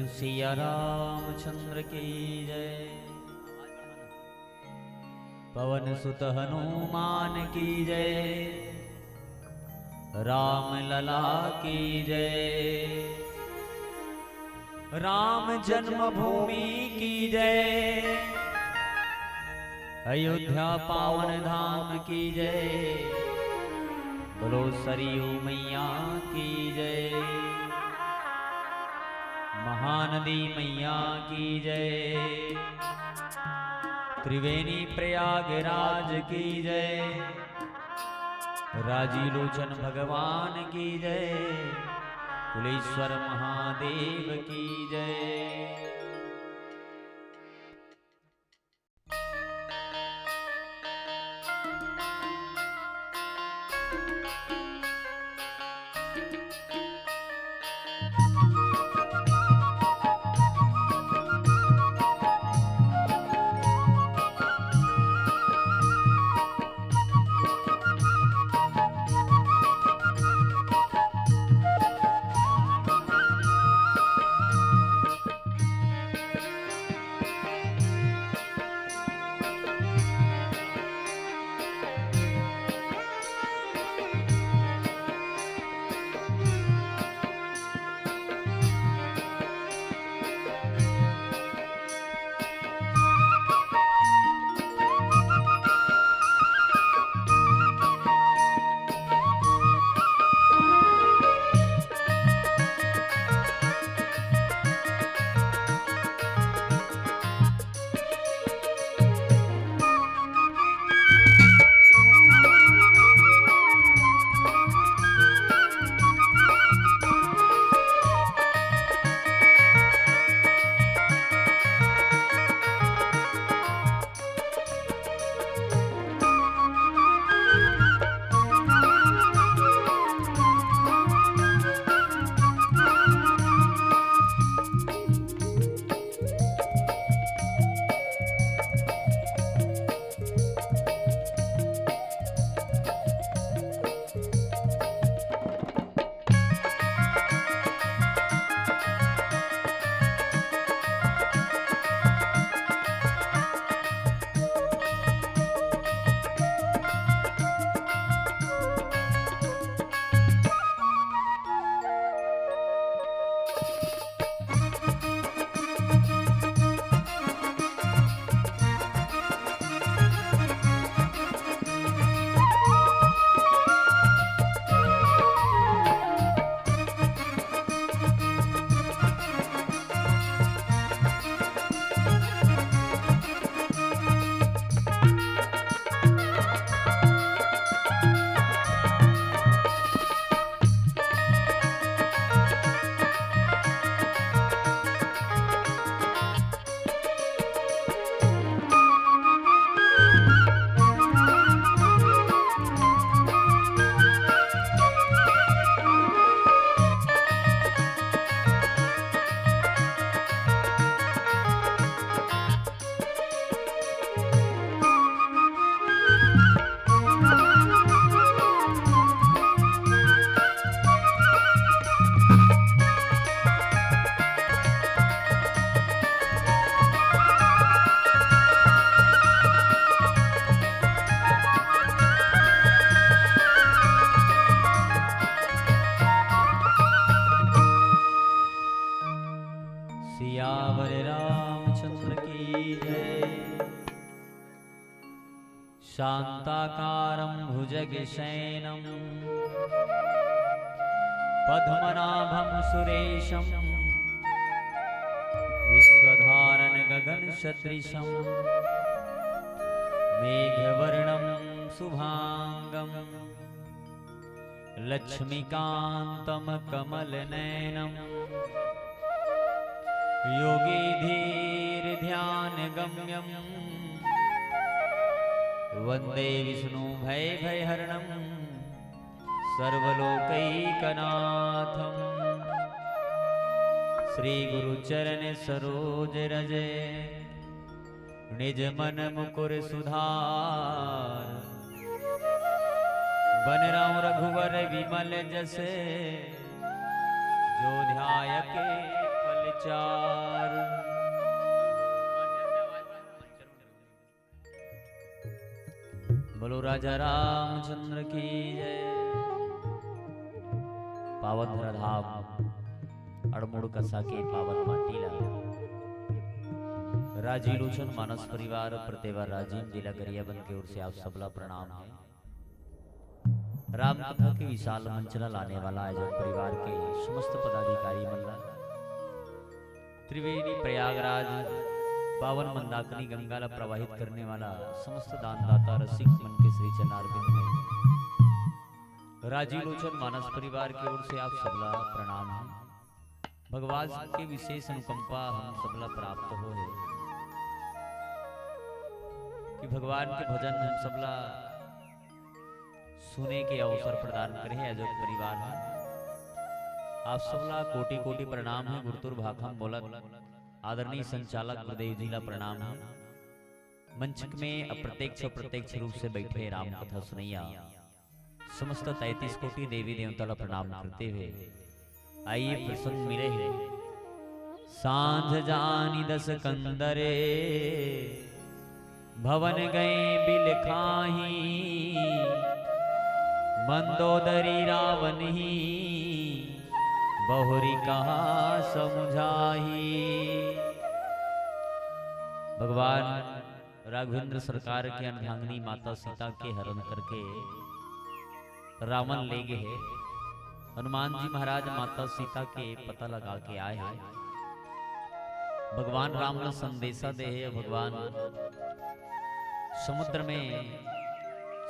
सिया रामचंद्र की जय। पवन सुत हनुमान की जय। राम लला की जय। राम जन्मभूमि की जय। अयोध्या पावन धाम की जय। बोलो सरयू मैया की जय। महानदी मैया की जय। त्रिवेणी प्रयागराज की जय। राजीलोचन भगवान की जय। कुलेश्वर महादेव की जय। सियावर रामचंद्र की जय। शांताकारं भुजगशयनं पद्मनाभं सुरेशं विश्वधारं गगनसदृशं मेघवर्णं शुभांगं लक्ष्मीकान्तं कमलनयनं योगी धीर ध्यान गम्यं वंदे विष्णु भय भयहरणं सर्वलोकैकनाथं। श्री गुरु चरण सरोज रज निज मन मुकुर सुधार। बन रहो रघुवर विमल जसे जो ध्याय के फल चार। बोलो राजा रामचंद्र की जय। पावन धराधाम अड़मुड़ कसा के पावन माटीला राजीलोचन मानस परिवार प्रतेवर राजीव जिला गरियाबंद की ओर से आप सबला प्रणाम है। राम कथा के विशाल मंचला लाने वाला आयोजक परिवार के समस्त पदाधिकारी मंडल त्रिवेणी प्रयागराज पावन मंदाकिनी गंगा ला प्रवाहित करने वाला समस्त दानदाता रसिक मन के श्री चरणारविंद में राजीलोचन मानस परिवार की ओर से आप सबला प्रणाम है। भगवान के विशेष अनुकंपा हम सबला प्राप्त हो है कि भगवान के भजन हम सबला सुने के अवसर प्रदान करे है। आयोजक परिवार है आप सबला कोटि कोटि प्रणाम है। गुरुतुर भाखम बोलत आदरणीय संचालक गुरुदेव जी ला प्रणाम है। मंच में अप्रत्यक्ष प्रत्यक्ष रूप से बैठे राम कथा सुनैया समस्त 33 कोटि देवी देवता ला प्रणाम करते हुए आइए प्रसंग मिले हैं। सांझ जानी दस कंदरे भवन गए बिलखाही मंदोदरी रावण ही बहुरी कहा समझाही। भगवान राघवेंद्र सरकार के अर्धांगिनी माता सीता के हरण करके रावण ले गए हैं। हनुमान जी महाराज माता सीता के पता लगा के आए हैं। भगवान राम ने संदेशा दे है। भगवान समुद्र में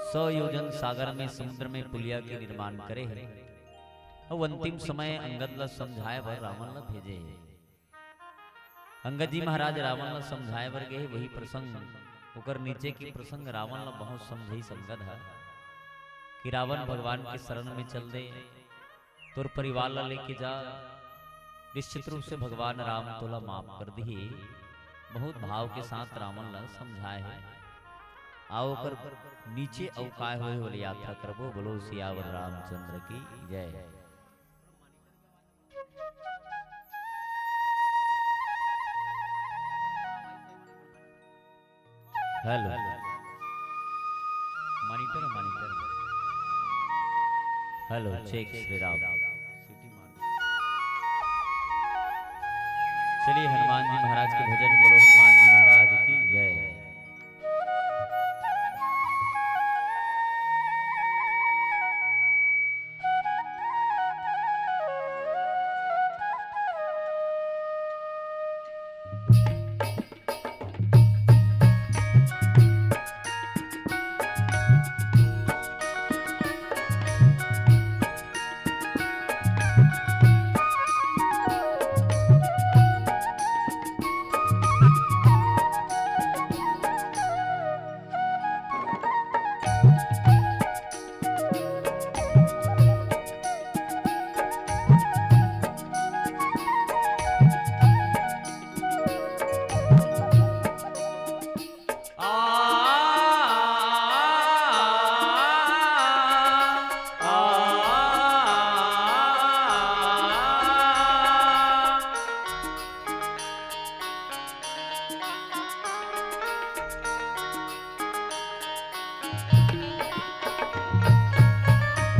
100 योजन सागर में समुद्र में पुलिया के निर्माण करे है। और अंतिम समय अंगद ला समझाए बर रावण ला भेजे है। अंगद जी महाराज रावण ला समझाए बर गए। वही प्रसंग ओकर नीचे की प्रसंग रावण ला बहुत समझई संगत है कि रावण भगवान के शरण में चल दे तोर परिवार ला लेके जा। निश्चित रूप से भगवान राम तोला माफ कर दिए। बहुत भाव के साथ रावण ला समझाए है। आओ कर नीचे अवकाय होए वाली यात्रा करबो। बोलो सियावर रामचंद्र की जय। Hello monitor hello check Shri Ram. चलिए हनुमान जी महाराज के भजन बोलो हनुमान जी महाराज की जय।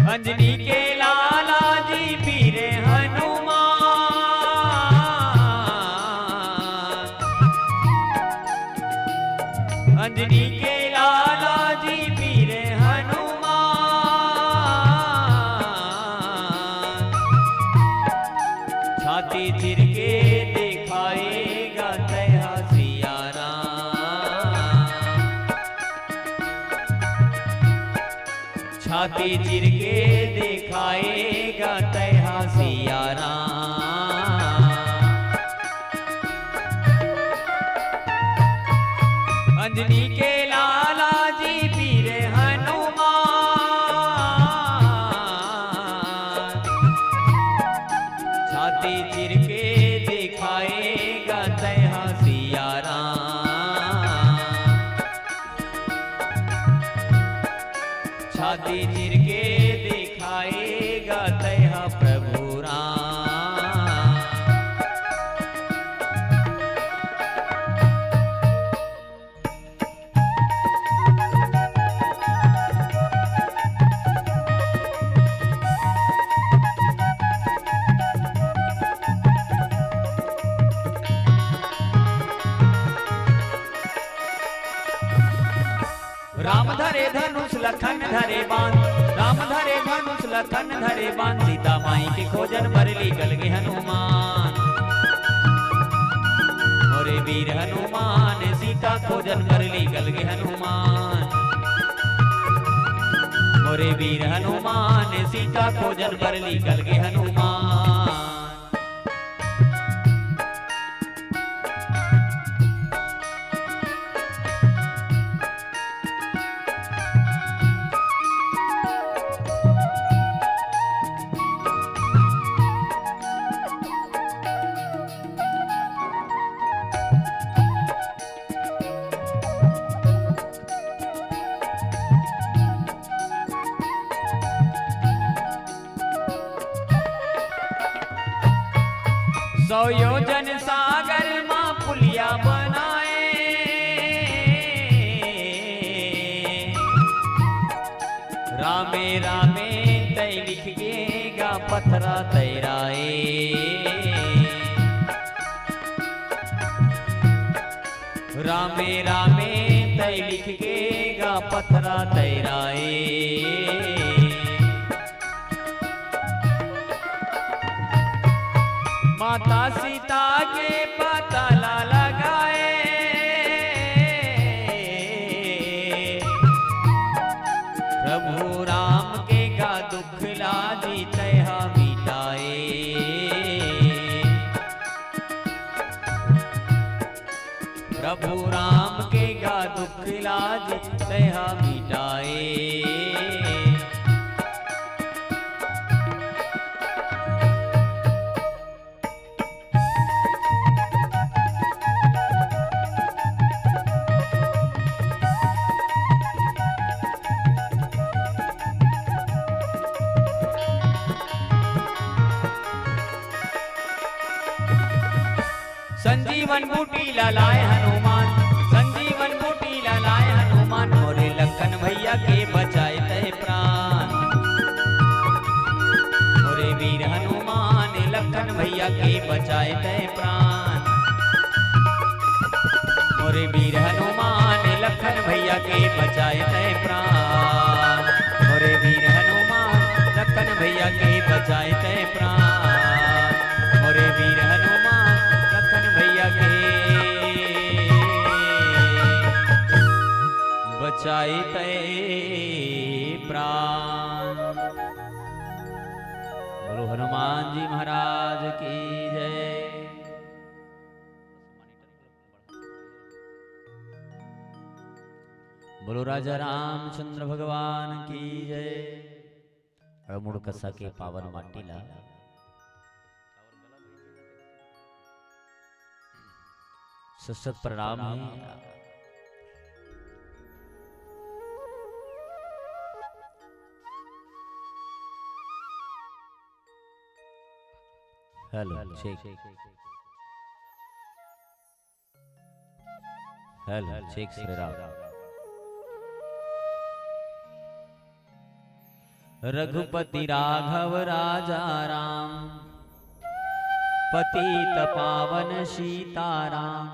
अंजनी के लाला जी पीरे हनुमान। अंजनी के लाला जी पीरे हनुमान। छाती चिर के दिखाएगा तैहा सिया राम। छाती चिर के दिखाएगा तैहा सिया राम। अंजनी के लाला जी पीरे हनुमान। छाती चिर के दिखाएगा तैहा सिया राम। छाती चिर के दिखाएगा तैहा प्रभु राम। राम धरे धनुष लखन धरे बाण, राम धरे धनुष लखन धरे बाण, सीता माई के खोजन बरली गल गे हनुमान। मोरे वीर हनुमान सीता खोजन बरली गल गे हनुमान। मोरे वीर हनुमान सीता खोजन बरली गल गे हनुमान। सौ योजन सागर मां पुलिया बनाए, रामे रामे तय लिख गेगा पथरा तैराए। रामे रामे तय लिख गेगा पथरा तैराए। माता सीता के पाताला लगाए, प्रभु राम के गा दुख लाजी तैहा मिटाए। प्रभु राम के गा दुख लाजी तैहा मिटाए। संजीवन बूटी लाए हनुमान, संजीवन बूटी लाए हनुमान, मोरे लखन भैया के बचाए तय प्राण। मोरे वीर हनुमान लखन भैया के बचाए तय प्राण। मोरे वीर हनुमान लखन भैया के बचाए तय प्राण। मोरे वीर हनुमान लखन भैया के बचाए तय प्राण। मोरे वीर हनुमान लखन भैया के बचाए तय प्राण। बोलो हनुमान जी महाराज की जय। बोलो राजा रामचंद्र भगवान की जय। अड़मुड़ कसा के पावन माटीला सशत प्रणाम है। Hello check, hello check Shri Ram. Raghupati Raghav Raja Ram, पतित पावन सीताराम।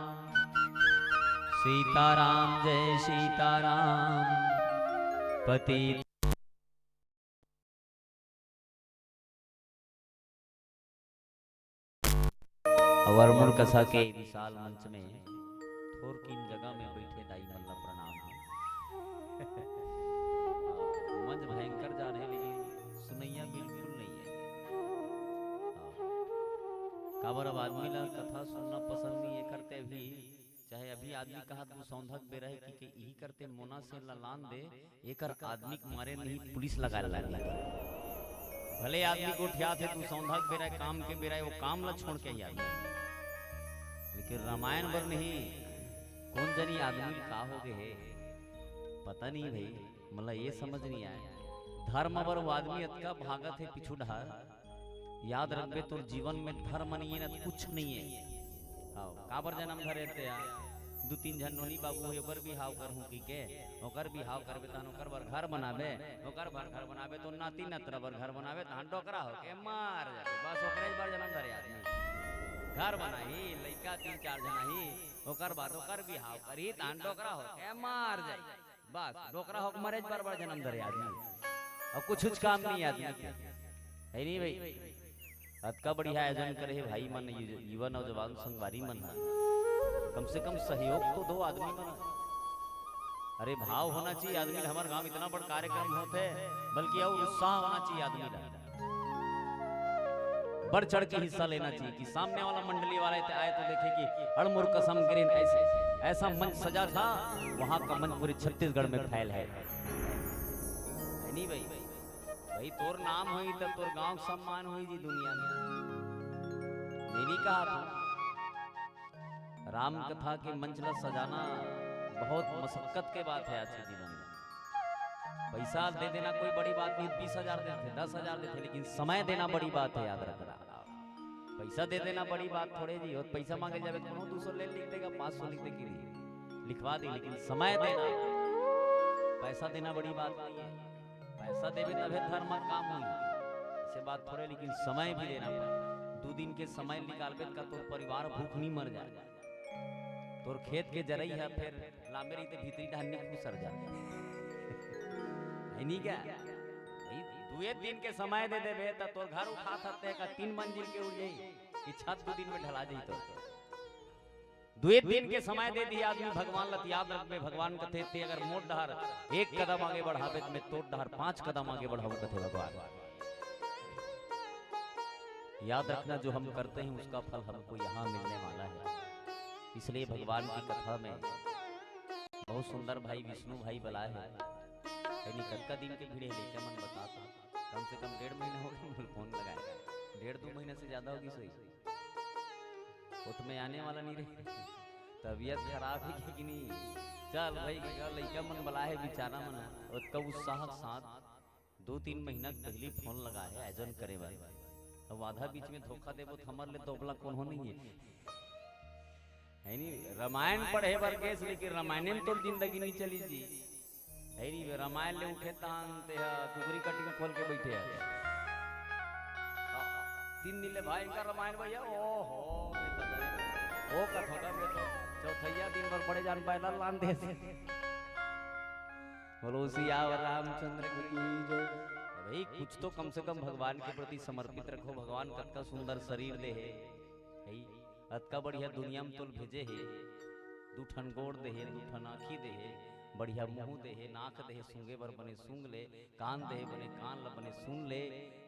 सीताराम जय सीताराम, पति वर्मुड़ कसा के विशाल मंच में थोर की जगह में बैठे दाई मल्ला प्रणाम। मंच भयंकर जा रहे लेकिन सुनैया बिल्कुल नहीं है। काबर अब आदमी ला कथा सुनना पसंद नहीं है करते भी, चाहे अभी आदमी कहा तू सौंधक बे रहे कि यही करते मोना से लान दे एकर आदमी के मारे नहीं पुलिस लगा लगी। भले आदमी को उठिया थे तू सौंधक बे रहे काम के बे रहे वो काम ला छोड़ के ही आदमी, लेकिन रामायण बर नहीं कौन जनी आदमी का हो गए पता नहीं भाई, मतलब ये समझ नहीं आया। धर्म बर वो आदमी अतका भागत है पिछू ढार, याद रखबे तो जीवन में धर्म नहीं है ना कुछ नहीं है। काबर जन्म धरे थे दू तीन जन नोनी बाबू है ओकर भी हाव करहूं की के ओकर भी हाव करबे तहन ओकर बर घर बनाबे, ओकर बर घर बनाबे तो नाती नतरा बर घर बनाबे तहन टोकरा हो के मार जाबे। बस ओकरे बार जन्म धरे आदमी घर बनाही लइका तीन चार जना ही ओकर बाद ओकर भी हाव करी तहन टोकरा हो के मार जाई। बस डोकरा होक मरेज बार जन्म धरे आदमी और कुछ काम नहीं आदमी है नहीं भाई। अतका बढ़िया आयोजन करे है भाई मन युवा नौजवान संगवारी मन कम से कम सहयोग तो दो आदमी मन। अरे भाव होना चाहिए आदमी। हमारे गांव इतना बड़ा कार्यक्रम होते बल्कि और उत्साह होना चाहिए आदमी का, बढ़ चढ़ के हिस्सा लेना चाहिए कि सामने वाला मंडली वाले आए तो देखे कि अड़मुर कसम गिरिन ऐसा मंच सजा था। वहां का मंच पूरे छत्तीसगढ़ में फैल है नहीं भाई। भाई तोर नाम हुई तब तोर गांव सम्मान हुई जी दुनिया में। नहीं कहा था राम कथा के मंच ला सजाना बहुत मशक्कत के बात है आज के जीवन में। पैसा दे देना कोई बड़ी बात नहीं, 20,000 देते 10,000 देते, लेकिन समय देना बड़ी बात है, याद रखना। पैसा दे देना बड़ी बात थोड़े जी। और पैसा मांगे जावे तो 200 ले लिख देगा, 500 लिख देगी लिखवा दी, लेकिन समय देना पैसा देना बड़ी बात नहीं है। पैसा देवे तबे धर्म काम हुई इसे बात थोड़े, लेकिन समय भी देना पड़े। 2 दिन के समय निकालबे का तोर परिवार भूख नहीं मर जाए। तोर खेत के जरई है फिर लामे रही भीतरी ढालने घुसर जा नहीं क्या भाई। 2 दिन के समय दे देबे त तोर घर उठा सकते का 3 मंजिल के उड़ जाई कि छत 2 दिन में ढला जाई। तो 2 दिन के समय दे दिया आदमी भगवान लत याद रखबे। भगवान कथे ते अगर मोट डहर 1 कदम आगे बढ़ावे तो मैं तोड़ डहर 5 कदम आगे बढ़ाऊं कथे भगवान। याद रखना जो हम करते हैं उसका फल हमको यहाँ मिलने वाला है। इसलिए भगवान की कथा में बहुत सुंदर भाई विष्णु भाई बुलाए है। कत्का दिन के भीड़ लेकर मन बताता कम से कम 1.5 महीना हो गया फोन लगाएगा। 1.5-2 महीने से ज्यादा होगी सही। वो तो मैं आने वाला नहीं रही, तबीयत खराब है कि नहीं। चल भाई लड़का मन बुला है बेचारा मन और कब उत्साह के साथ 2-3 महीना पहले फोन लगा है आयोजन करे वाले। अब आधा बीच में धोखा देवो तो हमारे लिए तोबला कौन हो नहीं है नहीं। रामायण पढ़े बर केस, लेकिन रामायण में तो जिंदगी नहीं चली जी है नहीं। रामायण ले उठे तानते कुकरी कटिंग खोल के बैठे है 3 दिन ले भाई का रामायण भैया ओहो ओ कथोगा में तो चौथैया दिन भर पड़े जान पाए लान दे बोलो सियावर रामचंद्र की जय। भाई कुछ तो कम से कम भगवान के प्रति समर्पित रखो। भगवान कत्का सुंदर शरीर दे है अतका बढ़िया दुनिया में तोल भेजे है। 2 ठन गोड़ दे है, 2 ठन आँखी दे है, बढ़िया मुंह दे है, नाक दे है सूंगे बर बने सूंग ले, कान दे बने कान ल बने सुन ले,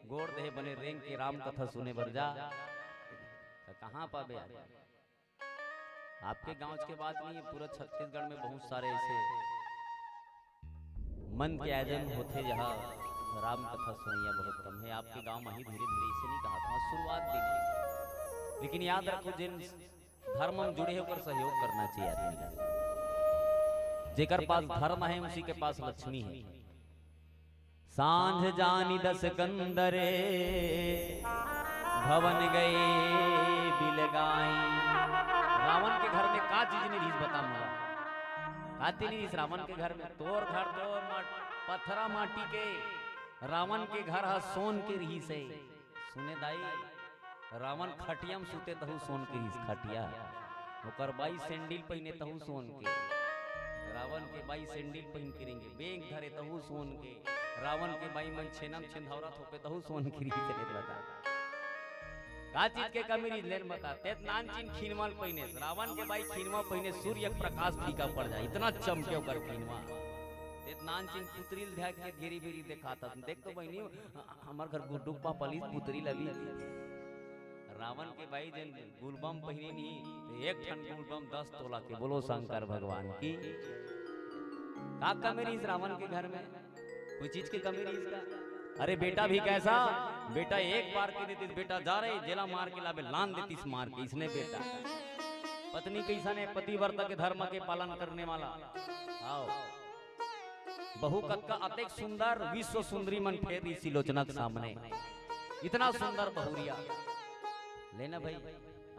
गोड़ दे बने रेंग के राम कथा सुने बर जा। कहाँ पाबे आपके गांव के बात नहीं है, पूरा छत्तीसगढ़ में बहुत सारे ऐसे मन के आयोजन होते जहाँ राम कथा सुनिया बहुत कम है। आपके गांव में ही धीरे धीरे इसे नहीं कहा था शुरुआत भी नहीं, लेकिन याद रखो जिन धर्म में जुड़े होकर सहयोग करना चाहिए आदमी का। जेकर पास धर्म है उसी के पास लक्ष्मी है। सांझ जानी 10 कंदरे भवन गए बिलगाई। रावण के घर में का चीज नहीं रीस बता मुला काती नहीं। इस रावण के घर में तोर घर तो पत्थरा माटी के, रावण के घर है सोन के रही से। सुने दाई रावण खटिया में सुते तहु सोन के रही खटिया, ओकर बाई सैंडल पहने तहु सोन के। रावण के बाई सैंडल पहन के रहेंगे, बेंग धरे तहु सोन के। रावण के बाई मन छेनम छिंदौरा थोपे तहु सोन की रही से बता का चीज के कमी रीज लेन बता। तेत नान चिन खीनवाल पहने, रावण के बाई खीनवा पहने सूर्य प्रकाश फीका पड़ जाए इतना चमके ओकर खीनवा। तेत नान चिन पुतरी ध्याक के घेरी बेरी दिखाता। देख तो बहनी हमार घर गुड्डुप्पा पलीस पुतरी लगी। रावण के भाई जन गुलबम पहने नहीं तो 1 ठन गुलबम 10 तोला के। बोलो शंकर भगवान की। का कमी रही इस रावण के घर में? कोई चीज की कमी रही इसका? अरे बेटा भी कैसा, बेटा 1 बार के देती बेटा जा रहे जेला मार के लावे लान देती मार के। इसने बेटा पत्नी कैसा ने पतिव्रता के धर्म के पालन करने वाला। आओ बहु कक्का अतेक सुंदर विश्व सुंदरी मन फेर इसी लोचना के सामने इतना सुंदर बहुरिया लेना भाई।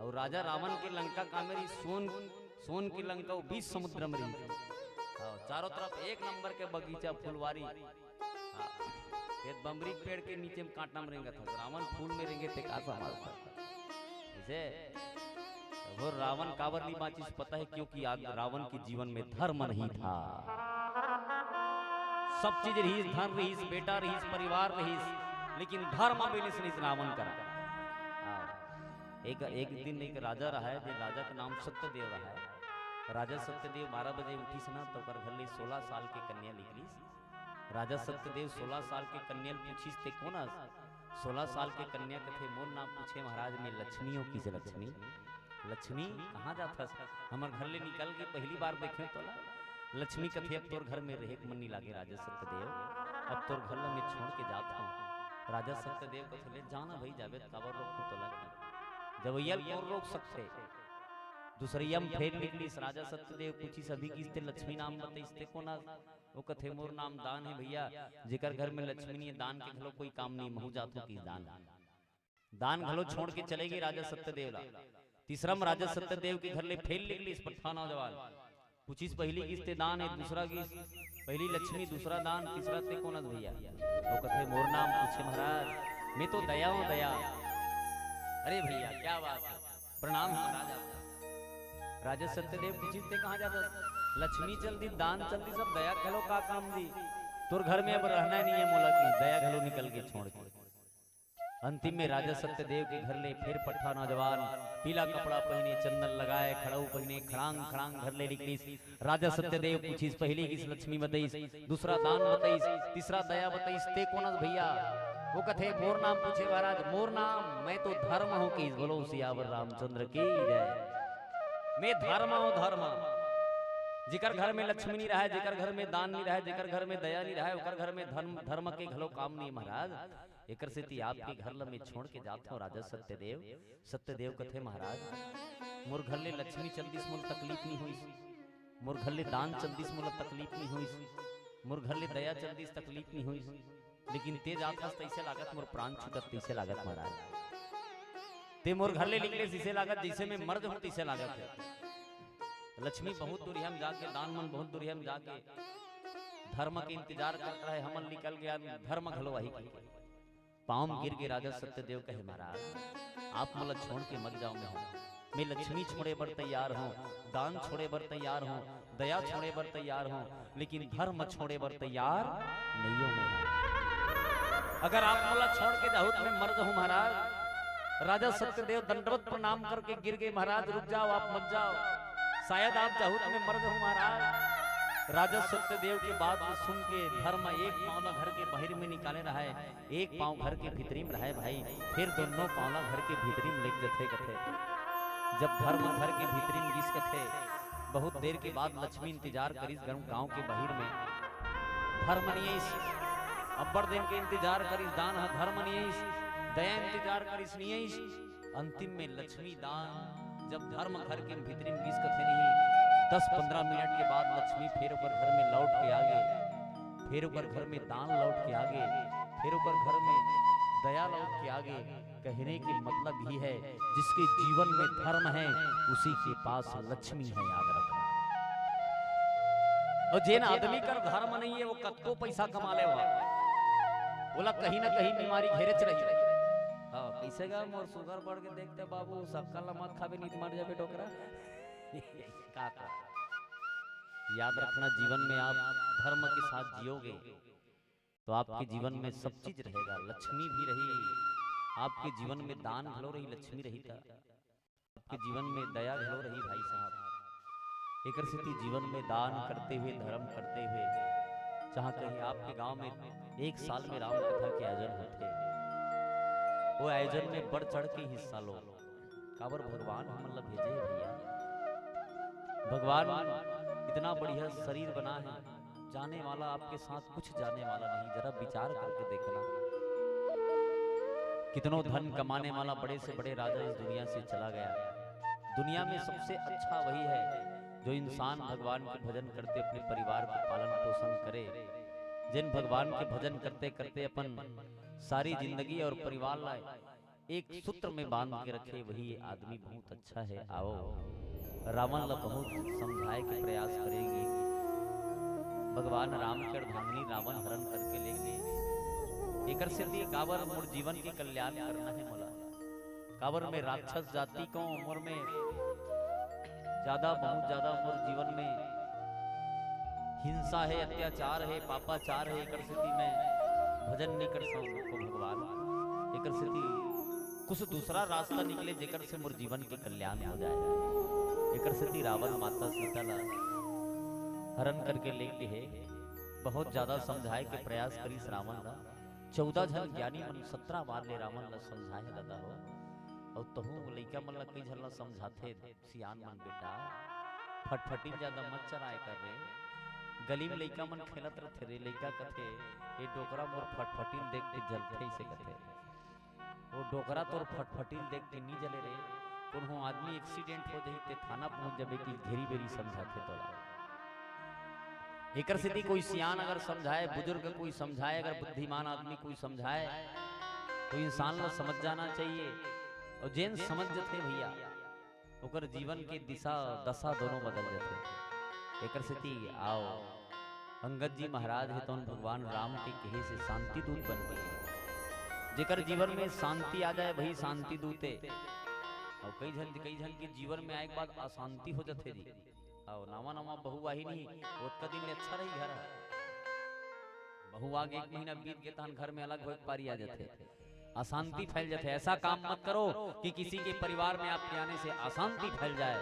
और राजा रावण की लंका का मेरी सोन की लंका 20 समुद्र में रही। चारों तरफ 1 नंबर के बगीचा फुलवारी। बमरी पेड़ के नीचे में कांटा में रहेंगे था। रावण फूल में रहेंगे थे का संभालता इसे। वो रावण कावर नहीं बाची पता है क्योंकि रावण के जीवन में धर्म नहीं था। सब चीज रहीस, धन रहीस, बेटा रहीस, परिवार रहीस, लेकिन धर्म बिलिस नहीं रावण करा। एक दिन एक राजा रहा है, जो राजा का नाम सत्यदेव रहा है। राजा सत्यदेव 12 बजे उठी सना तो कर घर ले 16 साल के कन्या निकली। राजा सत्यदेव 16 साल के कन्या पूछीस ते कोना 16 साल के कन्या कथे मोर नाम पूछे महाराज में लक्ष्मी हो किसे लक्ष्मी लक्ष्मी कहाँ जाता हमार घर ले निकल के पहली बार देखे तो लक्ष्मी कथे अब तोर घर में रहे मन नहीं लागे राजा सत्यदेव अब तोर घर में छोड़ के जाता हूँ। राजा सत्यदेव कथे ले जाना भाई जावे काबर रोक तो लग जब यल और रोक सकते दूसरियम फेर निकली। राजा सत्यदेव पूछी सभी किसते लक्ष्मी नाम बताइए कोना वो कथे मोर नाम दान है भैया जेकर घर में लक्ष्मी नहीं है दान के घलो कोई काम नहीं महू जातो की दान दान घलो छोड़ के चलेगी राजा सत्यदेव ला। तीसरा राजा सत्यदेव के घर ले फेल निकली इस पर नौजवान पूछीस पहली किसते दान है दूसरा किस पहली लक्ष्मी दूसरा दान तीसरा ते कोना भैया वो कथे मोर नाम पूछे महाराज मैं तो दया हूं दया। अरे भैया क्या बात है प्रणाम महाराज। राजा सत्यदेव पूछीस ते कहां जाता लक्ष्मी चल दी दान चल दी सब दया घलो का काम दी तोर घर में अब रहना नहीं है मोला की दया घलो निकल के छोड़ के। अंतिम में राजा सत्यदेव के घर ले फिर पट्ठा नौजवान पीला कपड़ा पहने चंदन लगाए खड़ाऊ पहने खड़ांग खड़ांग घर ले निकली। राजा सत्यदेव पूछीस पहली किस लक्ष्मी बताइस दूसरा दान बताइस तीसरा दया बताइस ते कोनस भैया वो कथे मोर नाम पूछे महाराज मोर नाम मैं तो धर्म हूं की बोलो सियावर रामचंद्र की जय। मैं धर्म हूं धर्म जिकर घर में लक्ष्मी नहीं रहा जिकर घर में दान नहीं रहा जिकर घर में दया नहीं रहा उकर घर में धर्म के घलो काम नहीं महाराज एकर से ती आपके घर ल में छोड़ के जाता हूं। राजा सत्यदेव सत्यदेव कथे महाराज मोर घर ले लक्ष्मी चलदिस मोल तकलीफ नहीं हुई मोर घर ले दान चलदिस मोल तकलीफ नहीं हुई मोर घर ले दया चलदिस तकलीफ नहीं हुई लेकिन ते जाथस तैसे लागत मोर प्राण छूटत तैसे लागत महाराज ते मोर घर ले निकले जिसे लागत जैसे मैं मर्द हूं तैसे लागत है। लक्ष्मी बहुत दूर हम जाके दान मन बहुत दूर हम जाके धर्म के इंतजार करता है हमन निकल गया धर्म घलो वही पाँव गिर के राजा सत्यदेव कहे महाराज आप मला छोड़ के मत जाओ मैं लक्ष्मी छोड़े बर तैयार हूँ दान छोड़े बर तैयार हूँ दया छोड़े बर तैयार हूँ लेकिन धर्म छोड़े बर तैयार नहीं हूँ मैं। अगर आप मला छोड़ के जाओ तो मैं मर्द हूँ महाराज। राजा सत्यदेव दंडवत प्रणाम करके गिर गए महाराज रुक जाओ आप मत जाओ शायद आप चाहो तो मैं मर्द हूं महाराज। राजा सत्यदेव की बात सुन के धर्म एक पाँव घर के बाहर में निकाले रहा है एक पाँव घर के भीतरी में रहा है भाई फिर दोनों पाँव घर के भीतरी में लेके जथे कथे जब धर्म घर के भीतरी में घिस कथे बहुत देर के बाद लक्ष्मी इंतजार करीस गांव के बाहर में धर्म नहीं अब्बर दिन के इंतजार करीस दान धर्म नहीं दया इंतजार करीस नहीं अंतिम में लक्ष्मी दान जब धर्म घर के भीतरी में घिस कथे नहीं 10-15 मिनट के बाद लक्ष्मी फिर ऊपर घर में लौट के आगे फिर ऊपर घर में दान लौट के आगे फिर ऊपर घर में दया लौट के आगे कहने की मतलब ही है जिसके जीवन में धर्म है उसी के पास लक्ष्मी है याद रखना। और जिन आदमी का धर्म नहीं है वो कत्तो पैसा कमा ले बोला कहीं ना कहीं बीमारी घेरे रही कैसे गा मोर सुगर बढ़ के देखते बाबू सबका मत खावे नीत मर जावे डोकरा याद रखना जीवन में आप धर्म के साथ जियोगे तो आपके जीवन में सब चीज रहेगा लक्ष्मी भी रही आपके जीवन में दान घलो रही लक्ष्मी रही था आपके जीवन में दया घलो रही भाई साहब एक जीवन में दान करते हुए धर्म करते हुए जहाँ कहीं आपके गांव में एक साल में राम कथा के आयोजन होते वो आयोजन में बढ़ चढ़ के हिस्सा लो काबर भगवान मतलब भेजे भैया भगवान इतना बढ़िया शरीर बना है जाने वाला आपके साथ कुछ जाने वाला नहीं जरा विचार करके देखना कितनों धन कमाने वाला बड़े से बड़े राजा इस दुनिया से चला गया। दुनिया में सबसे अच्छा वही है जो इंसान भगवान के भजन करते अपने परिवार को पालन पोषण करे जिन भगवान के भजन करते करते अपन सारी जिंदगी और परिवार लाए एक सूत्र में बांध के रखे वही आदमी बहुत अच्छा है। आओ रावण ला बहुत समझाए के प्रयास करेंगे भगवान राम के अर्धांगिनी रावण हरण करके ले गए एकर से काबर मोर जीवन के कल्याण करना है मोला काबर में राक्षस जाति को उम्र में ज्यादा बहुत ज्यादा मोर जीवन में हिंसा है, अत्याचार है, पापाचार है, एकर स्थिति में भजन नहीं कर सको भगवान, एकर स्थिति कुछ दूसरा रास्ता निकले जेकर से मोर जीवन के कल्याण हो जाए। एकर स्थिति रावण माता सीता ला हरण करके ले है, बहुत ज्यादा समझाए के प्रयास करी रावण ला। 14 जन ज्ञानी मन 17 बार ले रावण ला समझाए दादा हो, और तहु लइका मन ला कई झन ला समझाथे सियान मन बेटा फटफटी ज्यादा मत चराए कर रे। गली में लइका मन खेलत रहथे रे, लइका कथे ये डोकरा मोर फटफटी देख के जलथे से कथे, वो डोकरा तोर फटफटी देख के नहीं जले रे, कोनो आदमी एक्सीडेंट हो जाई ते थाना पहुंच जाबे की घेरी बेरी समझाथे तोला। एकर स्थिति कोई सियान अगर समझाए, बुजुर्ग कोई समझाए, अगर बुद्धिमान आदमी कोई समझाए तो इंसान ला समझ जाना चाहिए। और जेन समझ जथे भैया ओकर जीवन के दिशा दशा दोनों बदल जाते। एकर स्थिति आओ अंगद जी महाराज है तो भगवान राम के कहे से शांति दूत बन गए। जेकर जीवन में शांति आ जाए वही शांति दूते। और कई जन के जीवन में आए के बाद अशांति हो जाते जी। और नवा नवा बहु आई नहीं ओतका दिन अच्छा रही घर, बहु आगे 1 महीना बीत के तहन घर में अलग हो पारी आ जाते, अशांति फैल जाते। ऐसा काम मत करो कि किसी के परिवार में आपके आने से अशांति फैल जाए।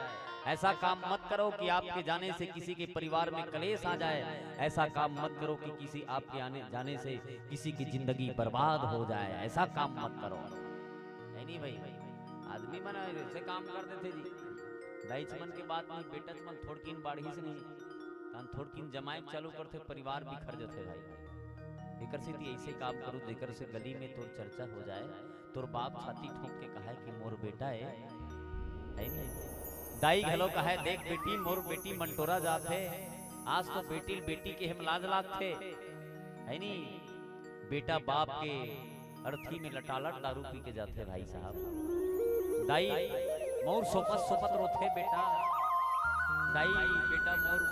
ऐसा काम मत करो कि आपके जाने से किसी के परिवार में कलेश आ जाए। ऐसा काम मत करो कि किसी आपके आने जाने से किसी की जिंदगी बर्बाद हो जाए। ऐसा काम मत करो। नहीं भाई, आदमी मन ऐसे काम कर देते जी। दाइच मन के बात नहीं, बेटच मन थोड़किन बाढ़ी से नहीं तन थोड़किन जमाए चालू करते, परिवार बिखर जाते भाई। एकर से ऐसे काम करो जेकर से गली में तोर चर्चा हो जाए, तोर बाप छाती ठोक के कहा कि मोर बेटा है नहीं, दाई घलो कहा देख बेटी मोर बेटी मंटोरा जात है, आज तो बेटी के हम लाज लागथे है नी। बेटा बाप के अर्थी में लटालट दारू पी के जाते भाई साहब। दाई मोर सोपत रोथे बेटा, दाई बेटा मोर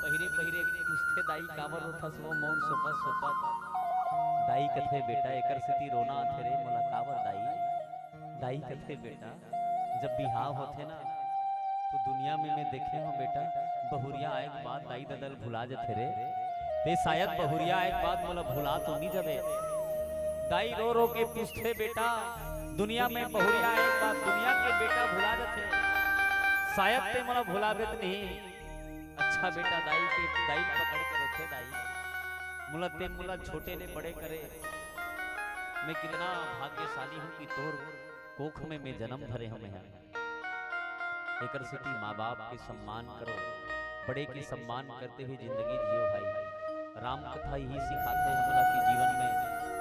पहिरे पूछते दाई काबर रोथा सो मोर सोपत दाई कथे बेटा एकर स्थिति रोना आथे रे मोला काबर दाई कथे बेटा जब बिहाव होथे ना तो दुनिया में मैं देखे हूं बेटा बहुरिया आए के बाद दाई ददल भुला जाथे रे, ते शायद बहुरिया आए के बाद मोला भुला तो नहीं जाबे। दाई रो रो के पूछते बेटा दुनिया में बहुरिया आए के बाद दुनिया के बेटा भुला जाथे, शायद ते मोला भुलाबे तो नहीं। अच्छा बेटा दाई पकड़ के रखे दाई मुला छोटे ने बड़े करे, मैं कितना भाग्यशाली हूँ कि तोर कोख में मैं जन्म भरे हमें हैं। एकर स्थिति माँ बाप के सम्मान करो, बड़े के सम्मान करते हुए जिंदगी जियो भाई। राम कथा यही सिखाते हैं हमला कि जीवन में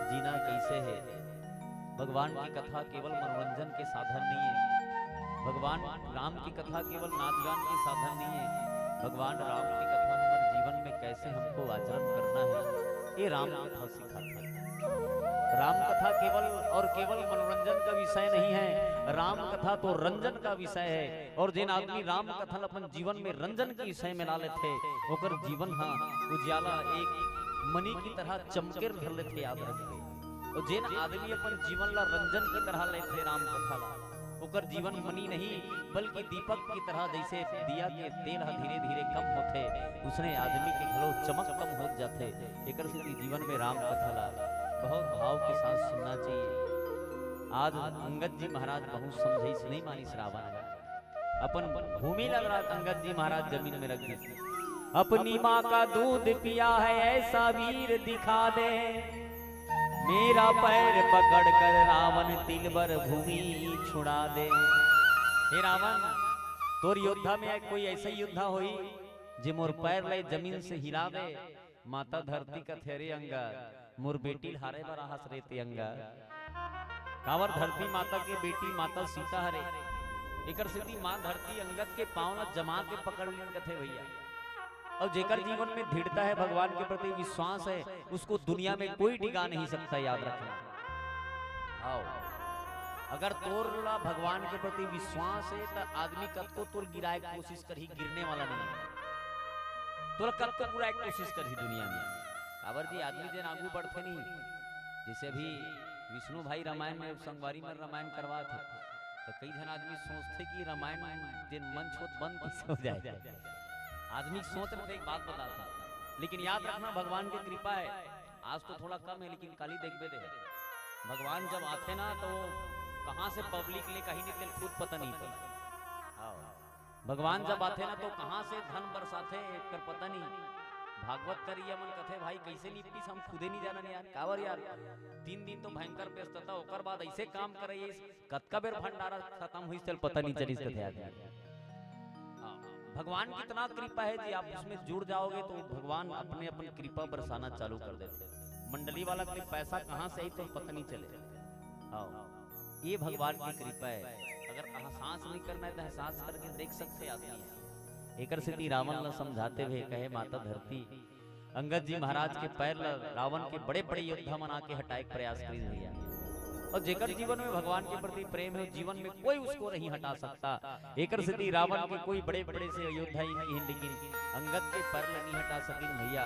जीना कैसे है। भगवान की कथा केवल मनोरंजन के साधन नहीं है, भगवान राम की कथा केवल नाच गान के साधन नहीं है। भगवान राम की कथा हमारे जीवन में कैसे हमको आचरण करना है ये राम कथा सिखाता है। राम कथा केवल मनोरंजन का विषय नहीं है, राम कथा तो रंजन का विषय है। और जिन आदमी राम कथा अपन जीवन में रंजन के विषय में ला लेते ओकर जीवन हाँ उजाला एक मणि की तरह चमके धर लेते याद रखते। और जिन आदमी अपन जीवन ला रंजन की तरह लेते राम कथा ला ओकर जीवन मनी नहीं बल्कि दीपक की तरह जैसे दिया के तेल धीरे धीरे कम होते उसने आदमी के घलो चमक कम हो जाते। एकर से जीवन में राम कथा ला बहुत भाव के साथ सुनना चाहिए। आज अंगद जी महाराज बहुत समझे नहीं मानी श्रावण अपन भूमि लग रहा अंगद जी महाराज जमीन में रख दी। अपनी माँ का दूध पिया है ऐसा वीर दिखा दे, मेरा पैर पकड़ कर रावण तिलबर भूमि छुड़ा दे। हे रावण तोर योद्धा में कोई ऐसा योद्धा होई जे मोर पैर ले जमीन से हिला दे। माता धरती का थेरे अंगा मोर बेटी हारे बरा हस रेते अंगा कावर धरती माता के बेटी माता सीता हरे। एकर स्थिति मां धरती अंगद के पांव ला जमा के पकड़ लेन कथे भैया। और जेकर जीवन में दृढ़ता है भगवान के प्रति विश्वास है उसको दुनिया में कोई डिगा नहीं सकता। याद रखना आओ अगर तोर ला भगवान के प्रति विश्वास है तो आदमी कब को तोर गिराए कोशिश कर ही गिरने वाला नहीं है। तोर कब को बुराई कोशिश कर ही दुनिया में काबर जी आदमी जन आगू बढ़ते नहीं। जैसे भी विष्णु भाई रामायण में संगवारी में रामायण करवा थे तो कई जन आदमी सोचते कि रामायण जिन मंच होत बंद कैसे हो जाए। आदमी सोच रहे एक बात बताता लेकिन याद रखना भगवान की कृपा है, आज तो थोड़ा कम है लेकिन काली देखबे दे भगवान जब आते ना तो कहां से पब्लिक ले कहीं नहीं खुद पता नहीं चला। भगवान जब आते ना तो कहां से धन बरसाते कर पता नहीं। भागवत करिए मन कथे भाई कैसे निपटीस हम खुदे नहीं जाना यार कावर यार 3 दिन तो भयंकर व्यस्तता ओकर बाद ऐसे काम करइए कतका बेर भंडारा खत्म हुई चल पता नहीं चली कथे यार। भगवान की इतना कृपा है जी आप उसमें जुड़ जाओगे तो भगवान अपने अपन कृपा बरसाना चालू कर देते। मंडली वाला कोई पैसा कहां से आई तो पता नहीं चले। हाँ ये भगवान की कृपा है। अगर एहसास नहीं करना है तो एहसास करके देख सकते आदमी है। एकर सिद्धि रावण ला समझाते हुए कहे माता धरती अंगद जी महाराज के पैर रावण के बड़े बड़े योद्धा मना के हटाए प्रयास करी भैया। और जेकर जीवन में भगवान के प्रति प्रेम है जीवन में कोई उसको नहीं हटा सकता। एकर सिद्धि रावण के कोई बड़े बड़े से योद्धा ही की लेकिन अंगद के पैर नहीं हटा सकिन भैया।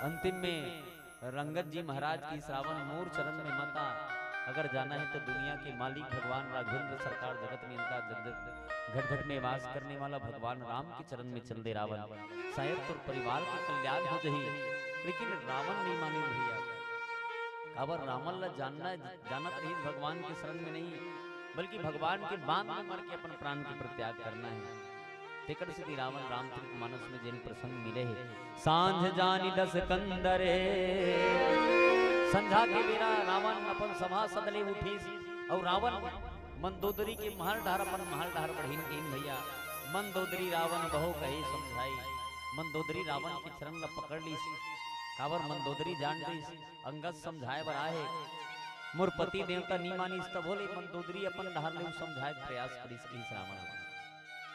अंतिम में रंगत जी महाराज की श्रावण मोर चरण में माता अगर जाना है तो दुनिया के मालिक भगवान राघवेंद्र सरकार जगत में इनका घट घट में वास करने वाला भगवान राम के चरण में चल दे रावण शायद तो परिवार का कल्याण हो जाए। लेकिन रावण नहीं माने भैया काबर रावण ला जानत रही भगवान के शरण में नहीं बल्कि भगवान के बांध में मर के अपन प्राण के प्रत्याग करना है। तेकर सिद्धि रावण रामचरित मानस में जिन प्रसंग मिले है सांझ जानी दस कंदरे संध्या के बेरा रावण अपन सभा सदले उठी और रावण मंदोदरी के महल ढार अपन महल ढार बढ़ीन कीन भैया। मंदोदरी रावण बहु कहे समझाई मंदोदरी रावण की चरण ल पकड़ ली काबर मंदोदरी जान ली अंगद समझाए बर आए मोर पति देवता नी मानी तब बोले मंदोदरी अपन ढार ले समझाए प्रयास करिस की रावण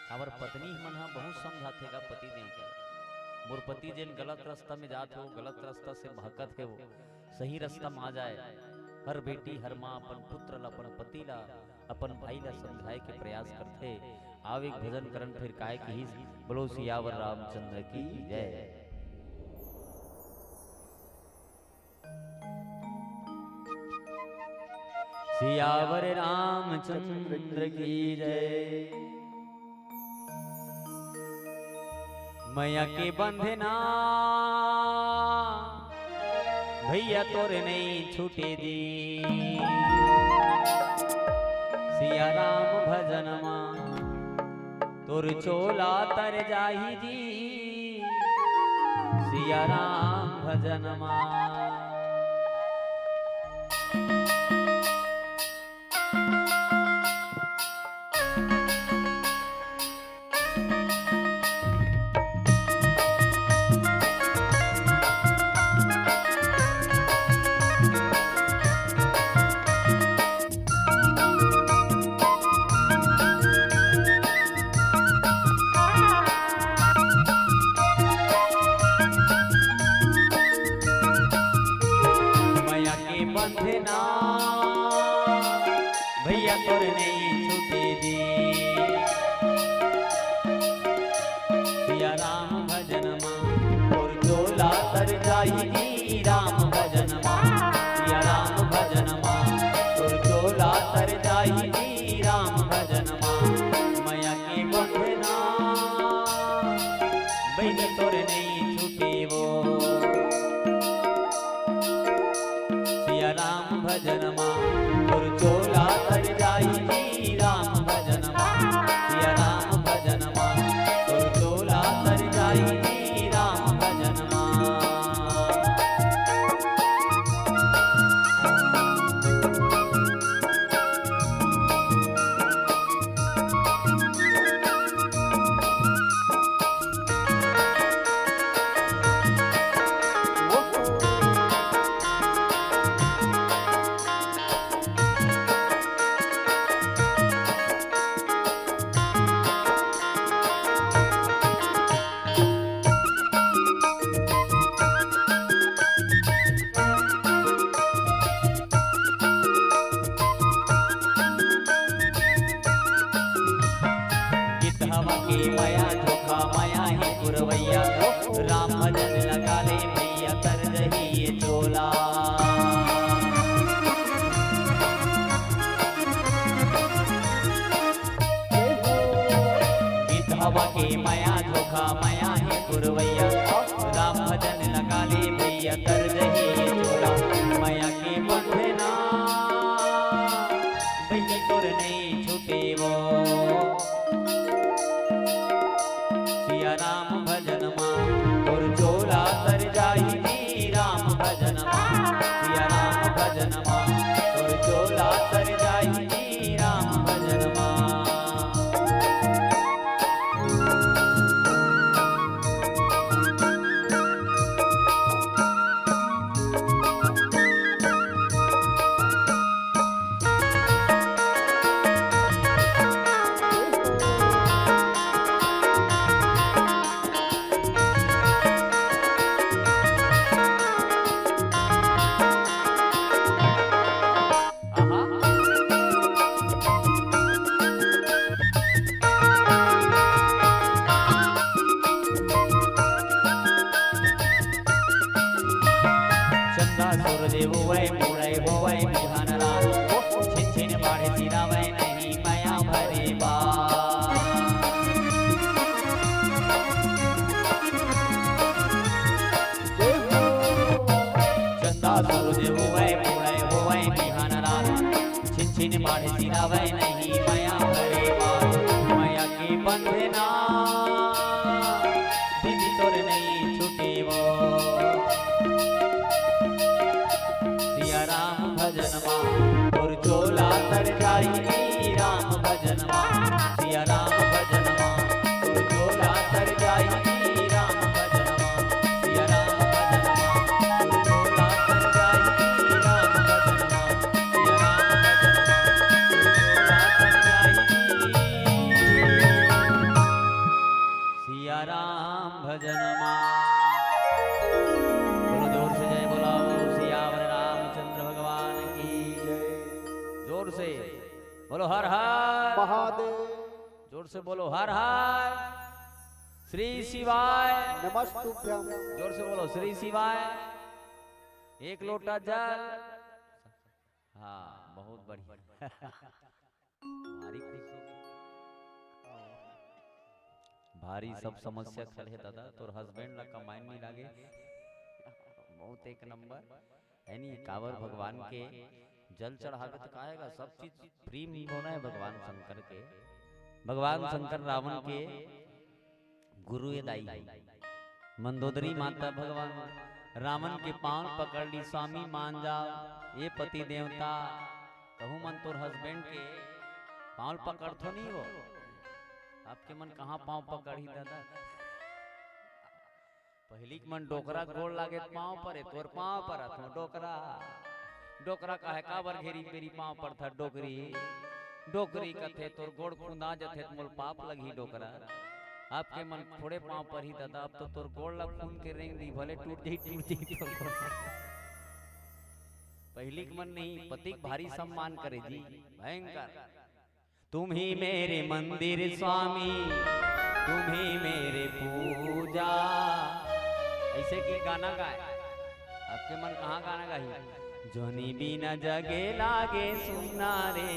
काबर पत्नी मन हा बहुत समझातेगा पति देवता मोर पति जिन गलत रास्ता में जात हो गलत रास्ता से भटकत है वो सही रास्ता में आ जाए। हर बेटी हर माँ अपन पुत्र ला अपन पति ला अपन भाई ला समझाए के प्रयास करते आवे भजन करन फिर काहे की बोलो सियावर रामचंद्र की जय। सियावर रामचंद्र की जय। मैया के बंधना भैया तोरे नहीं छूटे दी सिया राम भजन तोर चोला तर जाही जी सिया राम भजन भैया तोर नहीं छूटे दी सिया राम भजन तोर चोला तर जाही राम भजन सिया राम भजन तोर चोला तर जाही राम भजन मैया के बंधना बहन तोर नहीं छूटे वो सिया राम भजन तोर चोला तर जाई राम भजन सिया राम भजन तोर चोला तर जाई राम भजन चंदा सूरदेव वै मुड़ै होवै बिहान रात छिन छिन बाढ़े सिरावै नहीं माया भरे बात चंदा सूरदेव वै मुड़ै होवै बिहान रात छिन छिन बाढ़े सिरावै नहीं माया भरे बात माया के बंधना बिन तोर नहीं छूटे वो सिया राम भजन मा और चोला तर जाई राम भजन मा सिया राम भजन मा और चोला तर जाई राम भजन मा सिया राम भजन मा और चोला तर जाई राम भजन मा सिया राम भजन मा और चोला तर जाई सिया राम भजन मा बोलो जोर से जय बोलाओ सियावर रामचंद्र भगवान की जय जोर से बोलो हर हर महादेव जोर से बोलो हर हर श्री शिवाय नमस्तुभ्यम जोर से बोलो श्री शिवाय एक लोटा जल हाँ बहुत बढ़िया भारी खुशी भारी सब समस्या खल है दादा तोर हस्बैंड ला कमाइन नहीं लागे बहुत एक नंबर है नहीं कावर भगवान के जल चढ़ावे तो कहेगा सब चीज फ्री में होना है भगवान शंकर के भगवान शंकर रावण के गुरु दाई है मंदोदरी माता भगवान रावण के पांव पकड़ ली स्वामी मान जाओ ये पति देवता कहूँ मन तोर हस्बैंड के पांव पकड़ तो नहीं हो आपके मन कहाँ पांव पकड़ी दादा पहली मन डोकरा गोड़ लागे पांव पर तोर पांव पर तो डोकरा डोकरा का है काबर घेरी मेरी पांव पर था डोकरी डोकरी कथे तोर गोड़ खुंदा जथे मोल पाप लगी डोकरा आपके मन थोड़े पांव पर ही दादा अब तो तोर गोड़ ला खून के रेंग दी भले टूट जाई पहली मन नहीं पति भारी सम्मान करे जी भयंकर तुम ही मेरे मंदिर स्वामी तुम ही मेरे पूजा ऐसे की गाना गाए आपके मन कहाँ गाना गाही जोनी बिना जगे लागे सुनना रे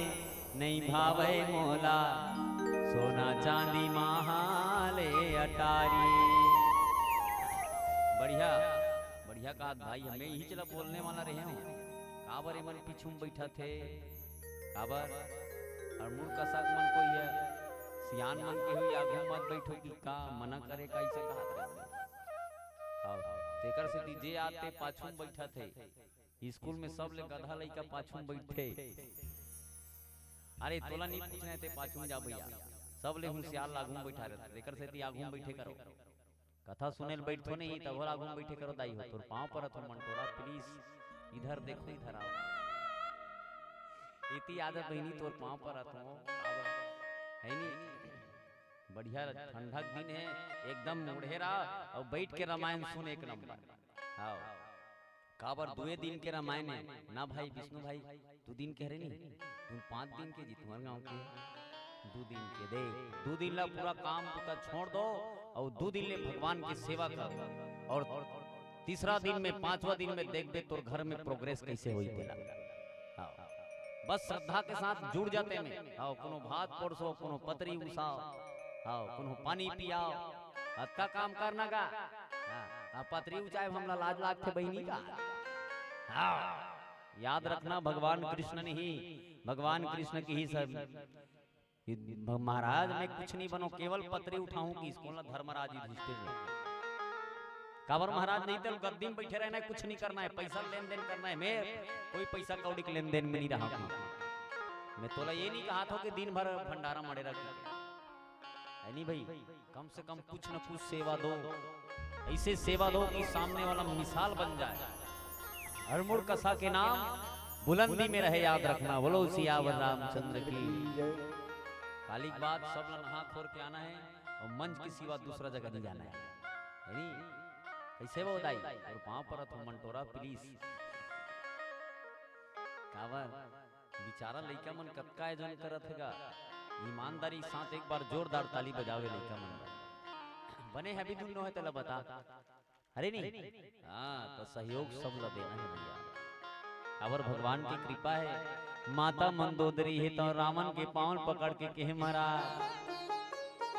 नहीं भावे मोला सोना चांदी महाले अटारी बढ़िया बढ़िया कहा भाई हमें यही चला बोलने वाला रहे हूँ काबर मन पीछू में बैठा थे काबर और मूर्ख साग मन कोई है सियान मन के हुई आगे मत बैठो कि का मना करे कैसे कहा तेकर से जे आते पाछू बैठा थे स्कूल में सब ले गधा लइका पाछू बैठे अरे तोला नहीं पूछने थे पाछू जा भैया सब ले होशियार लागू बैठा रहते तेकर से ती आगू बैठे करो कथा सुनेल बैठो नहीं तब और आगू बैठे करो दाई हो तोर पांव पर तो मंटोरा प्लीज इधर देखो इधर आओ इतनी आदत बहनी तोर पांव पर आतो है नहीं बढ़िया ठंडा दिन है एकदम मुढ़ेरा और बैठ के रामायण सुन एक नंबर हाँ काबर 2 दिन के रामायण है ना भाई विष्णु भाई 2 दिन कह रहे नहीं तुम 5 दिन के जी तुम्हारे गाँव के 2 दिन के दे 2 दिन ला पूरा काम पूरा छोड़ दो और 2 दिन ले भगवान की सेवा करो और तीसरा दिन में 5वां दिन में देख दे तोर घर में प्रोग्रेस कैसे हुई तेरा हाँ बस श्रद्धा के साथ जुड़ जाते में हाँ कोनो भात पोरसो कोनो पतरी उसाओ हाँ कोनो पानी पियाओ अत्ता काम करना का हाँ पतरी उचाए हमला लाज लाग थे बहनी का हाँ याद रखना भगवान कृष्ण ने ही भगवान कृष्ण की ही सब महाराज मैं कुछ नहीं बनो केवल पतरी उठाऊं कि इसको धर्मराज युधिष्ठिर काबर महाराज नहीं तो गद्दी में बैठे रहना है कुछ नहीं करना है पैसा लेन देन करना है मैं कोई पैसा कौड़ी के लेन देन में नहीं रहा मैं तोला ये नहीं कहा था कि दिन भर भंडारा मड़े रख है नहीं भाई कम से कम कुछ न कुछ सेवा दो ऐसे सेवा दो कि सामने वाला मिसाल बन जाए हर मुड़ कसा के नाम बुलंदी में रहे याद रखना बोलो सियावर रामचंद्र की खाली बात सब नहा खोर के आना है और मंच के सिवा दूसरा जगह नहीं जाना है नहीं कैसे वो दाई और पांव पर तो मंटोरा प्लीज कावर बिचारा लइका मन कतका आयोजन करत हैगा ईमानदारी साथ एक बार जोरदार ताली बजावे लइका मन बने है भी दुनो है तला बता अरे नहीं, हाँ तो सहयोग सब ला देना है भैया। और भगवान की कृपा है, माता मंदोदरी है तो रावण के पांव पकड़ के कहे महाराज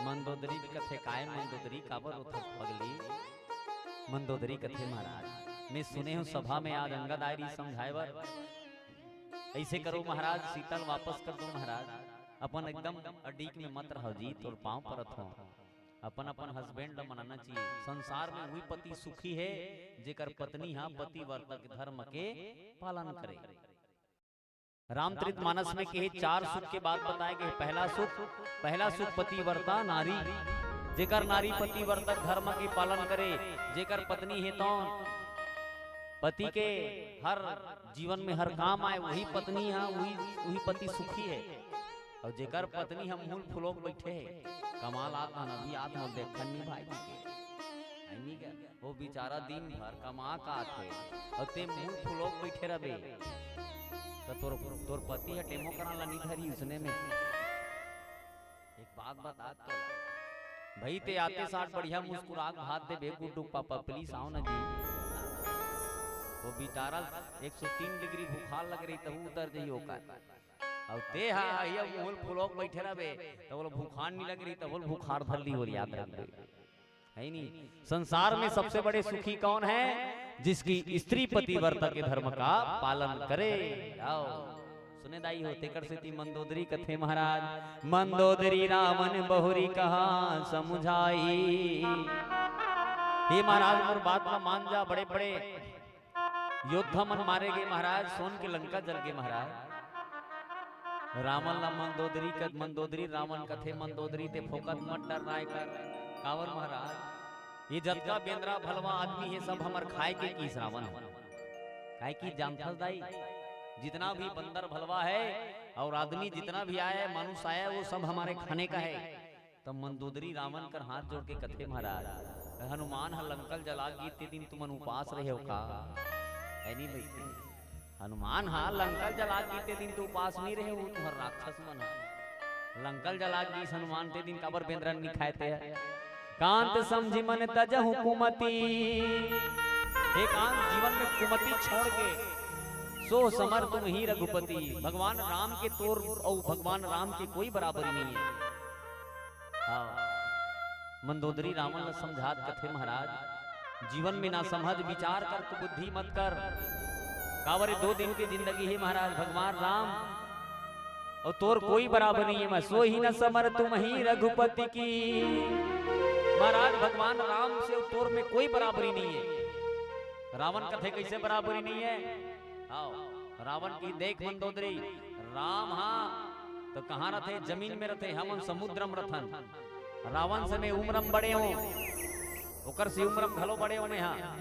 मंदोदरी कथे काय मंदोदरी काबर उठत पगली मंदोदरी कथे महाराज मैं सुने हूँ सभा में आज अंगद आयरी समझाए बर ऐसे करो महाराज शीतल वापस कर दो महाराज अपन एकदम अडीक में मत रहो जी तोर पांव परत हो अपन अपन हस्बैंड मनाना चाहिए। संसार में वही पति सुखी है जेकर पत्नी हा पति वर्तक धर्म के पालन करे। रामचरित मानस में कहे 4 सुख के बाद बताए गए। पहला सुख पतिव्रता नारी, जेकर नारी पतिवर्तक धर्म के पालन करे, जेकर पत्नी है तो पति के हर जीवन में हर काम आए वही पत्नी है, वही पति सुखी है। और जेकर पत्नी हम मूल फुलोक बैठे है कमाल आता नबी आत्म देखन नहीं भाई के वो बेचारा दिन भर कमा का आथे और ते मूल फुलोक बैठे रबे तो तोर पति है टेमो करा ला नहीं धरी उसने में। एक बात बता तो भाई ते आते साथ बढ़िया मुस्कुरा हाथ दे बे गुड्डू पापा प्लीज आओ ना जी। वो बेचारा 103 डिग्री बुखार लग रही तब उतर जइयो का और ते हा ये मूल फुलोक बैठे रबे तो बोलो बुखार नहीं लग रही तो बोल बुखार धर ली और याद रख है नहीं। संसार में सबसे बड़े सुखी कौन है? जिसकी स्त्री पतिव्रता के धर्म का पालन करे। आओ सुने दाई होते कर से मंदोदरी कथे महाराज मंदोदरी रामन बहुरी कहा समझाई। हे महाराज मोर बात में मान जा, बड़े बड़े योद्धा मन मारे गए महाराज, सोन के लंका जल गए महाराज। रावण ला मंदोदरी रावण कथे मंदोदरी ते फोकत मत डर राय कर कावर महाराज ये जतका बेंद्रा भलवा आदमी है सब हमर खाए के की रावण खाए की जानथस दाई। जितना भी बंदर भलवा है और आदमी जितना भी आया मनुष्य आया वो सब हमारे खाने का है। तब मंदोदरी रावण कर हाथ जोड़ के कथे महाराज हनुमान ह लंकल जला गीते दिन तुमन उपास रहे हो का है नहीं भाई। हनुमान हा लंकल जला गीते दिन तो उपास नहीं रहे वो तुहर राक्षस मन लंकल जला गी हनुमान ते दिन काबर बेंद्रन नहीं खाते है। कांत समझी मन तजहु कुमति हे कांत जीवन में कुमति छोड़ के सो समर तुम ही रघुपति। भगवान राम के तोर और भगवान राम के कोई बराबरी नहीं है। हाँ मंदोदरी रावण ने समझात कथे महाराज जीवन में ना समझ विचार कर तू बुद्धि मत कर कावरे 2 दिन की जिंदगी है महाराज। भगवान राम और तोर कोई बराबर नहीं है। मैं सो ही न समर तुम ही रघुपति की। महाराज भगवान राम से तोर में कोई बराबरी नहीं है। रावण कथे कैसे बराबरी नहीं है? आओ रावण की देख मंदोदरी राम हाँ तो कहाँ रहते? जमीन में रहते, हम समुद्रम रथन। रावण से में उम्रम बड़े हो ओकर से उम्रम घलो बड़े हो में हाँ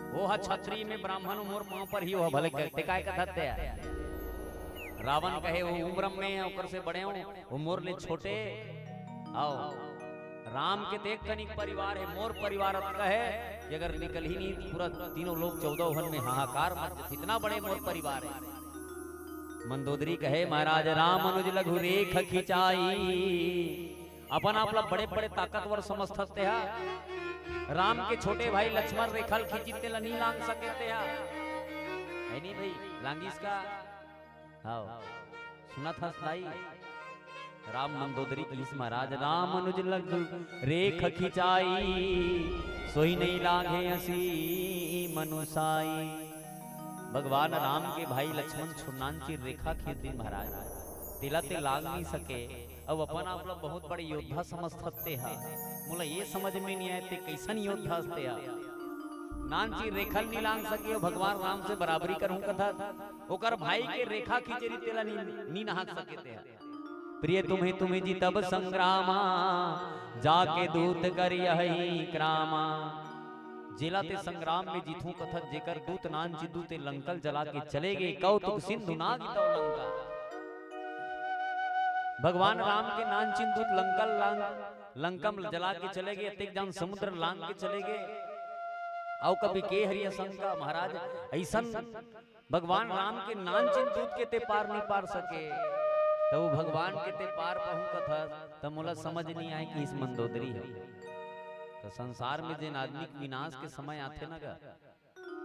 वो हा छत्री में ब्राह्मण मोर पांव पर ही हो भले कहते काय कथते रावण कहे वो उम्र में ओकर से बड़े हो वो मोर ले छोटे। आओ राम के देख कनिक परिवार है मोर परिवार कहे कि अगर निकल ही नहीं पूरा तीनों लोग 14 वन में हाहाकार मच इतना बड़े मोर परिवार है। मंदोदरी कहे महाराज राम अनुज लघु रेख खिंचाई। अपन आपला बड़े बड़े ताकतवर समझते हैं राम के छोटे भाई लक्ष्मण रेखल खींचते ला नहीं लांग सकते है नहीं भाई लांगिस का। हाँ सुना था भाई राम मंदोदरी की महाराज राम अनुज लग रेख खिंचाई सोई नहीं लागे हसी मनुसाई। भगवान राम के भाई लक्ष्मण छुन्नान की रेखा खींच दी महाराज तिला ते लाग नहीं सके। अब अपन आप लोग बहुत बड़े योद्धा समझते हैं मुला ये समझ में नहीं आए कैसन योद्धा हस्ते नानची रेखल नहीं लांग सके और भगवान राम से बराबरी करूं कथा ओकर भाई के रेखा खींचरी तेला नी नहाक सके ते प्रिय तुम्हें जी तब संग्रामा जाके दूत कर यही क्रामा। जिला ते संग्राम में जीतू कथक जेकर दूत नान जिदू ते लंकल जला के चले गए कौतुक सिंधु नाग तो लंका। भगवान राम के नान चिंदूत लंकम जला के चले गए अतिक जान समुद्र लांग के चले गए। आओ कभी के हरिया शंका महाराज ऐसा भगवान राम के नान चिंदूत के ते पार नहीं पार सके तो वो भगवान के ते पार पहुं कथा तब मुला समझ नहीं आए कि इस मंदोदरी है। तो तो संसार में जिन आदमी के विनाश के समय आते ना गा,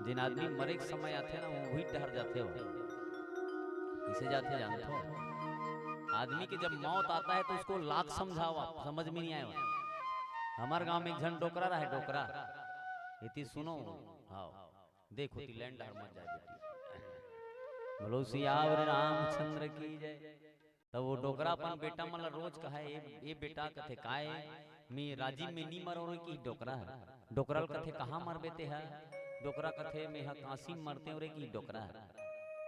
जिन आदमी मरे के समय आते ना वो भी डर जाते हो। इसे जाते जानते हो, आदमी के जब मौत आता है तो उसको लाख समझाओ आप समझ में नहीं आए। हमारे गांव में एक जन डोकरा रहा है, डोकरा इति सुनो हाँ देखो ती लैंड हर मत जाए बेटी बोलो सियावर रामचंद्र की जय। तब वो डोकरा अपन बेटा मन रोज कहा ये बेटा कथे काए मैं राजीव में नहीं मरो की डोकरा है डोकरल कथे कहाँ मर बेते है डोकरा कथे में काशी में मरते हो रे की डोकरा है।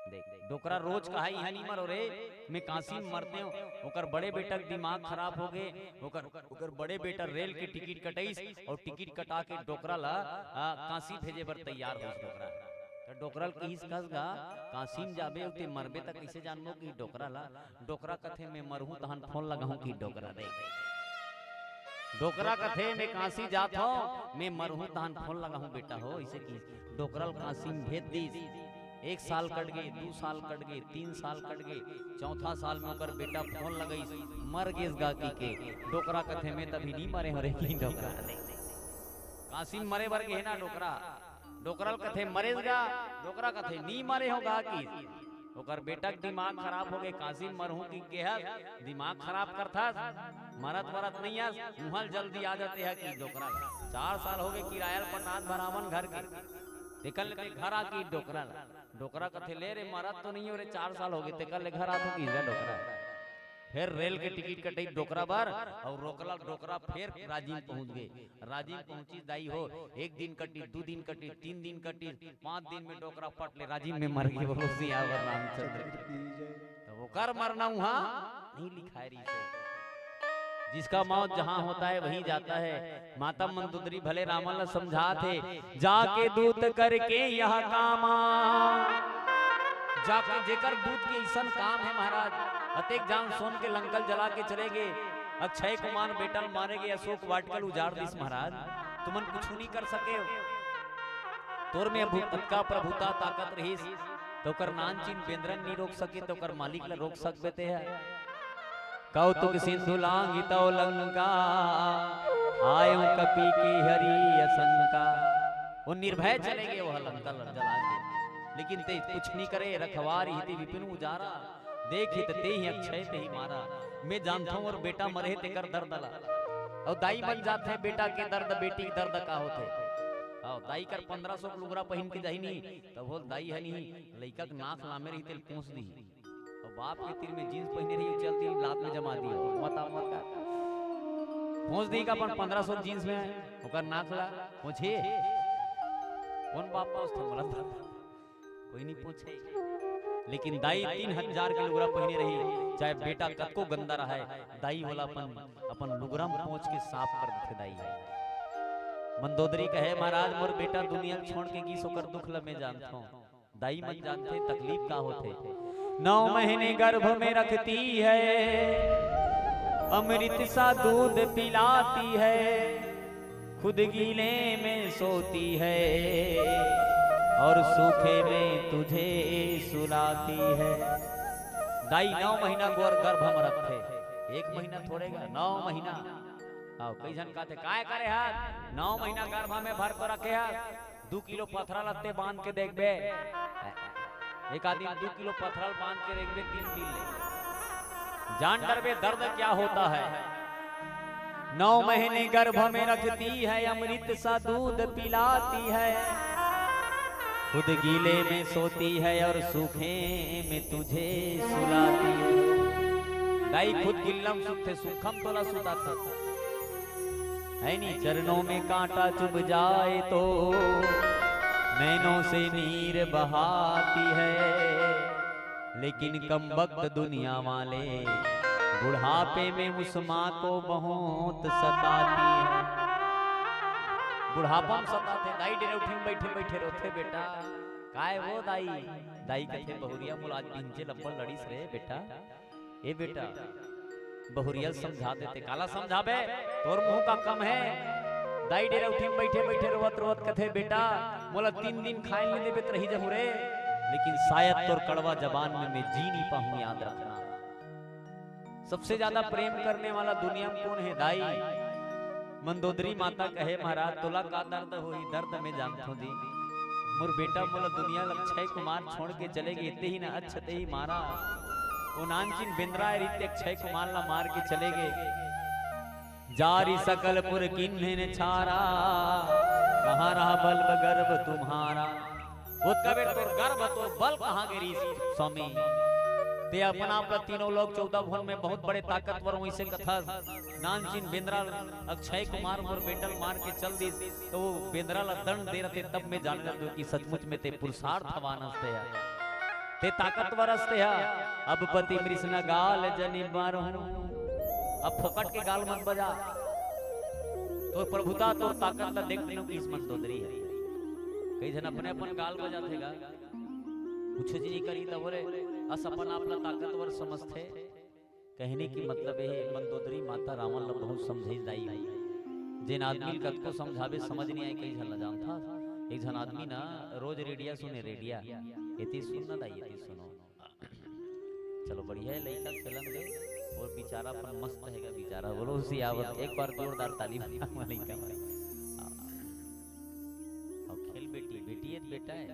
देख डोकरा रोज कहा यहाँ नहीं मरो रे मैं काशी में मरते हो। ओकर बड़े बेटा दिमाग खराब हो गए, ओकर बड़े बेटा रेल के टिकट कटाईस और टिकट कटा के डोकरा ला काशी भेजे बर तैयार हो। डोकरा तो डोकरल कहिस कसगा काशी में जाबे उते मरबे तक कैसे जानबो कि डोकरा ला डोकरा कथे में मरहूं तहन फोन लगाऊं कि डोकरा रे डोकरा कथे में काशी जात हो मैं मरहूं तहन फोन लगाऊं बेटा हो। इसे की डोकरल काशी में भेज दीस। 1 साल कट गए, 2 साल कट गए, 3 साल कट गए, चौथा साल में ओकर बेटा फोन लगईस मर गेस गाकी के डोकरा कथे में तभी नहीं मरे हो रे की डोकरा काशी में मरे बर गे ना डोकरा डोकरल कथे मरेगा डोकरा कथे नी मरे होगा कि ओकर बेटा के दिमाग खराब हो गए काशी में मरहूं की गेहर दिमाग खराब करथा मरत मरत नहीं आस मुहल जल्दी आ जाते हैं कि डोकरा 4 साल हो गए किराया पटात भरावन घर के तेकल ले घर आ की डोकरा कथे ले रे मरत तो नहीं हो रे 4 साल हो गए तेकल ले घर आ तो की डोकरा फिर रेल के टिकट कटाई डोकरा बार और रोकला डोकरा फिर राजीव पहुंच गए। राजीव पहुंची दाई हो 1 दिन कटी 2 दिन कटी 3 दिन कटी 5 दिन में डोकरा पट ले राजीव में मर गई बोलो सियावर रामचंद्र तो वो कर मरना वहां नहीं लिखा है री से जिसका मौत जहां होता है वहीं जाता है। माता मंदोदरी भले रामन ने समझा थे जाके दूत करके यह कामा जाके जेकर दूत के ईसन काम है महाराज अतेक जान सोन के लंकल जला के चले गए अक्षय कुमार बेटल मारे गए अशोक वाटकल उजाड़ दिस महाराज तुमन कुछ नहीं कर सके तोर में का प्रभुता ताकत रहीस तो कर नान चीन बेंद्रन नहीं रोक सके तो कर मालिक ला रोक सकते है। कौतुक सिंधु लांघितो लंका आयो कपि की हरि असंका वो निर्भय चले गए वह लंका जला के लेकिन ते कुछ नहीं करे रखवार हिति विपिन उजारा देखित ते ही अक्षय ते ही मारा। मैं जानता हूँ और बेटा मरे ते कर दर्द ला और दाई बन जाते हैं बेटा के दर्द बेटी के दर्द का होते आओ दाई कर 1500 लुगरा पहन के जाही नहीं तब बोल दाई है नहीं लइका के नाक लामे रही तेल पूछ दी और बाप के तीर में जींस पहने रही चलती लात में जमा दियो मता मत का पूछ दी का 1500 जींस में ओकर नाक ला पूछे कौन बाप पास थे मरद कोई नहीं पूछे लेकिन दाई 3000 के लुगरा पहने रही चाहे बेटा कतको गंदा रहा है दाई वाला अपन लुगरा में पहुंच के साफ कर देते दाई। मंदोदरी कहे महाराज मोर बेटा दुनिया छोड़ के गीस होकर दुख लमे जानता हूं दाई मत जानते तकलीफ का होते 9 महीने गर्भ में रखती है अमृत सा दूध पिलाती है खुद गीले में सोती है और सूखे में तुझे सुलाती है। दाई 9 महीना गोर गर्भ में रखे 1 महीना थोड़ेगा 9 महीना आओ कई जन कहते काय करे हाथ 9 महीना गर्भ में भर को रखे हाथ 2 किलो पथरा लत्ते बांध के देखबे एक आदमी 2 किलो पथरा बांध के देखबे 3 दिन ले जान डरबे दर्द क्या होता है। 9 महीने गर्भ में रखती है अमृत सा दूध पिलाती है खुद गीले में सोती है और सूखे में तुझे सुलाती है। दाई खुद गिल्लम सुते सुखम तोला सुता था है नी चरणों में कांटा चुभ जाए तो नैनों से नीर बहाती है लेकिन कम वक्त दुनिया वाले बुढ़ापे में उस माँ को बहुत सताती है। बुढ़ापा में सताते दाई डेरे उठी बैठे बैठे रोते बेटा काय वो दाई दाई कहते बहुरिया मुलाज पिंजे लंबल लड़ीस रे बेटा ए बेटा बहुरिया समझा देते काला समझाबे तोर मुंह का कम है। दाई डेरे उठी बैठे बैठे रोवत रोवत कहते बेटा मोला 3 दिन खाए नहीं देबे रही जहू रे लेकिन शायद तोर कड़वा जबान में मैं जी नहीं पाऊं याद रखना। सबसे ज्यादा प्रेम करने वाला दुनिया में कौन है दाई। मंदोदरी माता कहे महाराज तोला का दर्द होई दर्द में जानतो दी मोर बेटा मोला दुनिया अक्षय कुमार छोड़ के चले गए इतने ही ना अच्छते ही मारा वो नानचिन बिंद्रा रीते अक्षय कुमार ला मार के चले गए जारी सकलपुर किन्हे ने छारा कहाँ रहा बल गर्भ तुम्हारा उत्कबेर तोर गर्भ तोर बल कहाँ गिरी स्वामी ते अपना अपना तीनों लोग 14 भुवन में बहुत बड़े ताकतवर हुई से कथा नानचिन बिंद्रा अक्षय कुमार मोर बेटल मार के चल दी तो वो बिंद्रा ला दंड दे रहे तब में जान दो कि सचमुच में ते पुरुषार्थ वानस्ते है ते ताकतवर अस्ते है अब पति मृष्ण गाल जनि मारो अब फोकट के गाल मत बजा तो प्रभुता तो ताकत ला देख लो कि इस मंदोदरी है कई जन अपने अपन गाल बजातेगा कुछ जी नहीं करी तो बोले अस अपन आपला ताकतवर समझते कहने की मतलब है मंदोदरी माता रावण ला बहुत समझाई दाई जिन आदमी कद को समझावे समझ नहीं आए कई झल जान था एक जन आदमी ना रोज रेडिया सुने रेडिया इतनी सुन ना दाई इतनी सुनो चलो बढ़िया है लड़का खेलन दे और बेचारा पर मस्त रहेगा बेचारा बोलो उसी आवत एक बार जोरदार ताली बजाओ लड़का और खेल बेटी बेटी है बेटा है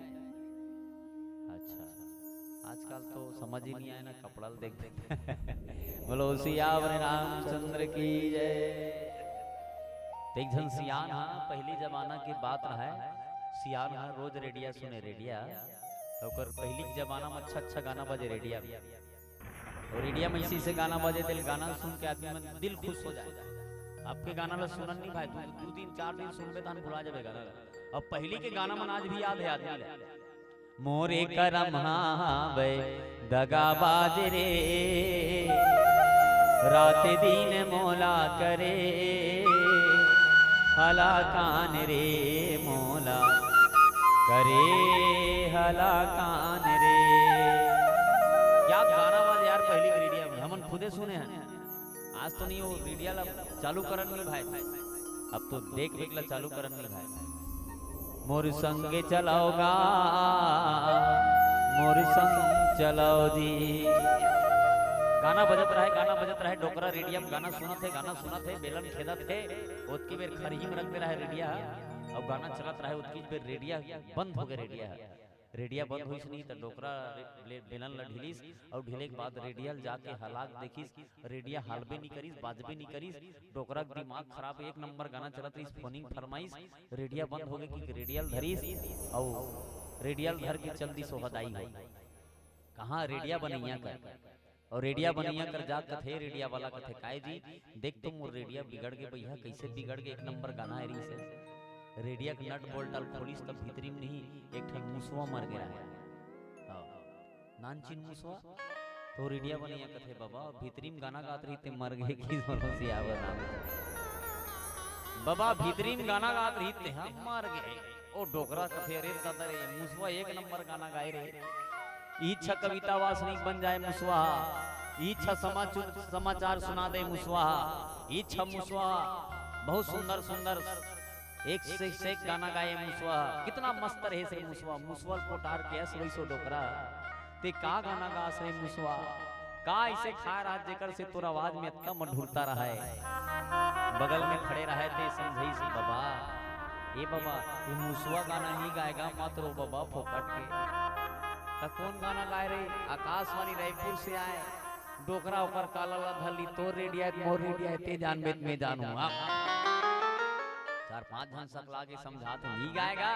अच्छा आजकल तो समझ ही नहीं आया ना कपड़ा देख देख बोलो सियावर रामचंद्र की जय देख जन सियान हाँ पहली जमाना की बात रहा है सियान हाँ रोज रेडिया सुने रेडिया तो पहली जमाना में अच्छा गाना बजे रेडिया और रेडिया में इसी से गाना बजे दिल गाना सुन के आदमी में दिल खुश हो जाए आपके गाना ला सुनन नहीं भाई 2-3-4 दिन सुनबे तान भुला जाबे गाना अब पहली के गाना मन आज भी याद है आदमी मोरे करम हावे दगाबाज रे रात दिन मोला करे हला कान रे मोला करे हला कान रे क्या गाना बाज यार पहली रेडिया में हमन खुदे सुने हैं आज तो नहीं वो रेडिया ला चालू करन नहीं भाई अब तो देख देख ला चालू करन नहीं भाई मोर संगे चलाओगा मोर संग चलाओ जी गाना बजत रहे डोकरा रेडिया में गाना सुनत है बेलन खेदत थे ओतकी बेर खरही में रखते रहे रेडिया अब गाना चलत रहे ओतकी बेर रेडिया बंद हो गए रेडिया बंद हुई नहीं तो डोकरा बेलन ला ढिलीस और ढिले के बाद रेडियल जाके हलाक देखिस रेडिया हालबे नहीं करीस बाजबे नहीं करीस डोकरा का दिमाग खराब एक नंबर गाना चलत रही फोनिंग फरमाइश रेडिया बंद हो गई कि रेडियल धरीस और रेडियल धर के चल दी सोहदाई है कहाँ रेडिया बनैया कर और रेडिया बनैया कर जा कथे रेडिया वाला कथे काय जी देख तुम रेडिया बिगड़ के भैया कैसे बिगड़ के एक नंबर गाना है रही से रेडिया का नट बोल्ट डाल खोलिस तब भीतरी में नहीं एक ठे मुसवा मर गया है नानचिन मुसवा तो रेडिया बनैया कथे बाबा भीतरी में गाना गात रही ते मर गए की दोनों से आवर नाम बाबा भीतरी में गाना गात रही ते हम मर गए ओ डोकरा कथे अरे दादा रे मुसवा एक नंबर गाना गाए रे इच्छा कविता वासनिक बन जाए मुसवा इच्छा समाचार सुना दे मुसवा इच्छा मुसवा बहुत सुंदर सुंदर एक से एक गाना गाए मुसवा कितना मस्त रहे से मुसवा पोटार के ऐसे वैसो डोकरा ते का गाना गा से मुसवा का ऐसे खा रहा जेकर से तोर आवाज में इतना मधुरता रहा है बगल में खड़े रहे थे समझई से बाबा ये मुसवा गाना नहीं गाएगा मत रो बाबा फोकट के कौन गाना गाए रे आकाशवाणी रायपुर से आए डोकरा ऊपर काला ला धली तो रेडिया मोर रेडिया ते जान में जानू 4-5 जन सकला के समझा तो नहीं गाएगा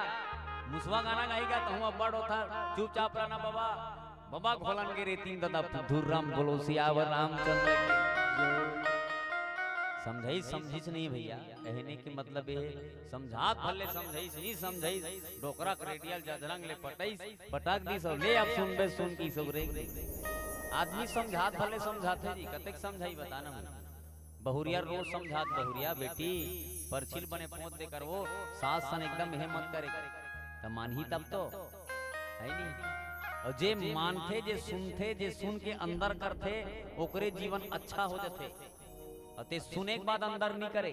मुसवा गाना गाएगा तो हम बड़ होता चुपचाप रहना बाबा बाबा घोलन के रे 3 दादा धुर्राम बोलो सियावर रामचंद्र समझाई नहीं भैया कहने के मतलब है समझात भले समझाई नहीं समझाई डोकरा रेडियल जदरंग ले पटक दी सब ले अब सुनबे सुन की सब रे आदमी समझात भले समझाते जी कतेक समझाई बताना बहुरिया रोज समझात बहुरिया बेटी परछिल बने पहुंच दे कर वो सास सन एकदम हिम्मत करे तो मानही तब तो है नहीं और जे मानते जे सुन के अंदर करते ओकरे जीवन अच्छा हो जाते अते सुने के बाद अंदर नहीं करे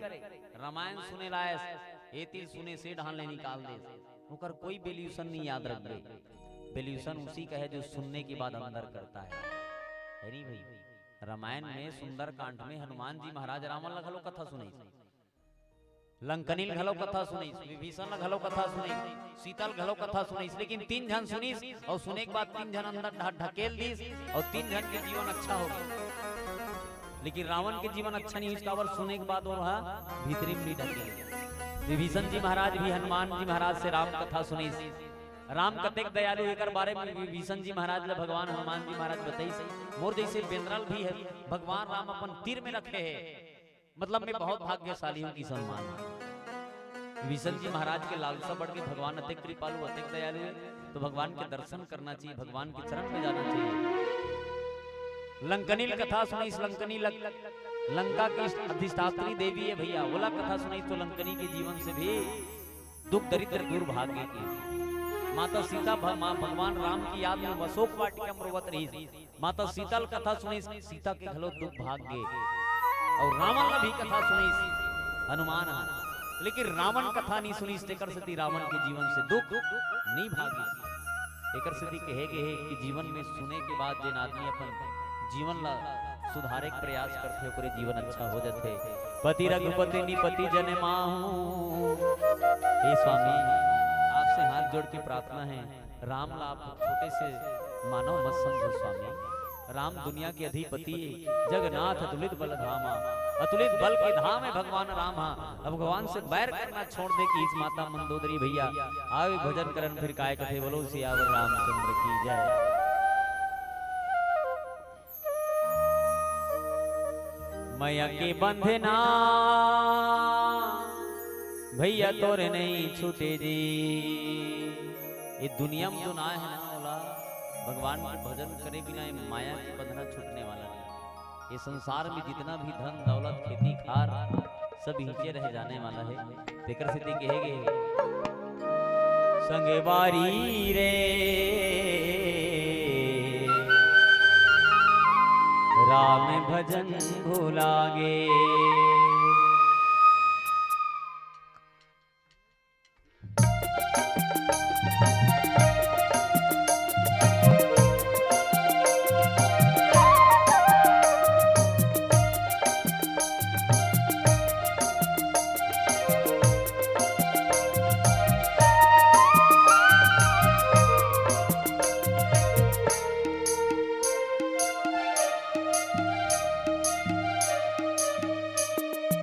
रामायण सुने लायस एतिल सुने से ढाले निकाल दे ओकर कोई वैल्यूशन नहीं याद रख दे वैल्यूशन उसी का है जो सुनने के बाद अंदर करता है नहीं भाई रामायण में सुंदर कांड में हनुमान जी महाराज रावण लगलो कथा सुनाई लंकनील घलो कथा सुनीस, विभीषण घलो कथा सुनीस, शीतल घलो कथा सुनीस, लेकिन 3 जन सुनीस और सुने के बाद 3 जन अंदर ढकेल दीस और 3 जन के जीवन अच्छा हो गया। लेकिन रावण के जीवन अच्छा नहीं इसका और सुने के बाद वो भीतरी में ढकेल। विभीषण जी महाराज भी हनुमान जी महाराज से राम कथा सुनीस। राम कतेक दयालु एकर बारे में विभीषण जी महाराज ले भगवान हनुमान जी महाराज बताई। मोर जैसे बेंद्रल भी है भगवान राम अपन तीर में रखे है, मतलब मैं बहुत भाग्यशाली हूँ कि सम्मान। विभीषण जी महाराज के लालसा बढ़ के भगवान अतिक कृपालु अतिक दयालु है, तो भगवान के दर्शन करना चाहिए, भगवान के चरण में जाना चाहिए। लंकनील कथा सुनी, इस लंकनी लंका की अधिष्ठात्री देवी है भैया, ओला कथा सुनाई तो लंकनी के जीवन से भी दुख दरिद्र दूर भाग्य की। माता सीता भगवान राम की याद में अशोक वाटिका में रोवत रही। माता सीतल कथा सुनी, सीता के घलो दुख भाग्य। और रावण ने भी कथा सुनी हनुमान, लेकिन रावण कथा नहीं सुनी तेकर से रावण के जीवन से दुख नहीं भागी। एकर से कहे गए कि जीवन में सुने के बाद जिन आदमी अपन जीवन ला सुधारे के प्रयास करते ओकरे जीवन अच्छा हो जाते। पति रघुपति निपति जन माहू। हे स्वामी आपसे हाथ जोड़ के प्रार्थना है, राम ला आप छोटे से मानव मत समझो स्वामी। राम दुनिया के अधिपति जगन्नाथ अतुलित बल धामा, अतुलित बल के धाम है भगवान राम। अब भगवान से बैर करना छोड़ दे कि इस माता मंदोदरी भैया आवे भजन करन फिर काय कथे बोलो सियावर रामचंद्र की जय। मैया के बंधना भैया तोरे नहीं छूटे जी। ये दुनिया में जो ना है ना बोला भगवान के भजन करे बिना माया के बंधना छूटने वाला नहीं। ये संसार में जितना भी धन दौलत खेती खार सब नीचे रह जाने वाला है। तेकर से कहेगे संगे बारी रे राम भजन भुलागे।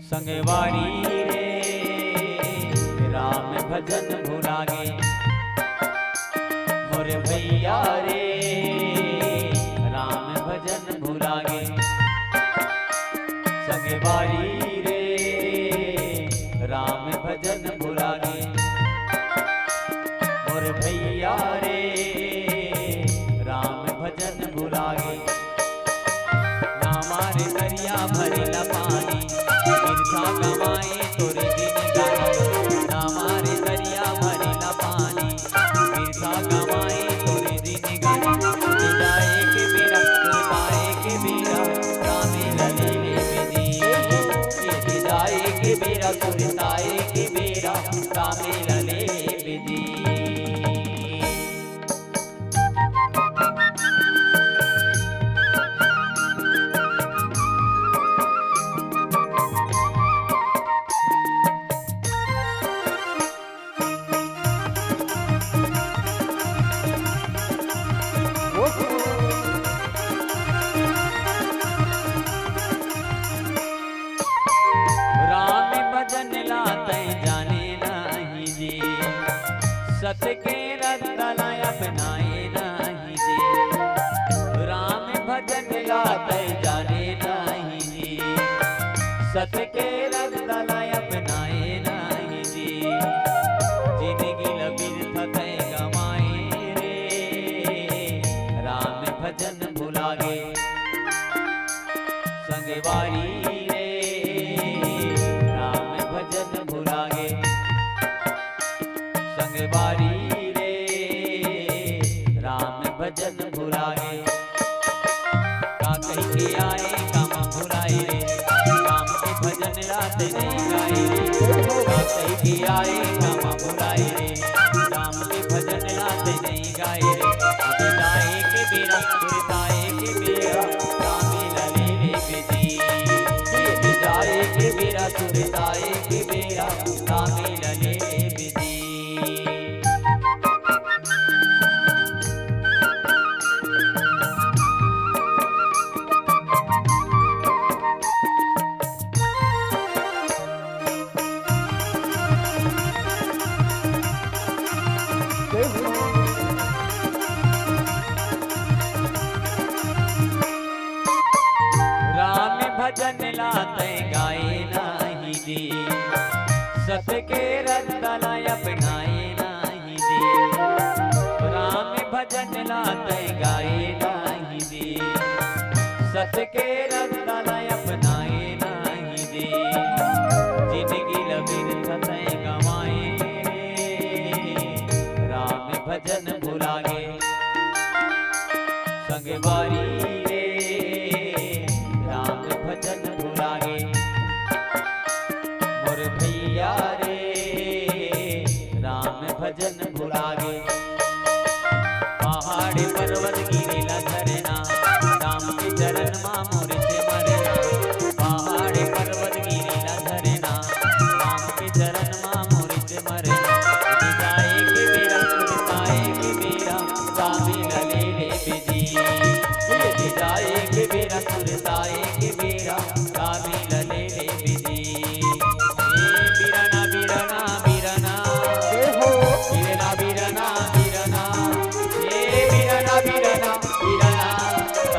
संगवारी रे राम भजन भुलागे मोरे भैया रे राम भजन भुलागे। संगवारी रे राम भजन भुलागे मोरे भैया रे राम भजन भुलागे। नामारे दरिया भरेला पानी बिरसा गवाए तोरे दिन गाना। नामारे दरिया भरेला पानी बिरसा गवाए तोरे दिन गाना। जाए के बेरा पाए के बेरा रामे लले बिजी। ये जाए के बेरा सुरताए के बेरा रामे लले बिजी। सत के रतला अपनाए नहीं जी। राम भजन गाते जाने नहीं जी। सत के रतला अपनाए नहीं जी। जिंदगी लबिरथ थे गवाए रे राम भजन भुलागे। संगवारी रे राम भजन भुलागे। संगवारी रे राम भजन भुलागे। का कही के आए काम भुलाए रे राम के भजन रात नहीं गाए रे। का कही के आए काम भुलाए रे राम के भजन रात नहीं गाए रे। जाए के बेरा सुरताए के बेरा रामे लले बिजी। जाए के बेरा सुरताए के बेरा राम भजन लाते गाए नाही दे, सत के रतला अपनाए नाही दे। राम भजन लाते गाए नाही दे, सत के रतला अपनाए नाही दे। जिंदगी लबिन थते गवाए, राम भजन भुलागे संगवारी रे। राम भजन भुलागे मोर भैया रे, राम भजन भुलागे। पहाड़ पर्वत गिरिला झरना, राम के चरण मां मोर से मरना। पहाड़ पर्वत गिरिला झरना, राम के चरण मां मोर से मरना। जाए के बेरा सुरताए के बेरा, रामी लले ले बिजी। जाए के बेरा सुरताए के बेरा, रामी लले ले बिजी। बीराना बीराना बीराना बीराना बीराना बीराना, ए बीराना बीराना बीराना।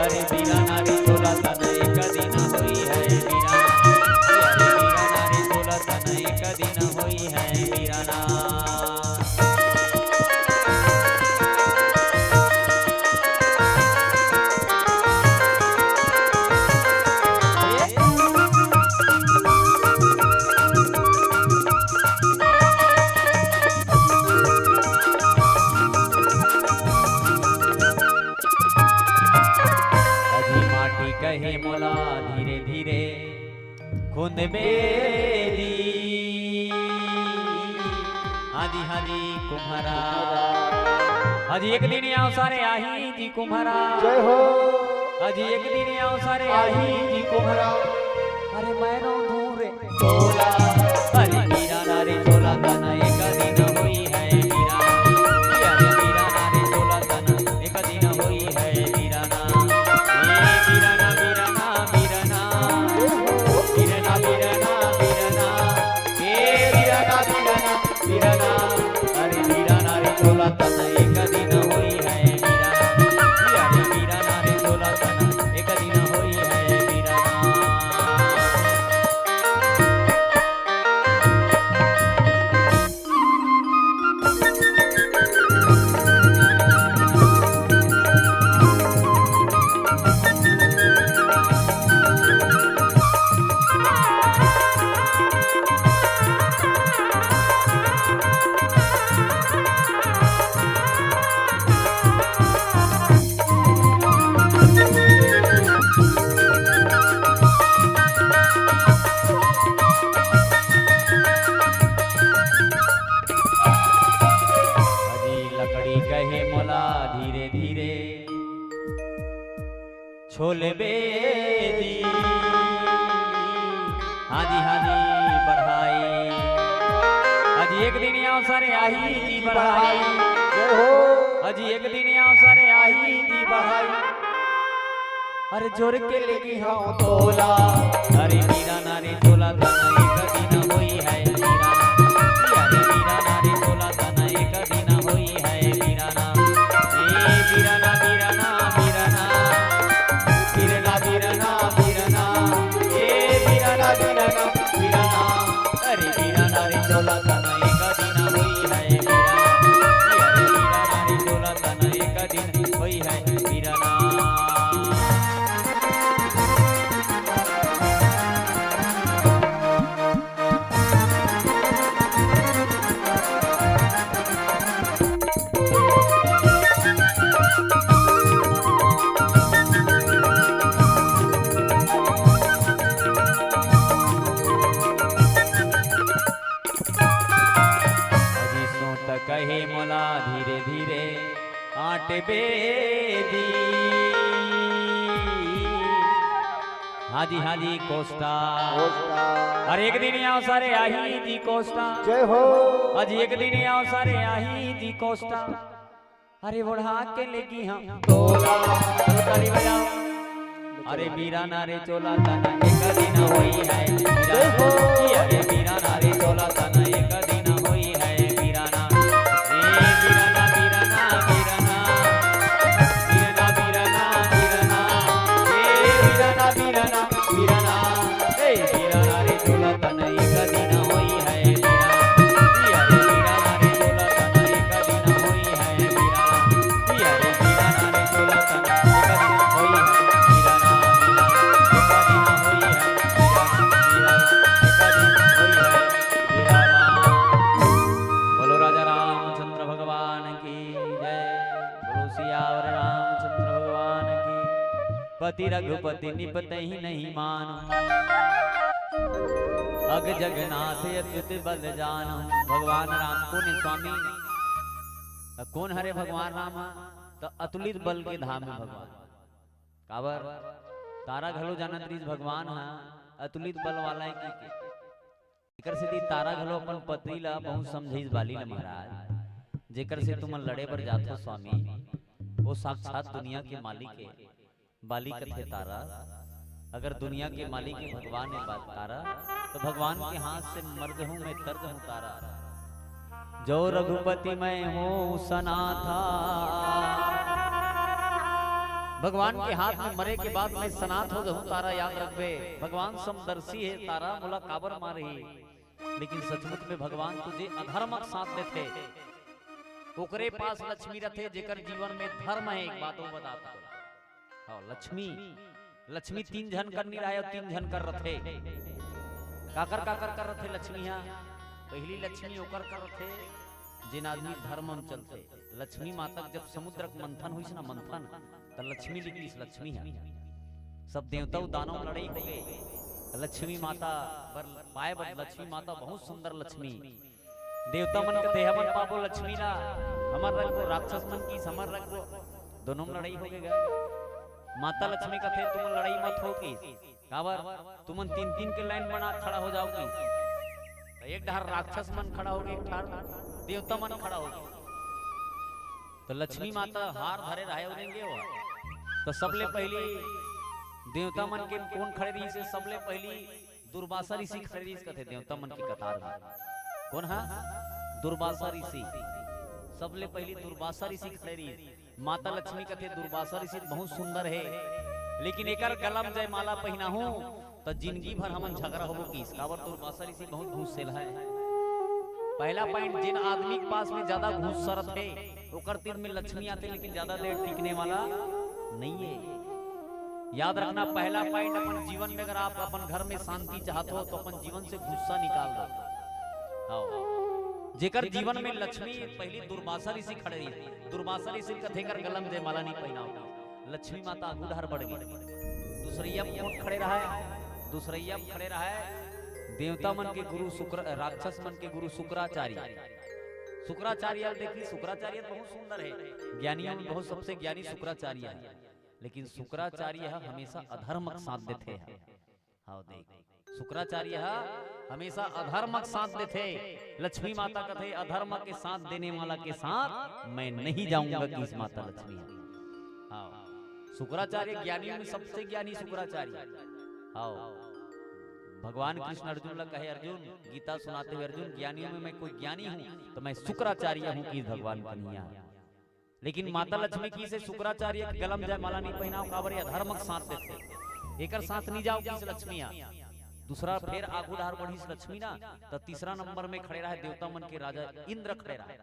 अरे बीराना रे तोला तन एक दिन होई है बीराना। अरे बीराना रे तोला तन एक दिन होई है बीराना। कहे मोला धीरे धीरे खुद बेदी। हाजी हाजी कुम्हारा, हाजी एक दिन आओ सारे आही जी कुम्हारा। जय हो। हाजी एक दिन आओ सारे आही जी कुम्हारा। अरे मैं नो धूरे तोला, अरे मीरा नारे तोला तना एक दिन होई है मीरा। अरे मीरा नारे तोला तना एक दिन होई है मीरा ना। अरे बीराना रे तोला तना एक दिन होई है बीराना। अरे बीराना रे तोला तना एक दिन होई है बीराना। धीरे धीरे छोले बेदी। हाजी हाजी बढ़ाई, हाजी एक दिन आओ सारे आही जी बढ़ाई। हाजी एक दिन आओ सारे आही जी बढ़ाई। अरे जोर के लेगी हाँ तोला, अरे मीरा नारी तोला तना एक दिन होई है मीरा। अरे मीरा नारी तोला तना एक दिन होई है मीरा ना। बीराना बीराना बीराना बीराना बीराना बीराना, ए बीराना बीराना बीराना। अरे बीराना रे तोला तना एक दिन होई है बीराना। अरे बीराना रे तोला तना एक दिन होई है बीराना। कहे मोला धीरे धीरे आट बेदी। हाजी हाजी कोस्टा, अरे एक दिन आओ सारे आही जी कोस्टा। जय हो। आज एक दिन आओ सारे आही जी कोस्टा। अरे बढ़ा के लेगी हम तोला, ताली बजाओ। अरे मीरा नारे चोला तना एक दिन होई है मीरा। अरे मीरा नारे चोला तना एक दिन होई है मीरा ना। ए मीरा ना जय। बोलो सियावर रामचंद्र भगवान की। पति रघुपति निपतहि नहीं मानु, अग जगन्नाथ अच्युत बल जानु। भगवान राम को ने स्वामी कौन हरे भगवान राम तो अतुलित बल के धाम में भगवान काबर तारा घलो जानत रहीस भगवान हा अतुलित बल वाला है की जेकर से तारा घलो अपन पत्नी ला बहुत समझाइस बाली ला महाराज जेकर से तुम लड़े पर जातो स्वामी वो साक्षात दुनिया के मालिक है बाली कथे तारा। अगर दुनिया के मालिक ही भगवान है बात तारा तो भगवान के हाथ से मर्द हूँ मैं तर्द हूँ तारा। जो रघुपति मैं हूँ सना था भगवान के हाथ में मरे के बाद मैं सनात हो जाऊं तारा याद रखबे। भगवान समदर्शी है तारा मुला काबर मारे लेकिन सचमुच में भगवान तुझे अधर्मक साथ देते ओकरे पास लक्ष्मी रथे जेकर जीवन में धर्म है। एक बात वो बताता हाँ लक्ष्मी लक्ष्मी तीन जन कर नहीं रहा तीन जन कर रथे काकर काकर कर रथे लक्ष्मी यहाँ पहली लक्ष्मी ओकर कर रथे जिन आदमी धर्म में चलते। लक्ष्मी माता जब समुद्र मंथन हुई ना मंथन तो लक्ष्मी निकली लक्ष्मी है सब देवता दानव लड़ाई हो गए लक्ष्मी माता पाए बद लक्ष्मी माता बहुत सुंदर लक्ष्मी देवता मन कहते हमन पापो लक्ष्मी ना हमर रखो राक्षस मन की समर रखो दोनों में लड़ाई हो गए। माता लक्ष्मी कहते तुम लड़ाई मत होगी काबर तुम तीन तीन के लाइन बना खड़ा हो जाओगी एक ढार राक्षस मन खड़ा होगी एक ढार देवता मन खड़ा होगी तो लक्ष्मी माता हार धरे रहे उड़ेंगे वो तो सबले पहली देवता मन के कौन खड़े रही से सबले पहली दुर्वासा ऋषि खड़े रही कहते देवता मन की कतार में कौन है दुर्वासा ऋषि सबले पहली दुर्वासा ऋषि खड़े रही। माता लक्ष्मी कहते दुर्वासा ऋषि बहुत सुंदर है लेकिन एकर गला में जयमाला पहना हूं तो जिंदगी भर हमन झगड़ा होबो की काबर दुर्वासा ऋषि बहुत घूस सेल है। पहला पॉइंट जिन आदमी के पास में ज्यादा घूस सरत है ओकर तीर में लक्ष्मी आते लेकिन ज्यादा देर टिकने वाला नहीं है। याद रखना पहला पॉइंट अपन जीवन में अगर आप अपन घर में शांति चाहते हो तो अपन जीवन से गुस्सा निकाल दो। जेकर जीवन में लक्ष्मी पहली दुर्वासा ऋषि खड़े रही दुर्वासा ऋषि कथे कर गलम जयमाला नहीं पहना लक्ष्मी माता आगुधार बढ़ गई। दूसरैया कौन खड़े रहा है दूसरैया खड़े रहा है देवता मन के गुरु शुक्र राक्षस मन के गुरु शुक्राचार्य। शुक्राचार्य देखिए शुक्राचार्य बहुत सुंदर है ज्ञानियों में बहुत सबसे ज्ञानी शुक्राचार्य है लेकिन शुक्राचार्य हमेशा अधर्मक साथ देते हैं। हाँ देख शुक्राचार्य हमेशा अधर्मक साथ देते। लक्ष्मी माता कहते अधर्म के साथ देने वाला के साथ मैं नहीं जाऊंगा कि इस माता लक्ष्मी। हाँ शुक्राचार्य ज्ञानियों में सबसे ज्ञानी शुक्राचार्य। हाँ भगवान कृष्ण अर्जुन लग कहे अर्जुन गीता सुनाते हुए अर्जुन ज्ञानियों में मैं कोई ज्ञानी हूँ तो मैं शुक्राचार्य हूँ कि भगवान कन्हैया। लेकिन माता लक्ष्मी की से शुक्राचार्य गलम जयमाला नहीं पहनाओ काबर अधर्मक साथ देते एकर साथ नहीं जाओ किस लक्ष्मी। दूसरा फिर आगू धार बढ़ी लक्ष्मी ना तो तीसरा नंबर में खड़े रहे देवता मन के राजा इंद्र खड़े रहे।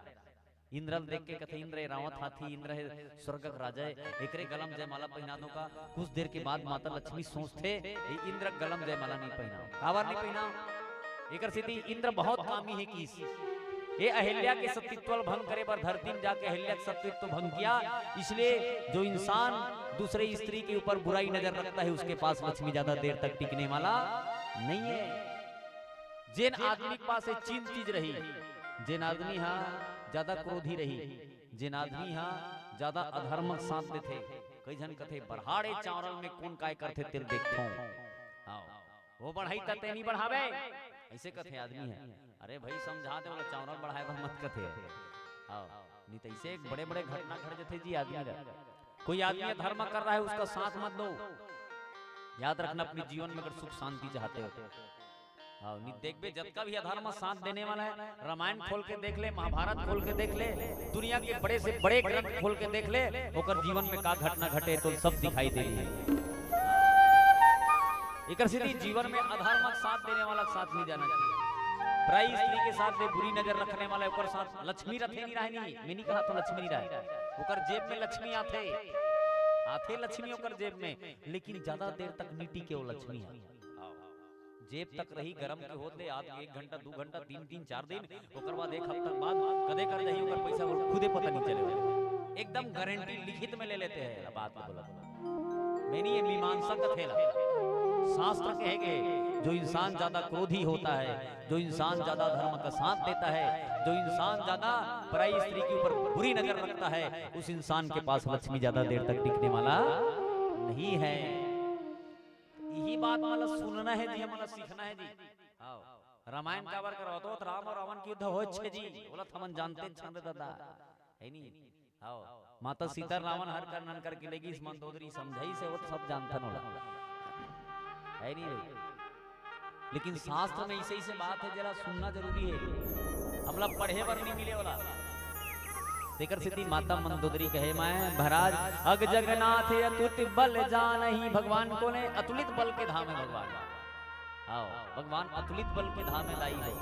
इंद्र देख के कथे इंद्र रावत हाथी इंद्र है स्वर्ग का राजा एकरे गलम जयमाला पहना दो का कुछ देर के बाद माता लक्ष्मी सोचते इंद्र गलम जयमाला नहीं पहनाओ काबर नहीं पहनाओ एकर स्थिति इंद्र बहुत कामी है कि ये अहिल्या के सतीत्व भंग करे पर धरती में जाके अहिल्या के सतीत्व भंग किया। इसलिए जो इंसान दूसरे स्त्री के ऊपर बुराई नजर रखता है उसके पास लक्ष्मी ज्यादा देर तक टिकने वाला नहीं है। जिन आदमी के पास चीन चीज रही जिन आदमी हाँ ज्यादा क्रोधी रही जिन आदमी हाँ ज्यादा अधर्मक साथ देते कई जन कथे बढ़ाड़े चावल में कौन काय करते तिल देखो वो बढ़ाई तते नहीं बढ़ावे ऐसे कथे आदमी है। अरे भाई समझा दे वाला चावल बढ़ाए मत कथे नहीं तो ऐसे बड़े बड़े घटना घट जाते जी आदमी कोई आदमी धर्म कर रहा है उसका साथ मत दो। याद रखना अपने जीवन में अगर सुख शांति चाहते हो नहीं देखबे जब का भी अधर्म साथ देने वाला है रामायण खोल के देख ले महाभारत खोल के देख ले दुनिया के बड़े से बड़े ग्रंथ खोल के देख ले ओकर जीवन में का घटना घटे तो सब दिखाई देगी। एकर सीधी जीवन में अधर्मक साथ देने वाला साथ नहीं जाना चाहिए। प्राय स्त्री के साथ में बुरी नजर रखने वाला ओकर साथ लक्ष्मी रथे नहीं रहे नहीं मैं नहीं कहा तो लक्ष्मी नहीं रहे ओकर जेब में लक्ष्मी आथे आथे लक्ष्मी ओकर जेब में लेकिन ज्यादा देर तक नीति के वो लक्ष्मी है जेब तक रही गरम के होते आज 1 घंटा 2 घंटा 3 4 दिन ओकर बाद 1 हफ्ता बाद कदे कर दही ओकर पैसा खुदे पता नहीं चले एकदम गारंटी लिखित में ले लेते हैं बात को बोला मैंने ये मीमांसा का थेला शास्त्र कहेंगे जो इंसान ज्यादा क्रोधी होता है जो इंसान ज्यादा धर्म का साथ देता है जो इंसान ज्यादा पराई स्त्री के ऊपर बुरी नजर रखता है उस इंसान के पास लक्ष्मी ज्यादा देर तक टिकने वाला नहीं है। यही बात मतलब सुनना है जी मतलब सीखना है जी। रामायण का बार करो तो राम और रावण की युद्ध हो छे जी बोला हमन जानते छंद दादा है नहीं आओ माता सीता रावण हर कर नन करके लेगी इस मंदोदरी समझाई से वो सब जानता होला है नहीं रे। लेकिन शास्त्र में इसे इसे बात है जरा सुनना जरूरी है हमला पढ़े बर नहीं मिले वाला देकर सिद्धि माता मंदोदरी कहे मैं महाराज अग जगन्नाथ अतुलित बल जानहि भगवान को ने अतुलित बल के धाम है भगवान आओ भगवान अतुलित बल के धाम में लाई है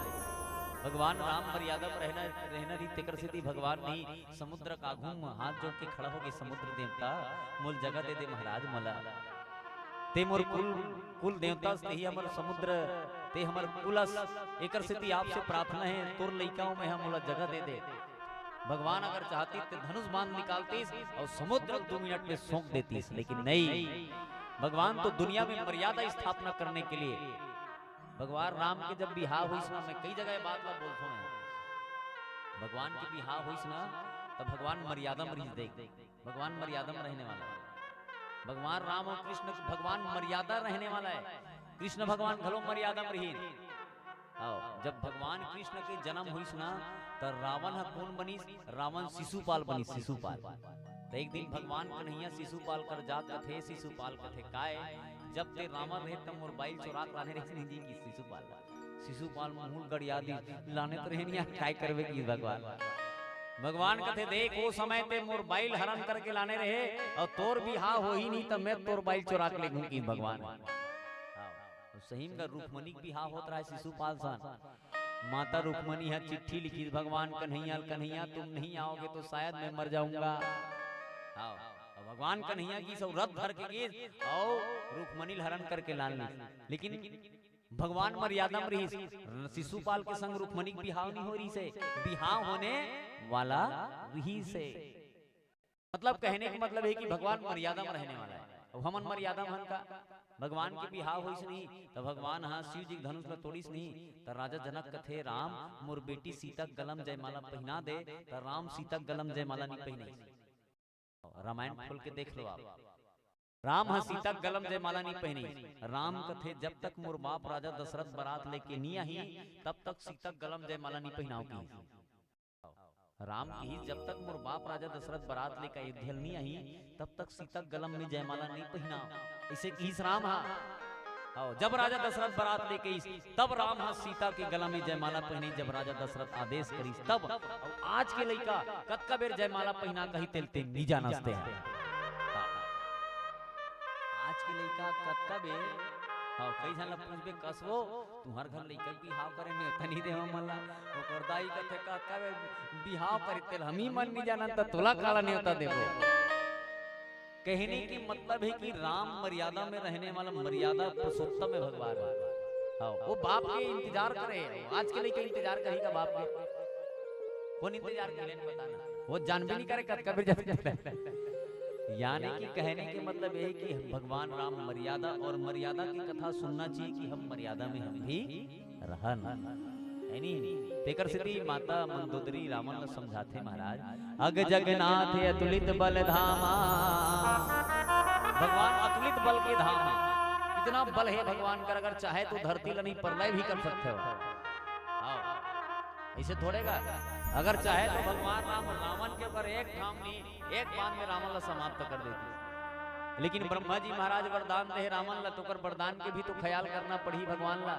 भगवान राम मर्यादा में रहना री तेकर सिद्धि भगवान नहीं समुद्र का घूम हाथ जोड़ के खड़ा हो गए समुद्र देवता मूल जगह दे दे महाराज मला ते मोर कुल देवता से ही हमर समुद्र ते हमर कुलस एकर सिद्धि आपसे प्रार्थना है तोर लइकाओं में हम मोला जगह दे दे भगवान अगर चाहती तो धनुष बाण निकालती और समुद्र 2 मिनट में सौंप देती लेकिन नहीं भगवान तो दुनिया में मर्यादा स्थापना करने के लिए भगवान राम के जब बिहार हुई ना मैं कई जगह बात ला बोलता हूँ भगवान की बिहार हुई ना तब भगवान मर्यादा में देख भगवान मर्यादा में रहने वाला है भगवान राम और कृष्ण भगवान मर्यादा रहने वाला है कृष्ण भगवान घलो मर्यादा में रही जब भगवान कृष्ण के जन्म हुई सुना तो रावण कौन बनी रावण शिशुपाल बनी शिशुपाल तो एक दिन भगवान कन्हैया शिशुपाल कर जात थे शिशुपाल कथे काय जब ते रावण रहे तब मोर बाइल चोरा लाने रहे जी की शिशुपाल मूल गड़िया दी लाने तो रहे नहीं काय करवे की भगवान कथे देख वो समय ते मोर बाइल हरण करके लाने रहे और तोर भी हाँ हो ही नहीं तब मैं तोर बाइल चोरा के ले घूम भगवान सही में रुक्मणी भी हाँ होता रहा है शिशुपाल सन माता रुक्मणी है चिट्ठी लिखी भगवान कन्हैया कन्हैया तुम नहीं आओगे तो शायद मैं मर जाऊंगा भगवान कन्हैया की सब रथ भर के गए और रुक्मणी हरण करके लाल लेकिन भगवान मर्यादा में रही शिशुपाल के संग रुक्मणी बिहाव नहीं हो रही से बिहाव होने वाला रही से मतलब कहने का मतलब है कि भगवान मर्यादा में रहने वाला है हमन मर्यादा में का भगवान के बिहाव होइस नहीं तो भगवान हाँ शिव जी धनुष में तोड़ीस नहीं तो राजा जनक कथे राम मोर बेटी सीता गलम जयमाला पहना दे तो राम सीता गलम जयमाला नहीं पहने रामायण खोल के देख लो आप राम हाँ सीता गलम जयमाला नहीं पहनी राम कथे जब तक मोर बाप राजा दशरथ बारात लेके नहीं आई तब तक सीता गलम जयमाला नहीं पहनाओ की राम की जब तक मोर बाप राजा दशरथ बारात लेकर अयोध्या नहीं आई तब तक सीता गलम में जयमाला नहीं पहना इसे किस राम हा जब राजा दशरथ बारात लेके तब राम हा सीता के गला में जयमाला पहनी जब राजा दशरथ आदेश करी तब आज के लड़का कत्का बेर जयमाला पहना कही तेलते नहीं जानते हैं आज के लड़का कत्का बेर हां कई झन पूछबे कसबो तुम्हार घर लइका बिहाव करे में तनी देव मल्ला ओकर दाई कथे कत्का बेर बिहाव करते हम ही मन नहीं जानत त तोला काला नहीं होता देबो कहने की मतलब है कि राम मर्यादा में रहने वाला मर्यादा पुरुषोत्तम है भगवान हाँ वो बाप के इंतजार करे आज के लिए क्या इंतजार करेगा बाप के कौन इंतजार करे बताना वो जान भी नहीं करे कब कब यानी कि कहने के मतलब है कि भगवान राम मर्यादा और मर्यादा की कथा सुनना चाहिए कि हम मर्यादा में हम भी रहन है नहीं तेकर सिद्धि माता मंदोदरी रावण ने समझाते महाराज अग जगन्नाथ अतुलित बल धामा भगवान अतुलित बल के धाम है इतना बल है भगवान का अगर चाहे तो धरती ला नहीं प्रलय भी कर सकते हो इसे थोड़ेगा अगर चाहे तो भगवान राम रावण के ऊपर एक ठाम नहीं एक बाण में रावण ला समाप्त कर देती लेकिन ब्रह्मा जी महाराज वरदान दे रावण ला तो कर वरदान के भी तो ख्याल करना पड़ी भगवान ला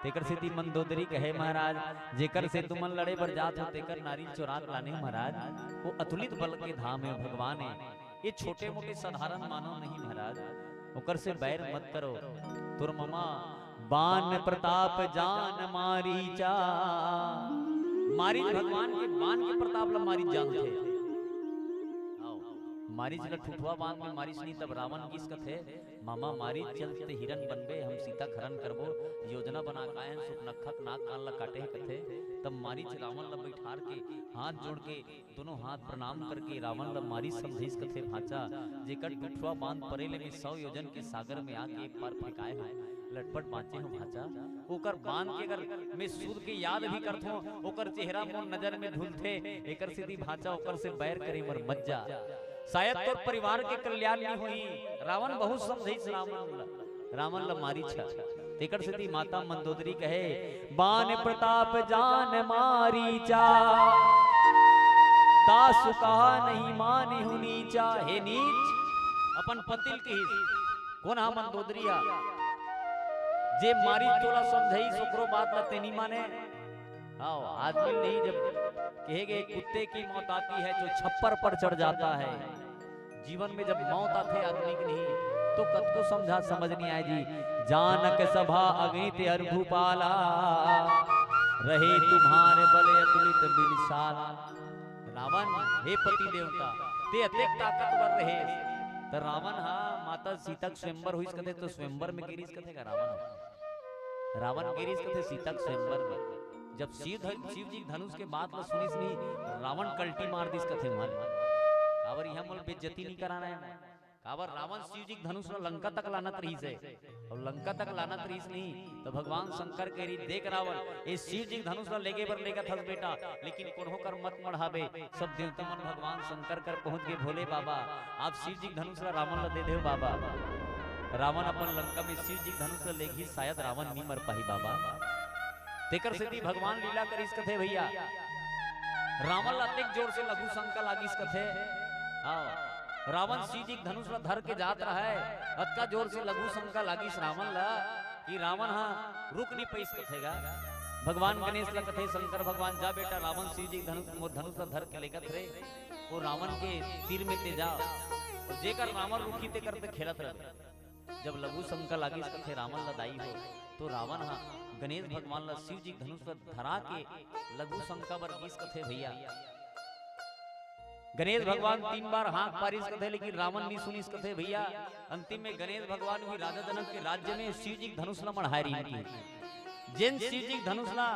तेकर सिद्धि मंदोदरी कहे महाराज जेकर से तुमन लड़े बर जात हो तेकर नारी चुराक लाने महाराज वो अतुलित बल के धाम है भगवान है ये छोटे मोटे साधारण मानव नहीं महाराज ओकर से बैर मत करो तुर ममा बाण प्रताप जान मारीचा मारी भगवान के बाण के प्रताप ला मारी जान थे मारीच ल ठुठुआ बांध में मारीच नहीं तब रावण किस कथे मामा मारीच चलते हिरन बनबे हम सीता खरन करबो योजना बना काहे सुपनखक नाक कान ल काटे कथे तब मारीच रावण ल बैठार के हाथ जोड़ के दोनों हाथ प्रणाम करके रावण ल मारीच समझिस कथे भाचा जेकर ठुठुआ बांध परेले में 100 योजन के सागर में आके एक बार फेंकाए हो लटपट बाँचे हो भाचा ओकर बांध के अगर मैं सूद के याद भी करथो ओकर चेहरा मोर नजर में ढुलथे एकर सीधी भाचा ओकर से बैर करे मर मज्जा शायद तोर परिवार के कल्याण नहीं हुई रावण बहुत समझिस रावण ल मारी छ तेकर सीधी माता मंदोदरी कहे बान प्रताप जान मारी चा तासु कहा नहीं माने हु नीचा हे नीच अपन पतिल के कौन हा मंदोदरिया जे मारी तोला समझई सुकरो बात ल तेनी माने आओ आदमी नहीं जब कहेगे कुत्ते की मौत आती है जो छप्पर पर चढ़ जाता है जीवन में जब मौत आते आदमी की नहीं तो कद को समझा समझ नहीं आए जी जानक सभा अगणित अरभूपाला रहे तुम्हारे बले अतुलित बिलसाला रावण हे पति देवता ते अतेक ताकतवर रहे तो रावण हा माता सीता स्वयंवर हुई कथे तो स्वयंवर में गिरीश कथे का रावण गिरीश कथे सीता स्वयंवर में जब शिव जी धनुष के बात सुनिस नहीं रावण कल्टी मार दिस कथे मारे काबर यहाँ मोल बेइज्जती नहीं कराना है काबर रावण शिव जी धनुष में लंका तक लानत रही से और लंका तक लानत रही नहीं तो भगवान शंकर कह रही देख रावण ये शिव जी धनुष में लेके बर लेगा थस बेटा लेकिन कोन्हो कर मत मढ़ावे सब देवता मन भगवान शंकर कर पहुंच गए भोले बाबा आप शिव जी धनुष रावण ला दे दे बाबा रावण अपन लंका में शिव जी धनुष लेगी शायद रावण नहीं मर पाही बाबा तेकर सिद्धि भगवान लीला करिस कथे भैया रावण अतिक जोर से लघु शंका लागिस कथे हाँ रावण शिव जी धनुष ला धर के जात रहा है अत्का जोर से लघु शंका लागिस रावण ला कि रावण हाँ रुक नहीं पैस कथेगा भगवान गणेश ला कथे शंकर भगवान जा बेटा रावण शिव जी धनुष ला धर के लेकर रे वो रावण के तीर में ते जा और जेकर रावण रुकी ते करते खेलत रहे जब लघु शंका लागिस कथे रावण ला दाई हो तो रावण हाँ गणेश भगवान ला शिव जी धनुष पर धरा के लघु शंका बर किस कथे भैया गणेश भगवान 3 बार हाथ पारिस कथे लेकिन रावण नहीं सुनिस कथे भैया अंतिम में गणेश भगवान भी राजा जनक के राज्य में शिव जी धनुष ला मढ़ारी की जिन शिव जी धनुष ला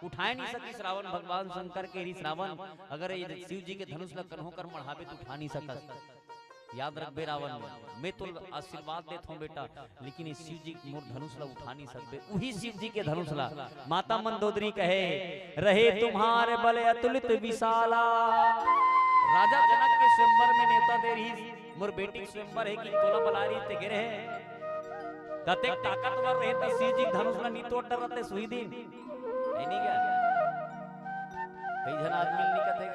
उठाए नहीं सकिस रावण भगवान शंकर के री रावण अगर ये शिव जी के धनुष ला कन्हो कर मढ़ावे तो उठा नहीं सकस याद रख बे रावण मैं तो आशीर्वाद देता हूँ बेटा लेकिन इस शिव जी मोर धनुष ला उठा नहीं सकते वही शिव जी के धनुष ला माता मंदोदरी कहे रहे तुम्हारे बले अतुलित विशाला राजा जनक के स्वयंवर में नेता दे रही मोर बेटी स्वयंवर है कि तोला बला रही ते गिरे तते ताकतवर रहे त शिव जी धनुष ला नी तोड़ डरते सुई दिन है नहीं क्या कई जन आदमी नहीं कथे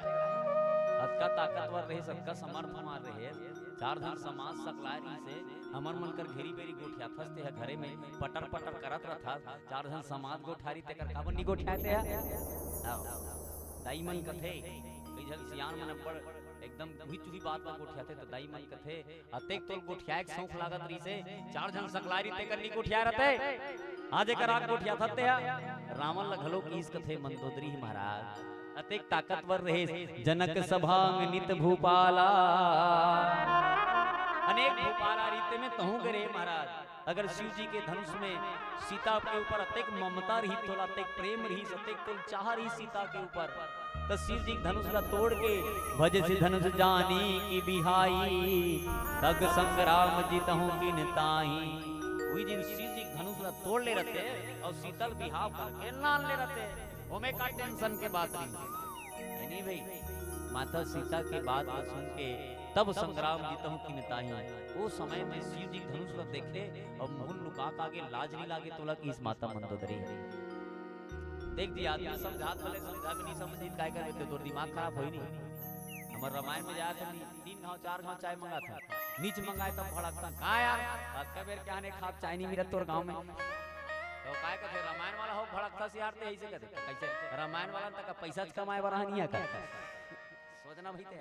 अतका ताकतवर रहे सबका समर्थ मार रहे 4 धन समाज सकलारी से हमन मन कर घेरी बेरी गोठिया थसते है घरे में पटर पटर करत रहा 4 धन समाज गोठारी ते कर काबन नी गोठियाते है दाई मन कथे कई जन सियान मन पड़ एकदम हुई चुही बात ला गोठियाते तो दाई मन कथे अतेक तो गोठिया एक शौक लागत रही से 4 धन सकलारी ते कर नी गोठिया रहते आज कर आग गोठिया थते है रावण ला घलो कीस कथे मंदोदरी महाराज अतेक ताकतवर रहे जनक सभांग नित भूपाला अनेक भूपाला रीते में कहूँ करे महाराज अगर शिव जी के धनुष में सीता के ऊपर अतेक ममता रही तो अतेक प्रेम रही अतेक तो चाह रही सीता के ऊपर तो शिव जी धनुष ला तोड़ के भज से धनुष जानी की बिहाई तग संग्राम जीतहूं किन ताही वही दिन शिव जी धनुष ला तोड़ ले रहते और शीतल बिहाव करके नाल ले रहते ओमे का टेंशन के बात नहीं भाई माता सीता की बात सुन के तब संग्राम जीता हूँ कि निताही वो समय में शिव जी धनुष ला देखे और मुंह लुका आगे लाज नहीं लागे तोला की इस माता मंदोदरी देख दिया आदमी समझात भले समझा भी नहीं समझी काय करे तो दिमाग खराब होई नहीं हमर रामायण में जाया था 3 घाव 4 घाव चाय मंगा था नीच मंगाए तब भड़कता का यार आज का बेर क्या ने खाप चाय नहीं मिलत तोर गांव में तो काय कहते रामायण वाला हो भड़कता से यार ते ऐसे कहते कैसे रामायण वाला तक पैसा कमाए वाला नहीं है का सोचना भाई ते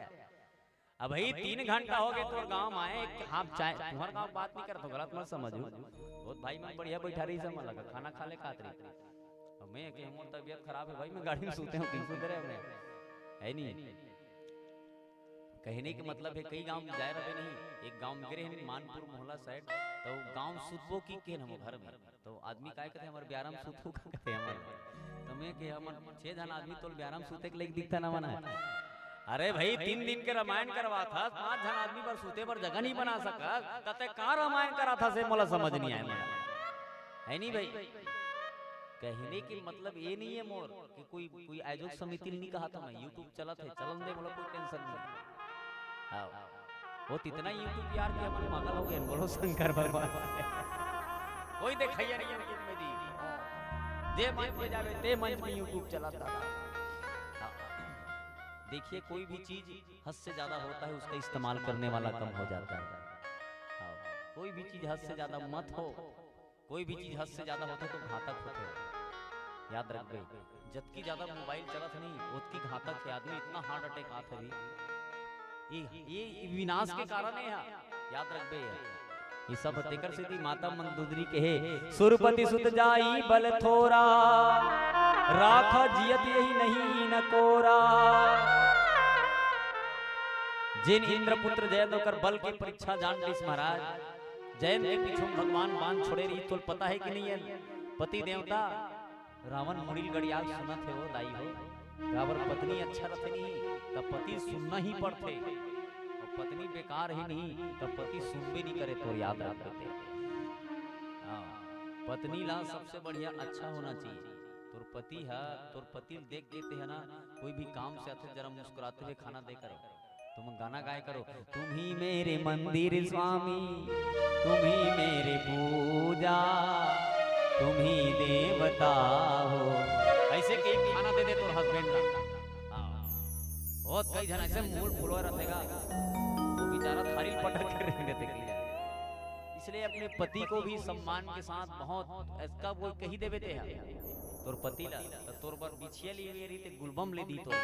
अब भाई 3 घंटा हो गए तोर गांव में आए हाफ चाय तुम्हार गांव बात नहीं करत गलत मत समझो बहुत भाई मैं बढ़िया बैठा रही समझ लगा खाना खा ले खात रही अब मैं कि हमर तबीयत खराब है भाई मैं गाड़ी में सोते हूं 300 दे रहे हैं है नहीं कहने के मतलब है कई गांव में जाए रहे नहीं, एक गांव में गए हैं मानपुर मोहल्ला साइड, तो गांव सुतबो की के हम घर में, तो आदमी काय कहते हमारे ब्याराम सुतबो का कहते हमारे, तो मैं के हम 6 जन आदमी तो ब्याराम सुते के लिए दिखता ना मना। अरे भाई 3 दिन के रामायण करवा था, 5 जन आदमी पर सूते पर जगह नहीं बना सका, तते कहां रामायण करा था से मोला समझ नहीं आया है नहीं भाई। कहने के मतलब ये नहीं है मोर कि कोई आयोजक समिति नहीं कहा था, मैं यूट्यूब चला थे चलन दे, मतलब कोई टेंशन नहीं। वो इतना यूट्यूब यार के अपने मगल हो गए, बोलो शंकर भगवान कोई दिखाइए नहीं यूट्यूब में दी, जे मंच पे जावे ते मंच में यूट्यूब चलाता। देखिए कोई भी चीज हद से ज्यादा होता है उसका इस्तेमाल करने वाला कम हो जाता है। कोई भी चीज हद से ज्यादा मत हो, कोई भी चीज हद से ज्यादा होते तो घातक होते, याद रख गई। जबकि ज्यादा मोबाइल चलत नहीं उतकी घातक है, आदमी इतना हार्ट अटैक आता है, ये विनाश के कारण है, याद रख गई। ये सब तेकर से थी माता मंदोदरी कहे सुरपति सुत जाई बल थोरा, राखा जियत यही नहीं न कोरा। जिन इंद्रपुत्र जयंत होकर बल की परीक्षा जान ली महाराज, जयंत के पीछे भगवान बांध छोड़े रही, तो पता है कि नहीं है पति देवता रावण मुड़िल गड़िया सुना थे वो दाई हो, अगर पत्नी अच्छा रखे नहीं तब पति सुनना ही पड़ते, और पत्नी बेकार ही नहीं तब पति सुनबे नहीं करे, तो याद रखते। पत्नी ला सबसे बढ़िया अच्छा होना चाहिए। तोर पति है, तोर पति देख देते है ना, कोई भी काम से आते जरा मुस्कुराते हुए खाना दे करो, तुम गाना गाए करो, तुम ही मेरे मंदिर स्वामी, तुम ही मेरे पूजा, तुम ही देवता हो, ऐसे कई खाना दे दे तो हस्बैंड का। बहुत कई जन ऐसे मूड फुलवा रहेगा, वो बेचारा थारी पटक कर रहने देते। इसलिए अपने पति को भी सम्मान के साथ बहुत इसका वो कही देवे थे तोर पति ला, तोर बर बिछिया लिए रही ते गुलबम ले दी तोर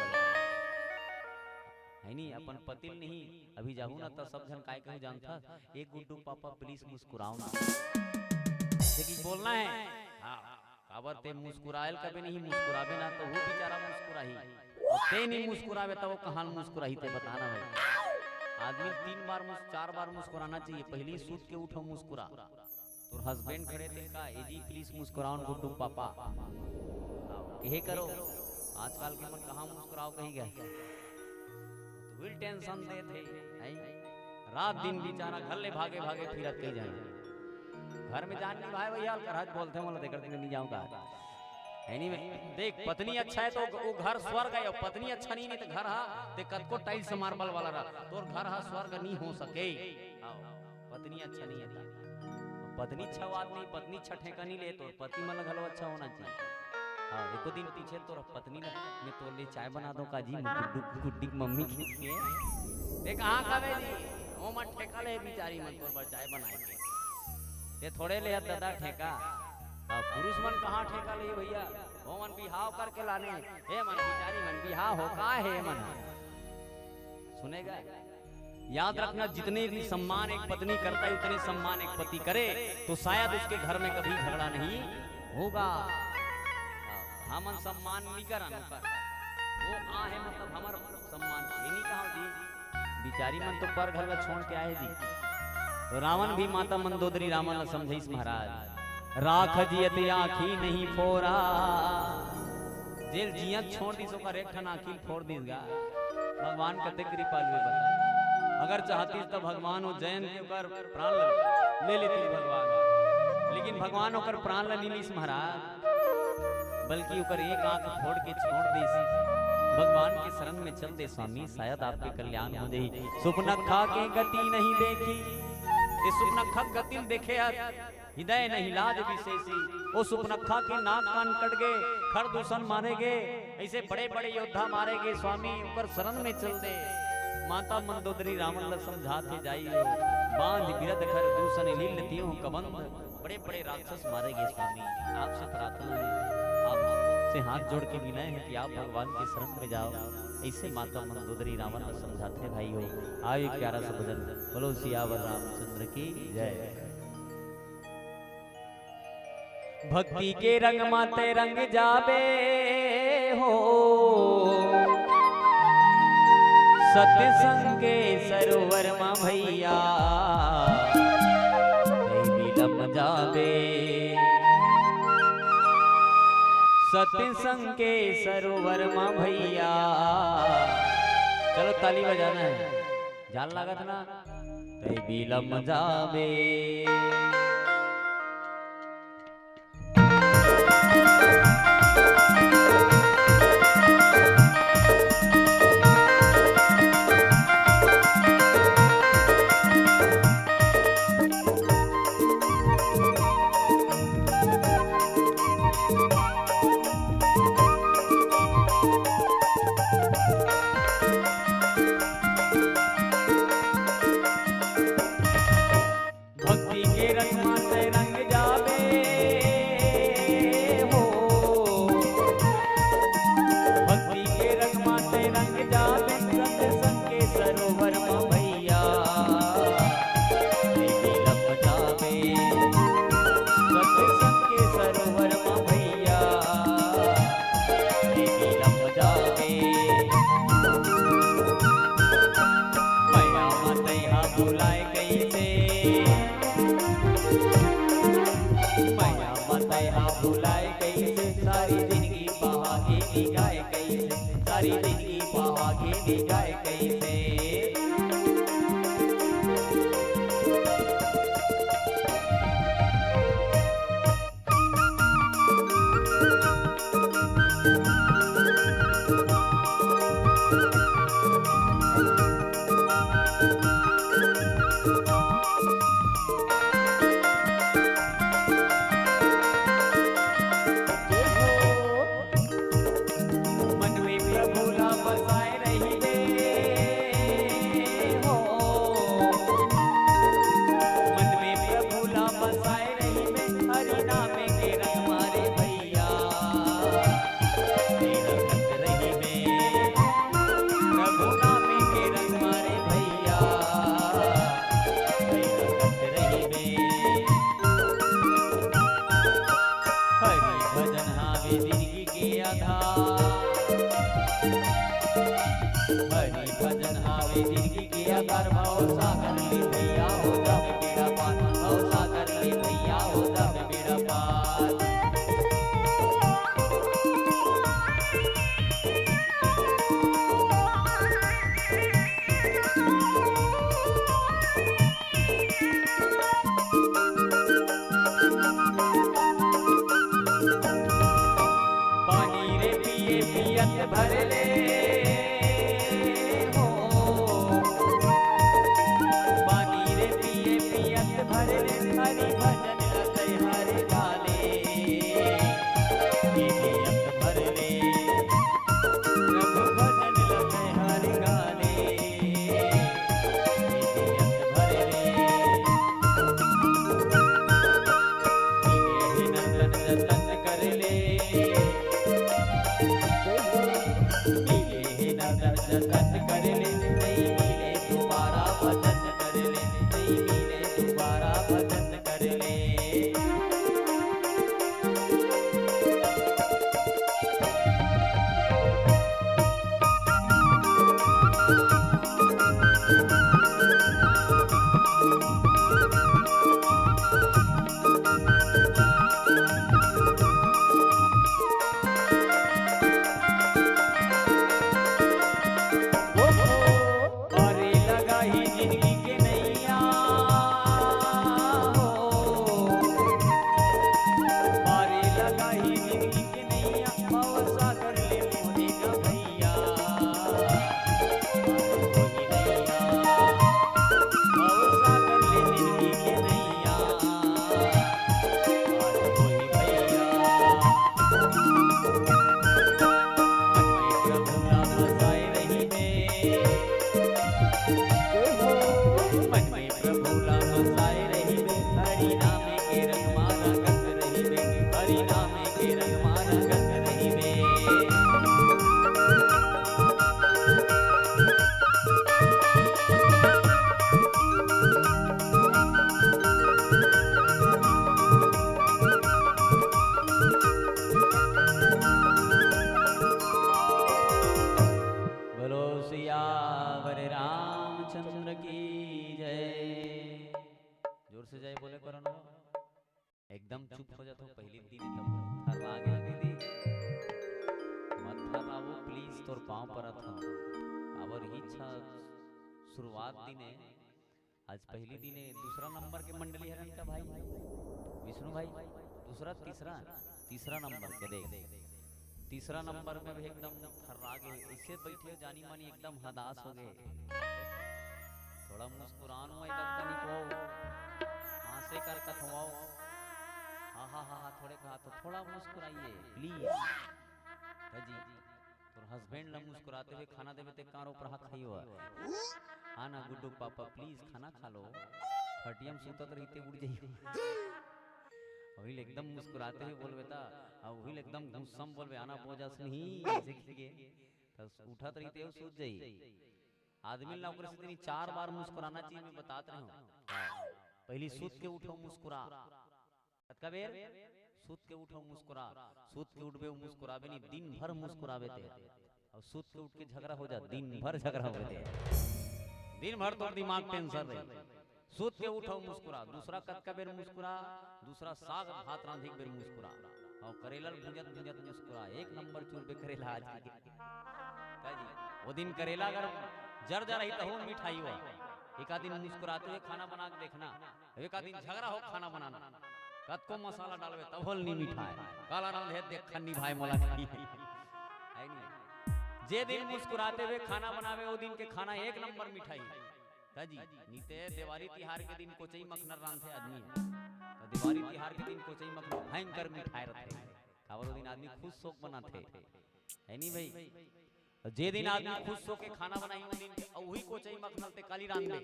है नहीं, अपन पति नहीं अभी जाहू ना तो सब जन काय कहूं जानता, एक गुड्डू पापा प्लीज मुस्कुराओ ना, देखिए बोलना है। हाँ काबर ते मुस्कुरायल कभी नहीं, मुस्कुरावे ना तो वो बेचारा मुस्कुराही, और ते नहीं मुस्कुरावे तो वो कहां मुस्कुराही ते बताना भाई। आदमी 3 बार 4 बार मुस्कुराना चाहिए, पहली सूत के उठो मुस्कुरा, तो हस्बैंड खड़े थे का ए जी प्लीज मुस्कुराओ गुड्डू पापा, कहे करो। आजकल के मन कहां मुस्कुराओ कहीं गए, तो विल टेंशन दे थे रात दिन बेचारा घर ले भागे भागे फिरत कहीं जाए, घर में जान नहीं भाई भैया करहज बोलते हैं, मतलब देखते नहीं जाऊंगा है नहीं। देख पत्नी अच्छा है तो वो घर स्वर्ग है, पत्नी अच्छा नहीं तो घर हा ते कद को टाइल्स से मार्बल वाला रहा, तो घर हा स्वर्ग नहीं हो सके। पत्नी अच्छा नहीं है, पत्नी अच्छा आदमी, पत्नी अच्छा ठेका नहीं ले तो पति मन घलो अच्छा होना चाहिए। हाँ एको दिन पीछे तो पत्नी ने मैं तो ले चाय बना दो काजी गुड्डी मम्मी की देख कहां खावे जी, ओ मन ठेका ले बेचारी मन तो चाय बनाए के ते थोड़े ले दादा ठेका, पुरुष मन कहाँ ठेका ले भैया, वो मन बिहाव करके लाने, हे मन बिचारी मन बिहाव हो का है मन सुनेगा। याद रखना जितने भी सम्मान एक पत्नी करता है उतने सम्मान एक पति करे, तो शायद उसके घर में कभी झगड़ा नहीं होगा। हम सम्मान नहीं करा वो आ है मतलब हमारा सम्मान ये नहीं कहा जी, बिचारी मन तो पर घर में छोड़ के आए जी। तो रावण भी माता मंदोदरी रावण ने समझाइस महाराज, राख जियत आँखी नहीं फोरा, जेल जियत छोड़ दी सोकर एक ठन आँखी फोड़ दीगा। भगवान कते कृपालु बता, अगर चाहती तो भगवान वो जैन के ऊपर प्राण ले लेती भगवान, लेकिन भगवान होकर प्राण ले नहीं महाराज, बल्कि ऊपर एक आंख फोड़ के छोड़ दी, भगवान के शरण में चल दे स्वामी, शायद आपके कल्याण हो जाए। सुपनखा के गति नहीं देखी, ये सुपनखा गति देखे हृदय नहीं लाज विशेषी, वो सुपनखा के नाक कान कट गए, खरदूषण मारेगे, ऐसे बड़े बड़े योद्धा मारेगे स्वामी, ऊपर शरण में चल दे। माता मंदोदरी रावण ल समझाते जाइयो, बांध गिरद खरदूषण लीलतियों कबंध, बड़े बड़े राक्षस मारेगे स्वामी। आपसे प्रार्थना है, आपसे हाथ जोड़ के विनय है कि आप भगवान के शरण में जाओ। ऐसे माता मंदोदरी रावण को समझाते भाई हो। आयो एक प्यारा सा भजन, बोलो सियावर रामचंद्र की जय। भक्ति के रंग माते रंग जाबे हो, सत्संग के सरोवर मां भैया विलम जावे। सत्संग के सरोवर मां भैया, चलो ताली बजाना है, जान लागत ना विलम जावे। सारी जिंदगी बहागे गाय कैसे, सारी जिंदगी बहागे गाय कैसे। हरि भजन हावे जिंदगी के आधार, भाव सागर ले भैया हो तब बेड़ा पार, भाव सागर ले भैया हो तब बेड़ा पार। पानी रे पिए पियत भर ले, हरि भजन लते हरि गाले, पियत भर ले रघु भजन लते हरि गाले, पियत भर ले नंदन जतन कर ले, नंदन जतन कर ले, नहीं मिले दोबारा भजन कर ले, नहीं मिले दोबारा भजन कर ले। Oh रामचंद्र की जय। जोर से जय बोले करो ना। एकदम चुप हो जातो पहली दिन तब थर आ गई दीदी मत थर आवो प्लीज तोर पांव पर था और ही अच्छा शुरुआत दिने आज पहली दिने दूसरा नंबर के मंडली हरन का भाई विष्णु भाई दूसरा तीसरा नंबर के देख तीसरा नंबर में भी एकदम थर्रा गए इससे बैठे जानी मानी एकदम हदास हो गए थोड़ा मुस्कुरानो एकदम तनिको हंसे कर कथवाओ हाँ थोड़े कहा तो थोड़ा मुस्कुराइए प्लीज जी तो हस्बैंड ला मुस्कुराते हुए खाना देवे ते कारो पर हाथ खाई हुआ हाँ ना गुड्डू पापा प्लीज खाना खा लो खटियम सुतत रहते उड़ जाइए वही एकदम मुस्कुराते हुए बोल बेटा अब वही एकदम गुस्सम बोल आना बोझा नहीं ऐसे के तो उठत रहते हो सूत जाई आदमी ना ओकरे से 4 बार मुस्कुराना चाहिए मैं बताते हूं पहली सूत के उठो मुस्कुरा कबेर सूत के उठो मुस्कुरा सूत के उठबे मुस्कुराबे नहीं दिन भर मुस्कुरावे थे और सूत के उठ के झगड़ा हो जा दिन भर झगड़ा होवे थे दिन भर तो दिमाग टेंशन रहे सूत के उठो मुस्कुरा दूसरा कतका बेर मुस्कुरा दूसरा साग भात रांधी बेर मुस्कुरा और करेला भुंजत मुस्कुरा एक नंबर चूरबे करेला आज के जी वो दिन करेला अगर जर रही तो हो मिठाई हो एक आध दिन मुस्कुराते हुए खाना बना के देखना एक आध दिन झगड़ा हो खाना बनाना कत को मसाला डालवे तब होल नहीं मिठाई काला राम है देख खन्नी भाई मोला है नहीं जे दिन मुस्कुराते हुए खाना बनावे वो दिन के खाना एक नंबर मिठाई जी नीते दिवाली तिहार के दिन कोचई मखनर रांधे आदमी तो दिवाली तिहार के दिन कोचई मखनर भयंकर मिठाई रहते काबर दिन आदमी खुश शोक बनाते है नहीं भाई जे दिन आदमी खुश शोक के खाना बनाई उस दिन वही कोचई मखनर ते काली रांधे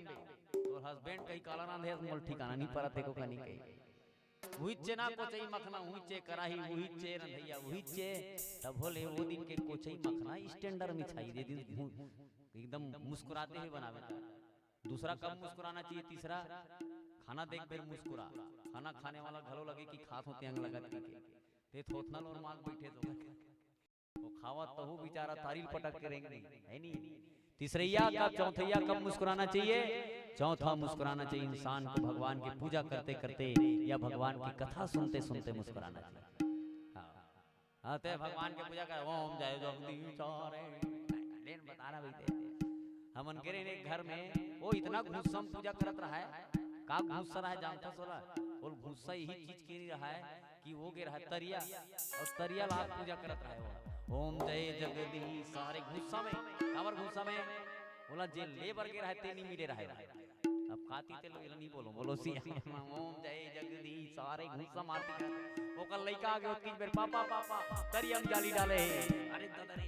और हस्बैंड कहीं काला रांधे मोल ठिकाना नहीं पड़ा ते को कनी कहीं वही चे ना कोचई मखना वही चे कराही वही चे रंधैया वही चे तब बोले वो दिन के कोचई मखना स्टैंडर्ड मिठाई दे दिन एकदम मुस्कुराते हुए बनावे दूसरा कब मुस्कुराना चाहिए तीसरा खाना देख बेर मुस्कुरा खाना खाने वाला घलो लगे कि खात होते अंग लगा ते थोथना और मांग बैठे तो वो खावा तो वो बेचारा तारील पटक करेंगे है नहीं तीसरैया का चौथैया कब मुस्कुराना चाहिए चौथा मुस्कुराना चाहिए इंसान को भगवान की पूजा करते करते या भगवान की कथा सुनते सुनते मुस्कुराना चाहिए आते भगवान की पूजा कर ओम जय जगदीश लेन बता रहा भाई हमन के रे घर में वो इतना गुस्सा पूजा करत रहा है का गुस्सा रहा है जानता सोला और गुस्सा यही चीज के नहीं रहा है कि वो के रहा तरिया और तरिया ला पूजा करत रहा है वो ओम जय जगदीश सारे गुस्सा में काबर गुस्सा में बोला जे लेबर के रहते नहीं मिले रहा अब काती ते लोग नहीं बोलो सी ओम जय जगदीश सारे गुस्सा मारती ओकर लइका आगे ओतकी बेर पापा तरिया में जाली डाले अरे दादा रे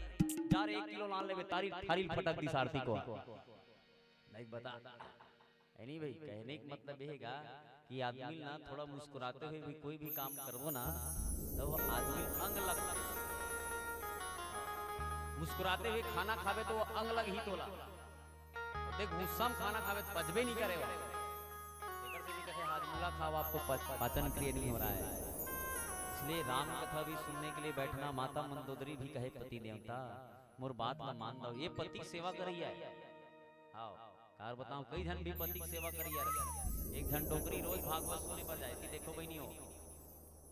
जा रे 1 किलो लान लेबे थारी फटक दी सारथी को नहीं बता नहीं भाई कहने का मतलब यह कि आदमी ना थोड़ा मुस्कुराते हुए भी कोई भी काम करवो ना तो वो आदमी अंग लगते मुस्कुराते हुए खाना खावे तो वो अंग लग ही तोला देख गुस्सा में खाना खावे तो पचबे नहीं करे एकर से भी कहे हाजमुला खाओ आपको पाचन क्रिया नहीं हो रहा है इसलिए राम कथा भी सुनने के लिए बैठना माता मंदोदरी भी कहे पति देवता मोर बात ना मान दो ये पति की सेवा करिए हाँ कार बताओ कई जन भी पति की सेवा करिए एक जन टोकरी रोज भागवत सुने पर जाए कि देखो बहनी हो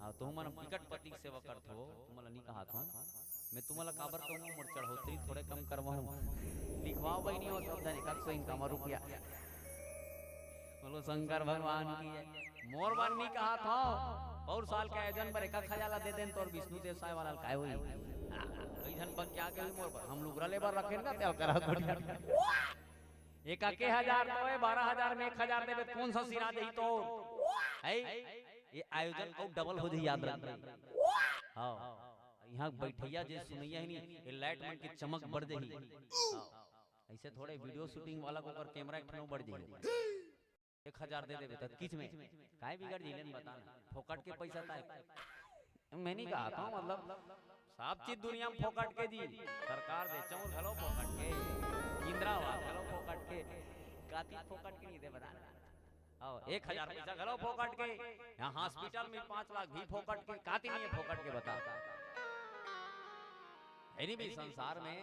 हाँ तो मन विकट पति की सेवा करते हो तुम्हारा नहीं कहा था मैं तुम्हारा काबर कहूँ मोर चढ़ोतरी थोड़े कम करवाऊँ लिखवाओ बहनी हो सब जन 151 रुपया बोलो शंकर भगवान की मोर बन नहीं कहा था और साल के आयोजन पर 1000 दे दें तो और विष्णु देव साहब वाला काय होई कई जन बन क्या के मोर पर हम लोग लेबर रखे ना ते करा एक 1000 तो 12000 में 1000 देबे कौन सा सिरा देही तो है ये आयोजन और डबल हो जाई याद रख हां यहां बैठैया जे सुनैया है नहीं ये लाइट मन की चमक बढ़ जाई ऐसे थोड़े वीडियो शूटिंग वाला को कर कैमरा एक बढ़ जाई 1000 दे देबे त किछ में काहे बिगड़ जिलेन बताना फोकट के पैसा ताए मैं नहीं कहा था मतलब सब चीज दुनिया में फोकट के जी सरकार दे चौर घलो फोकट के इंदिरावास घलो फोकट के काती फोकट के नहीं दे बताना आओ 1000 पैसा घलो फोकट के यहां हॉस्पिटल में 5 लाख भी फोकट के काती नहीं है फोकट के बता एनी भी संसार में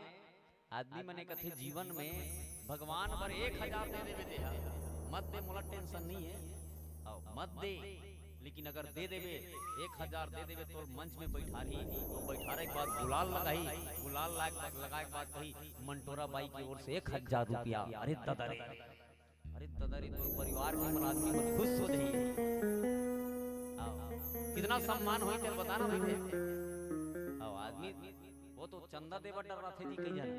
आदमी मने कथे जीवन में भगवान पर 1000 दे देवे दे मत दे, मोला टेंशन नहीं है, आओ मत दे, लेकिन अगर दे देवे 1000 दे देवे तो मंच में बैठा ली, बैठाने के बाद गुलाल लगाई, गुलाल लगाए के बाद कही मंटोरा बाई की ओर से 1000 रुपया। अरे तदरे, अरे तदरे तो परिवार के मन आदमी मन खुश हो जाई, कितना सम्मान होई तेरे बताना नहीं। आओ आदमी वो तो चंदा देवा डर रहा थे जी, कहीं जाने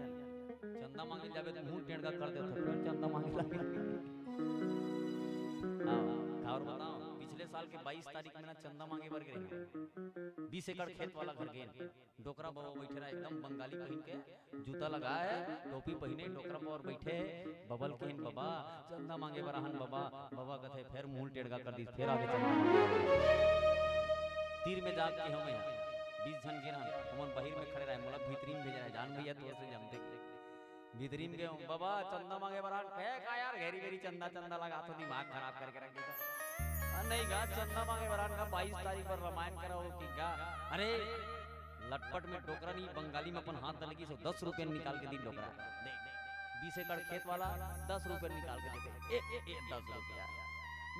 चंदा मांगे जावे तो मुंह टेढ़ा कर दे, फिर चंदा मांगे लगे। और बताओ पिछले साल के 22 तारीख में ना चंदा मांगे बर गए, 20 एकड़ खेत वाला घर गए, डोकरा बाबा बैठे रहा एकदम बंगाली पहन के, जूता लगाए, टोपी पहने, डोकरा बाबा बैठे, बबल केन बाबा चंदा मांगे बराहन बाबा, बाबा कहते फिर मुंह टेढ़ा कर दी, फिर आगे चंदा तीर में जाग के हमें 20 जन गिरा, हमन बाहर में खड़े रहे, मोला भीतरी में भेज रहा है, जान भैया तोर से जमते भीतरी में गए बाबा चंदा मांगे बराहन, कहे का यार घेरी घेरी चंदा चंदा लगा तो दिमाग खराब करके रख देता। नहीं गा चंदा मांगे बराहन का 22 तारीख पर रामायण करा हो कि गा, अरे लटपट में डोकरा नहीं बंगाली में अपन हाथ डालेगी, सो 10 रुपये निकाल के दी डोकरा, 20 एकड़ खेत वाला 10 रुपये निकाल के देते, 10 रुपया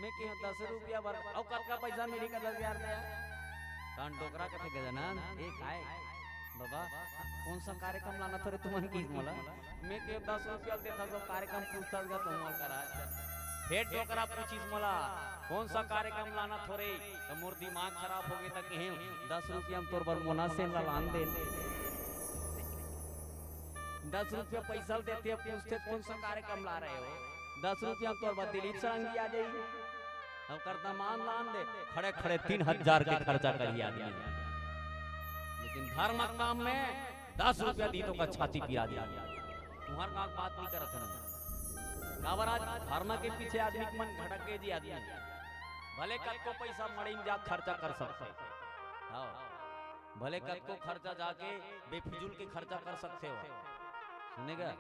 मैं क्यों 10 रुपया बर और का पैसा मेरी का 10,000 दे कान डोकरा कथे गजानन एक आए बाबा कौन सा कार्यक्रम लाना थोड़े तुमन की मोला, मैं के 10 रुपया देता तो कार्यक्रम पूछता गा तुम करा, फिर डोकरा पूछिस मोला कौन सा कार्यक्रम लाना थोड़े, तो मोर दिमाग खराब हो गए तक कहे 10 रुपया हम तोर बर मोना से लान दे, 10 रुपया पैसा देते पूछते कौन सा कार्यक्रम ला रहे हो, 10 रुपया तोर बर दिलीप सरंगी आ जाई, अब करता मान लान दे, खड़े खड़े 3000 के खर्चा करिए आदमी, लेकिन धर्म काम में 10 रुपया दी तो का छाती पिया दिया, तुम्हार का बात नहीं करत है काबर आज धर्म के पीछे आदमी के मन भटक गए जी, आदमी भले कद को पैसा मड़ी में जा खर्चा कर सकते, हाँ भले कद को खर्चा जाके बेफिजूल के खर्चा कर सकते हो, सुनेगा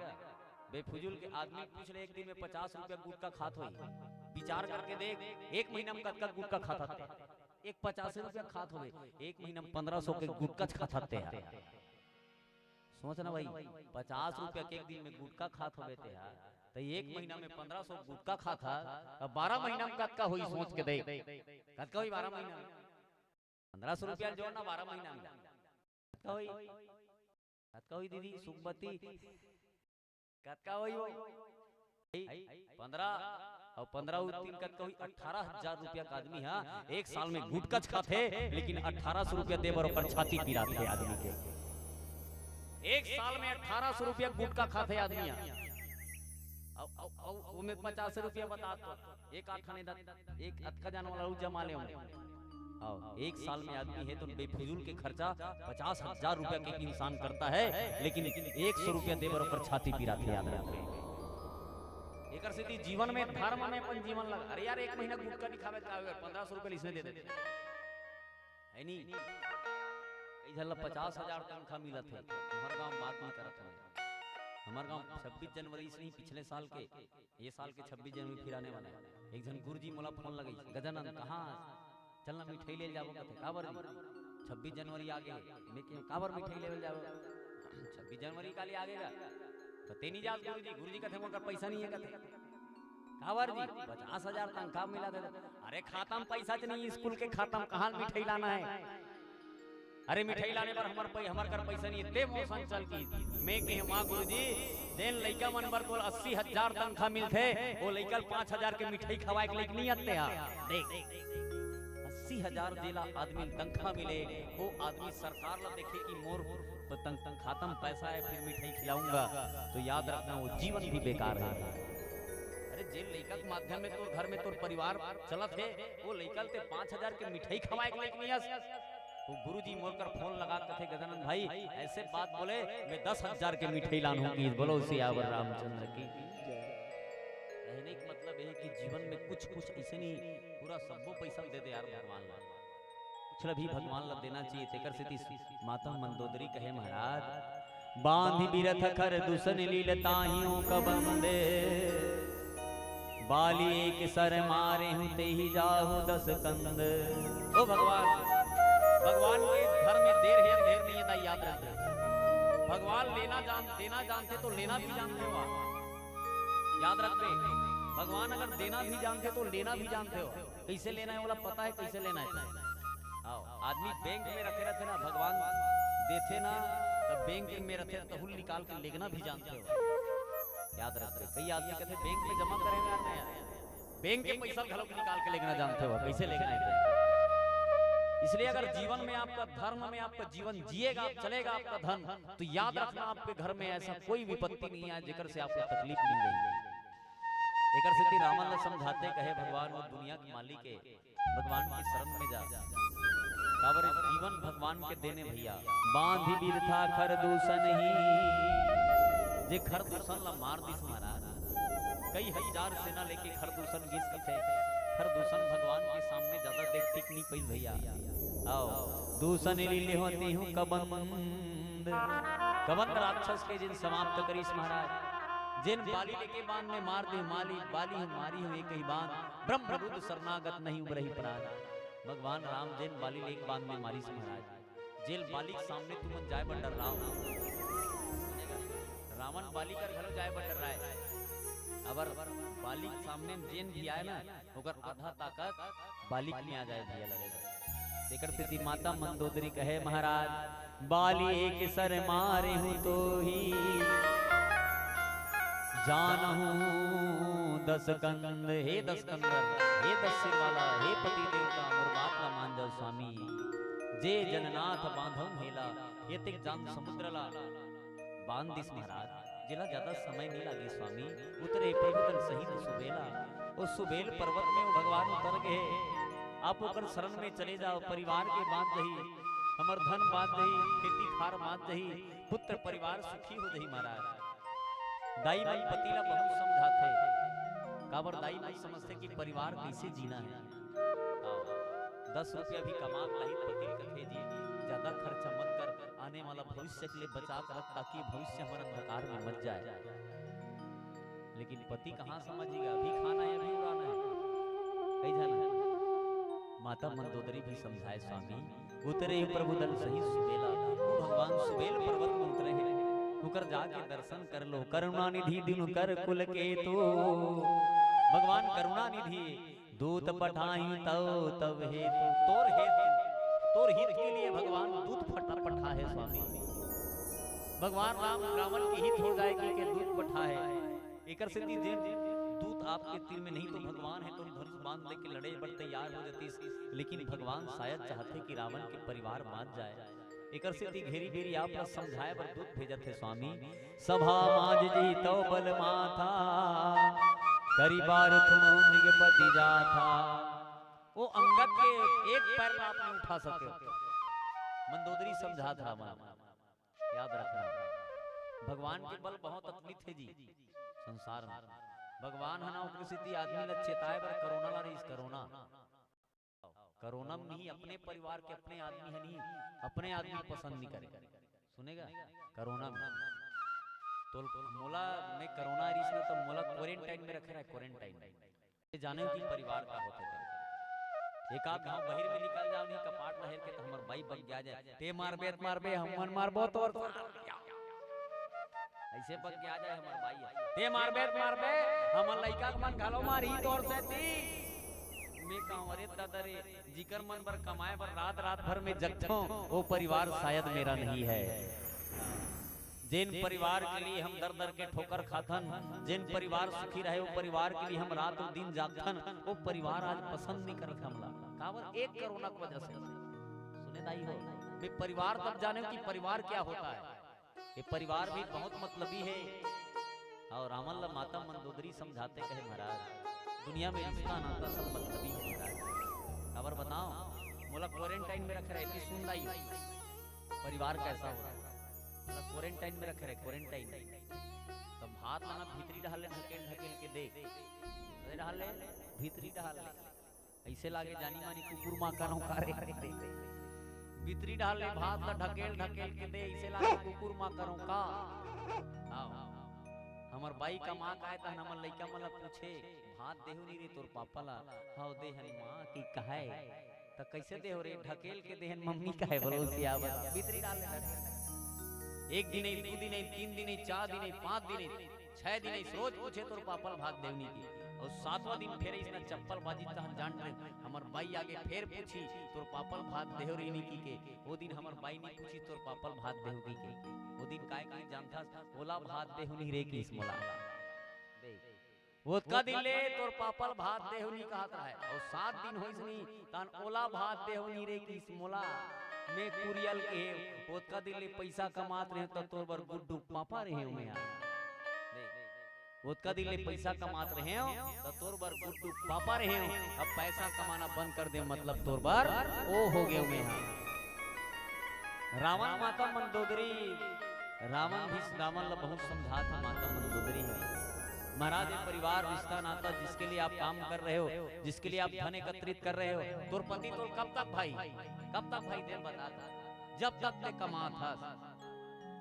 बेफिजूल के आदमी पूछ ले एक दिन में 50 रुपया गुटखा खात हो, विचार करके देख एक महीना में कद गुटखा खाता था, एक 50 रुपया खात हो, एक महीना में 1500 के गुटखा खाते हैं, सोच ना भाई 50 रुपया के एक दिन में गुटखा खात हो थे यार, तो एक महीना में 1500 गुटखा खाता, अब 12 महीना में कद का हुई सोच के देख, कद का हुई 12 महीना में 1500 रुपया जोड़ना 12 महीना में कद का हुई दीदी सुखबती कद का हुई वो 15 और 15 3 कद का हुई 18,000 रुपया का आदमी है, एक साल में गुटखा खाते लेकिन 1800 रुपया दे बर छाती पिराते थे आदमी के, एक साल में 1800 रुपया गुटखा खाते आदमी में 50 रुपया बता तो एक आठाने एक अटका जाने वाला जमा ले एक साल में आदमी है तो बेफिजूल के खर्चा 50,000 रुपया के इंसान करता है, लेकिन 100 रुपया देवर पर छाती पिरा थे, याद रखे एकर सीधी जीवन में धर्म में अपन जीवन लगा, अरे यार एक महीना गुटखा नहीं खावे का 1500 रुपया इसने दे देते है नहीं, इधर 50,000 तनख्वाह मिला थे, हमारे गांव बात नहीं करत है, हमारे गांव 26 जनवरी से नहीं पिछले साल के ये साल के 26 जनवरी फिर आने वाला है, एक जन गुरुजी मोला फोन लगाई गजानन कहाँ चलना मिठाई ले जाओ कथे काबर 26 जनवरी आ गए, मैं क्यों काबर मिठाई ले जाओ 26 जनवरी का लिए आगेगा तो तेनी जा गुरुजी कथे मोर पैसा नहीं है कथे काबर जी 50,000 तनख्वाह मिला दे, अरे खाता में पैसा नहीं स्कूल के खाता में कहाँ मिठाई लाना है, अरे मिठाई लाने पर हमार कर पैसा नहीं ते मौसम चल की मैं के मां गुरुजी देन लइका मन पर तो 80,000 तनख्वाह मिलथे, वो लइका 5,000 के मिठाई खवाए के नहीं आते हैं, देख 80,000 देला आदमी तनख्वाह मिले, वो आदमी सरकार ला देखे कि मोर खाता में पैसा है फिर मिठाई खिलाऊंगा, तो याद रखना वो जीवन भी बेकार है, अरे जेल लइका के माध्यम में तो घर में तो परिवार चलत है, वो लइका ते 5,000 के मिठाई खवाए के नहीं, वो गुरुजी मोरकर फोन लगा कथे गजानन भाई ऐसे बात बोले मैं 10,000 के मिठाई लाऊंगी, बोलो सियावर रामचंद्र की कहने का मतलब है कि जीवन में कुछ कुछ ऐसे नहीं पूरा सबको पैसा दे दे यार भगवान ला, कुछ भी भगवान ला देना चाहिए, तेकर से माता मंदोदरी कहे महाराज बांध बिरथ खर दुसन लील ताहियों का बंदे बाली एक सर मारे हूं ते ही जाहू 10 कंद, ओ भगवान भगवान के घर में देर है अंधेर नहीं है, याद रखना भगवान देना जानते तो लेना भी जानते हो, याद रखते, भगवान अगर देना भी जानते तो लेना भी जानते हो। कैसे लेना है बोला पता है, कैसे लेना है। आओ आदमी बैंक में रखे रहते ना, भगवान देते ना तब बैंक में रखे तो हुल निकाल के लेना भी जानते हो। याद रखते, कई आदमी कहते बैंक में जमा करेंगे यार, बैंक के पैसा घलों निकाल के लेना जानते हो, कैसे लेना है। इसलिए अगर जीवन में आपका धर्म में आपका जीवन जिएगा, चलेगा आपका धन, तो याद रखना आपके घर में ऐसा कोई विपत्ति नहीं है जेकर से आपको तकलीफ नहीं गई। एकर से रामन ने समझाते कहे भगवान वो दुनिया के मालिक है, भगवान की शरण में जा। काबर जीवन भगवान के देने भैया, बांधी बीर था खर दूषण ही, जे खर दूषण ला मार दिस महाराज। कई हजार सेना लेके खर दूषण घिस थे, खर दूषण भगवान के सामने ज्यादा देख टिक नहीं पाई भैया। आओ दूषण लीले होती हूँ कबंद, कबंद राक्षस के जिन समाप्त करीस महाराज। जिन बाली लेके बांध में मार दे माली, बाली हम मारी हो एक ही बांध, ब्रह्म रुद्र शरणागत नहीं उबरही प्राण। भगवान राम जिन बाली लेके बांध में मारी से महाराज, जेल बाली के सामने तुम जाए बंडर राम, रावण बाली कर घलो जाए बंडर राय। अबर बाली के सामने जेन भी आए ना, ओकर आधा ताकत बाली में आ जाए भैया लगेगा। देकर स्थिति माता मंदोदरी कहे महाराज, बाली एक सर मारे हूं तो ही जानहूं 10 कंद। हे 10 कंदर, हे 10 सिर वाला, हे पति देवता मोर बात ला मान जाओ स्वामी। जे जननाथ बांधव हेला, ये तिक जान समुद्र ला बांध दिस महाराज। जिला ज्यादा समय नहीं लगे स्वामी, उतरे प्रभुदल सहित सुबेला। उस सुबेल पर्वत में वो भगवान उतर गए। आप ओकर शरण में चले जाओ, परिवार के बांध दही, हमर धन बांध दही, खेती खार बांध दही, पुत्र परिवार सुखी हो दही महाराज। दाई मन पति ला बहुत समझाते, काबर दाई मन समझते कि परिवार कैसे जीना है। 10 रुपया भी कमा लाई पति कथे जी, ज्यादा खर्चा मत कर, आने वाला भविष्य के लिए बचा कर रख, ताकि भविष्य हमारा अंधकार में मच जाए। लेकिन पति कहाँ समझेगा, अभी खाना है अभी उड़ाना है, कहीं जाना है। माता मंदोदरी भी समझाए स्वामी, उतरे प्रभुदल सही सुबेला। वो भगवान सुबेल पर्वत में उतरे हैं, उकर जाके दर्शन कर लो। करुणा निधि दिन कर कुल के तो, भगवान करुणा निधि दूत पठाई तब हेतु, तोर हेतु तोर हित के लिए भगवान दूत पठा है स्वामी। भगवान राम रावण के हित हो जाएगी कि दूत पठा है। एकर से दूत आपके तीर में नहीं तो भगवान है तो धनुष बांध लेके लड़े पर तैयार हो जाती, लेकिन भगवान शायद चाहते कि रावण के परिवार बांध जाए। एकर से घेरी घेरी आप समझाए पर दूत भेजत है स्वामी। सभा माज जी तो बल माथा, करी बारुथ मृगपति जाथा। वो अंगद के एक पैर में आप नहीं उठा सकते, मंदोदरी समझा था रावण। याद रखना भगवान के बल बहुत अतुलित है जी संसार में। भगवान है ना उपस्थिति आदमी ला चेताए बर कोरोना ला रही, कोरोना में नहीं अपने परिवार के अपने आदमी है नहीं, अपने आदमी पसंद नहीं करे। सुनेगा कोरोना में तो मोला में कोरोना रिस में तो मोला क्वारंटाइन में रखे रहा है। क्वारंटाइन जाने की परिवार का होते थे, एक आध गांव बाहर में निकल जाओ नहीं कपाट लहर के तो हमर भाई बग गया जाए, ते मारबे हमन मारबो तो ऐसे बग गया जाए हमर भाई, ते मारबे हमर लइका के मन घालो मारी तोर से ती मैं कहूं अरे दादा रे जिकर मन पर कमाए पर रात रात भर में जगतो वो परिवार शायद मेरा नहीं है। जिन परिवार के लिए हम दर दर के ठोकर खाथन, जिन परिवार सुखी रहे वो परिवार के लिए हम रात और दिन जागथन, वो परिवार आज पसंद नहीं करत हमला। काबर एक कोरोना की वजह से सुने दाई हो वे परिवार तब जाने कि परिवार क्या होता है। ये परिवार भी बहुत मतलबी है। और रामन ला माता मंदोदरी समझाते कहे महाराज दुनिया में रिश्ता नाता सब मतलबी है महाराज। खबर बताओ मोला क्वारंटाइन में रख रहे सुन लाई परिवार कैसा हो रहा है, क्वारंटाइन में रखे रहे क्वारंटाइन तब हाथ लाना भीतरी डाल ले ढकेल ढकेल के दे डाल ले भीतरी डाल ले ऐसे लागे जानी मानी कुकुर मां का नौकारे भीतरी डाल ले हाथ ला ढकेल ढकेल के दे ऐसे लागे कुकुर मां का नौका। हमर बाई का मां का है त हमर लइका मन पूछे भात देहु नहीं रे तोर पापा ला, हां दे हन मां की कहे त कैसे देहो रे ढकेल के देहन मम्मी कहे बोलो सिया भीतरी डाल ले। एक दिन नहीं, दो दिन नहीं, 3 दिन नहीं, 4 दिन नहीं, 5 दिन नहीं, 6 दिन इस रोज पूछे तोर पापल भाग देवनी की और 7वां दिन फेर इसने चप्पल बाजी तहन जान रहे हमर बाई आगे फेर पूछी तोर पापल भाग देहरीनी की के वो दिन हमर बाई नहीं पूछी तोर पापल भाग देहगी के वो दिन काय की जानता ओला भाग देहुनी रे की मोला ओतका दिन ले तोर पापल भात देहुनी कहत रहे और 7 दिन होइसनी तन ओला भात देहुनी रे की मोला में कुरियल के ओतका दिन ले पैसा कमात रहे तो तोर बर गुड्डू पापा रहे में ओतका दिन ले पैसा कमात रहे तो तोर बर गुड्डू पापा रहे अब पैसा कमाना बंद कर दे मतलब तोर बर ओ हो गए में रावण माता मंदोदरी रावण भी रावण ला बहुत समझा था माता मंदोदरी है महाराज परिवार रिश्ता नाता जिसके लिए आप काम कर रहे हो जिसके लिए आप धन एकत्रित कर रहे हो तोर पति तो कब तक भाई दे बता जब तक ते कमा था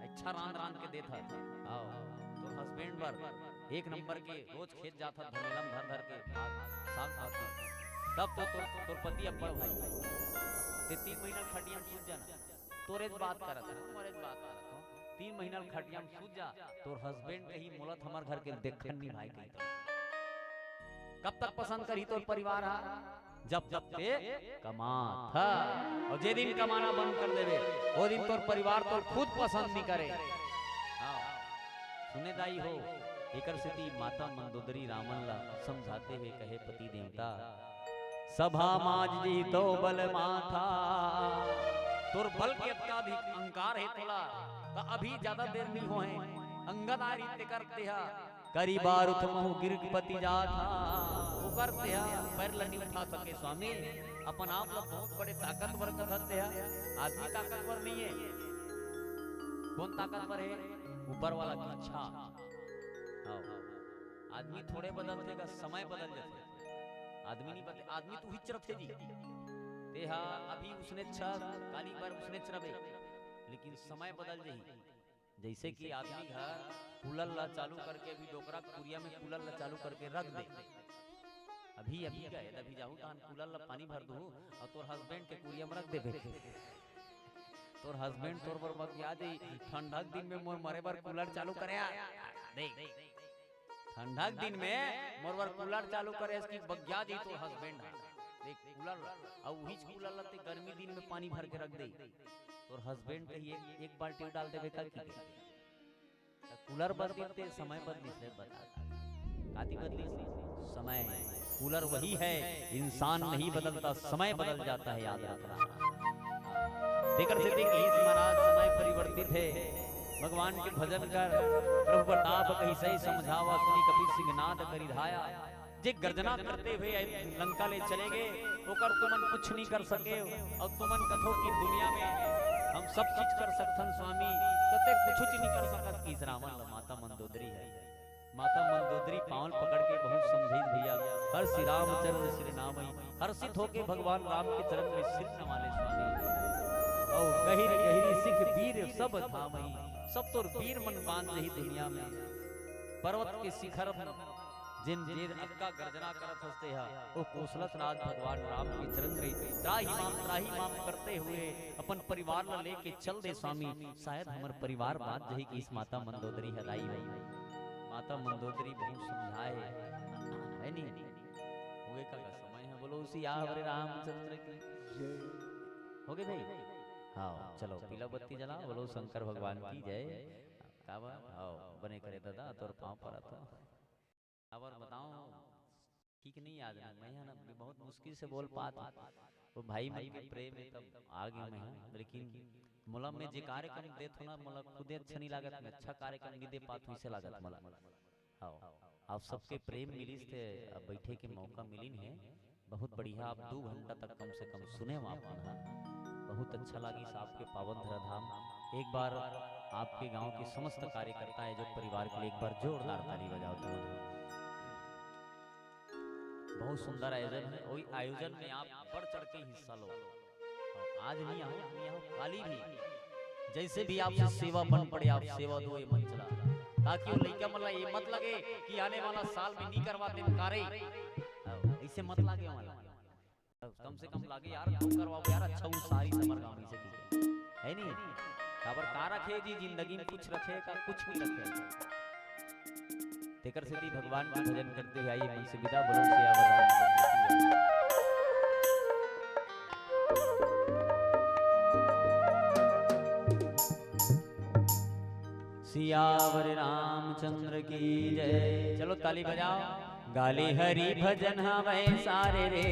अच्छा रान के देता आओ तोर हस्बैंड पर 1 नंबर के रोज खेत जाता धनेलम धर के साग खाती तब तो तोर पति अब्बड़ भाई ते 3 महीना खटिया सूझ जाना तोरे बात करत है मोरे बात करत 3 महीना खटिया सूझ जा तोर हस्बैंड कही मोलत हमार घर के देखन नहीं भाई कही कब तक पसंद करी तोर परिवार हा जब जब ते कमा था और जे दिन कमाना बंद कर देवे वो दिन तोर परिवार तोर खुद पसंद नहीं करे हां सुने दाई हो एकर सेती माता मंदोदरी रामन ला समझाते हुए कहे पति देवता सभा माज जी तो बल माथा तोर बल के अत्याधिक अहंकार है तोला तो अभी ज्यादा देर नहीं हो है अंगद आ रीते करते हा करी बार उठमहु गिरपति जाथा वो करते हा पैर लनी उठा सके स्वामी अपन आप लोग बहुत बड़े ताकतवर कहते हा आदमी ताकतवर नहीं है कौन ताकतवर है ऊपर वाला की इच्छा आदमी थोड़े बदलते का समय बदल जाते आदमी नहीं बदले आदमी तू हिच रथे जी तेहा अभी उसने काली बार उसने चरबे लेकिन समय बदल जाही जैसे कि आदमी घर कूलर ला चालू करके अभी डोकरा कुरिया में कूलर ला चालू करके रख दे अभी गए अभी जाऊं तान कूलर ला पानी भर दू और तोर हस्बैंड के कुरिया में रख दे तोर हस्बैंड तोर पर बगिया जाई ठंडा दिन में मोर मरे बार कूलर चालू करे देख ठंडा दिन में मोर बार कूलर चालू करे इसकी बगिया जाई तोर हस्बैंड देख कूलर और वही कूलर लाते गर्मी दिन में पानी भर के रख दे और हस्बैंड कही एक बाल्टी डाल देवे का की कूलर बदलते समय बदली बता काती बदली समय कूलर वही है इंसान नहीं बदलता समय बदल जाता है याद रखना देकर से देख महाराज समय परिवर्तित है भगवान के भजन कर प्रभु प्रताप कहीं सही समझावा सुनी कबीर सिंह नाद करी धाया जे गर्जना करते हुए लंका ले चले गए ओकर तुमन कुछ नहीं कर सके और तुमन कथो की दुनिया में हम सब चीज कर सकथन स्वामी कते कुछ नहीं कर सकत की रावण माता मंदोदरी है माता मंदोदरी पांव पकड़ के बहुत समझी भैया हर श्री रामचंद्र श्री नाम हर्षित होके भगवान राम के चरण में सिर नवाले स्वामी और गहिर गहिरी सिख वीर सब धामई सब तोर वीर मन बांध रही दुनिया में पर्वत के शिखर जिन जिन अक्का गर्जना करत हस्ते हा ओ कोसलत राज भगवान राम के चरण में त्राही माम करते हुए अपन परिवार ला लेके चल दे स्वामी शायद हमर परिवार बात जही की इस माता मंदोदरी हदाई भाई माता मंदोदरी बहुत समझाए है नहीं होगे का समय है बोलो उसी आ हरे रामचंद्र की जय हो गए भाई हाँ चलो पीला बत्ती जला बोलो शंकर भगवान की जय काबा आओ बने करे दादा तोर पांव पर था और बताओ ठीक नहीं याद है मैं ना बहुत मुश्किल से बोल पाता वो भाई मैं के प्रेम में तब आ गया मैं लेकिन मोला में जे कार्यक्रम देत होना मोला खुद अच्छा नहीं लागत मैं अच्छा कार्यक्रम नहीं दे पात हुई से लागत मोला आओ आप सबके प्रेम मिली थे अब बैठे के मौका मिली है बहुत बढ़िया आप 2 घंटा तक कम से कम सुने आप बहुत अच्छा लगी आपके पावन धराधाम एक बार आपके गांव के समस्त कार्यकर्ता है जो परिवार के लिए एक बार जोरदार ताली बजाओ तुम बहुत सुंदर आयोजन है वही आयोजन में आप बढ़ चढ़ के हिस्सा लो आज नहीं आओ खाली भी जैसे भी आपसे सेवा बन पड़े आप सेवा दो ये मन चला ताकि वो लड़का मतलब ये मत लगे कि आने वाला साल में नहीं करवाते कारे ऐसे मत लगे वाला कम से कम लगे यार तुम करवाओ यार अच्छा वो सारी समर गांव में से है नहीं खबर का रखे जी जिंदगी में कुछ रखे का कुछ नहीं रखे तेकर से भगवान का भजन करते हुए आइए मन से विदा बोलो सियावर रामचंद्र की जय। सियावर रामचंद्र की जय। चलो ताली बजाओ। गाली हरि भजन हवे सारे रे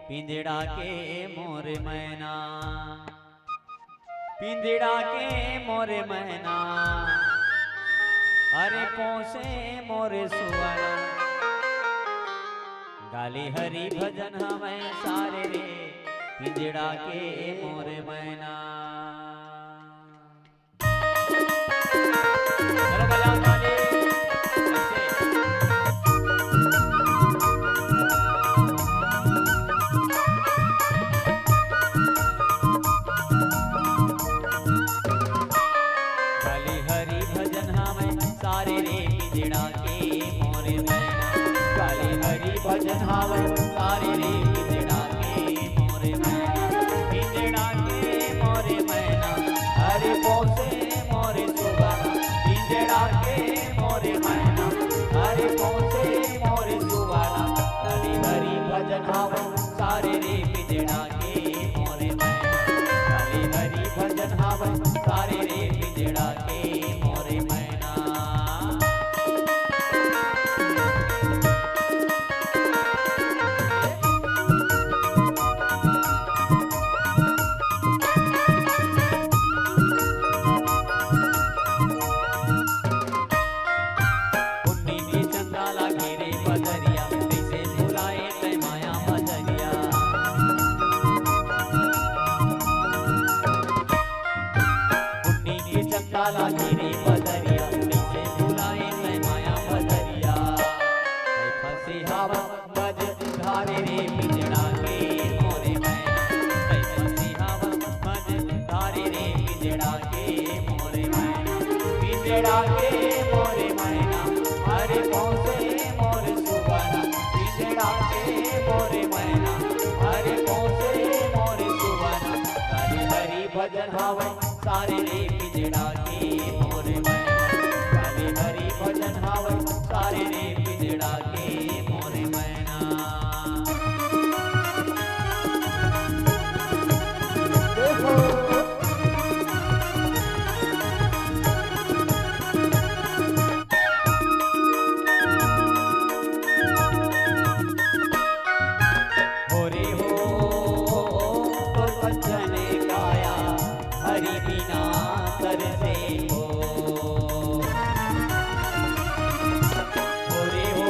पिंजड़ा के मोर मैना, पिंजड़ा के मोर मैना, अरे पोसे मोरे सुवर्ण। गाली हरि भजन हमें सारे रे पिंजड़ा के मोरे मैना। चलो बजाओ ताली। गाली हरि भजन हमें सारे रे पिंजड़ा के मोरे मैना। गाली हरि भजन हवे सारे रे पिंजड़ा के मोरे मैना, पिंजड़ा के मोरे मैना, हरि पोसे मोरे सुवर्ण। पिंजड़ा के मोरे मैना, हरि पोसे मोरे सुवर्ण। गाली हरि भजन हवे सारे रे पिंजड़ा के मोरे मैना। गाली हरि भजन हवे सारे रे पिंजड़ा के मोरे मैना। काला गिरी बदरिया से बुलाए मैं माया बदरिया। फंसी हवा बज धारे रे पिंजड़ा के मोरे मैना। फंसी हवा बज धारे रे पिंजड़ा के मोरे मैना। पिंजड़ा के मोरे मैना, हरे पोसे मोरे सुवर्ण। पिंजड़ा के मोरे मैना, हरे पोसे मोरे सुवर्ण। हरि हरि भजन हवे सारे रे पिंजड़ा के मोरे मैना। गाली हरि भजन हवे सारे रे पिंजड़ा के मोरे मैना। होरे हो तो भजन गाया हरि बिना तरसे हो। होरे हो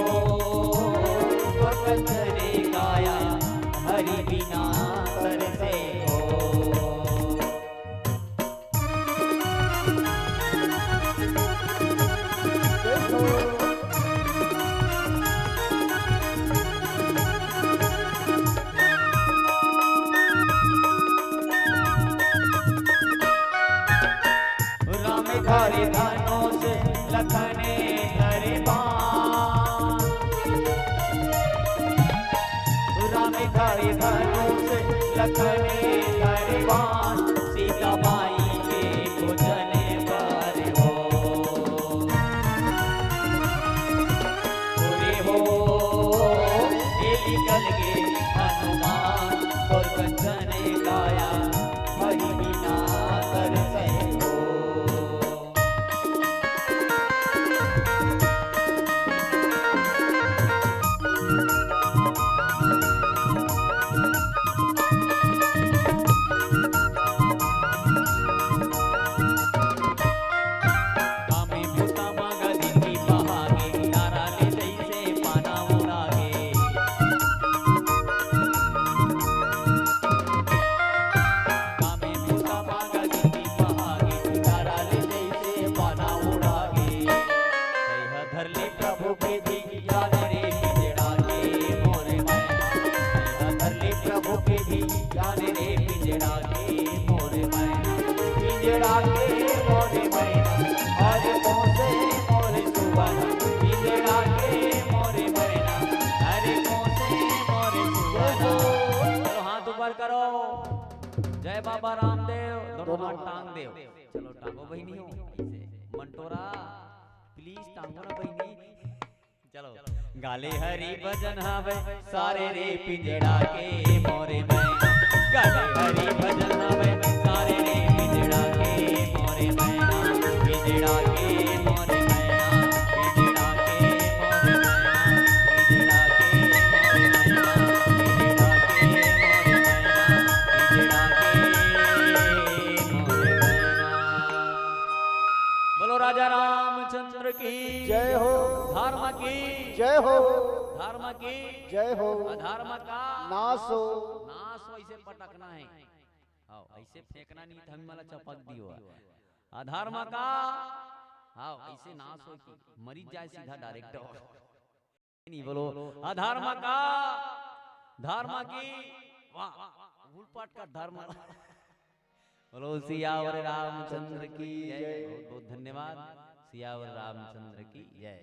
तो भजन गाया हरि बिना तरसे हो। धारे धनुष लखने धरे बाण। राम धारे धनुष लखने धरे बाण। सीता माई के भोजन पर हो। पूरे हो ये निकल गे हनुमान और कंचन गाया हरि बिना तरसे हो। करो जय बाबा रामदेव। दोनों हाथ टांग देव। चलो टांगो बहनी हो ऐसे। मंटोरा प्लीज टांगो ना बहनी। चलो गाले हरी भजन हवे सारे रे पिंजड़ा के मोरे मैना गाले हरी भजन हवे सारे रे पिंजड़ा के मोरे मैना पिंजड़ा के मोरे मैना पिंजड़ा के मोरे मैना पिंजड़ा के मोरे मैना पिंजड़ा के मोरे मैना पिंजड़ा के मोरे मैना। बोलो राजा रामचंद्र की जय हो। धर्म की जय हो। धर्म की जय हो। अधर्म का नाश हो। नाश हो। ऐसे पटकना है, हाँ ऐसे फेंकना नहीं था, मला चपक दियो। अधर्म का हाँ ऐसे नाश हो कि मरी जाए सीधा डायरेक्ट नहीं। बोलो अधर्म का धर्म की वाह उल्पाट का धर्म। बोलो सियावर रामचंद्र की जय। बहुत बहुत धन्यवाद। सियावर रामचंद्र की जय।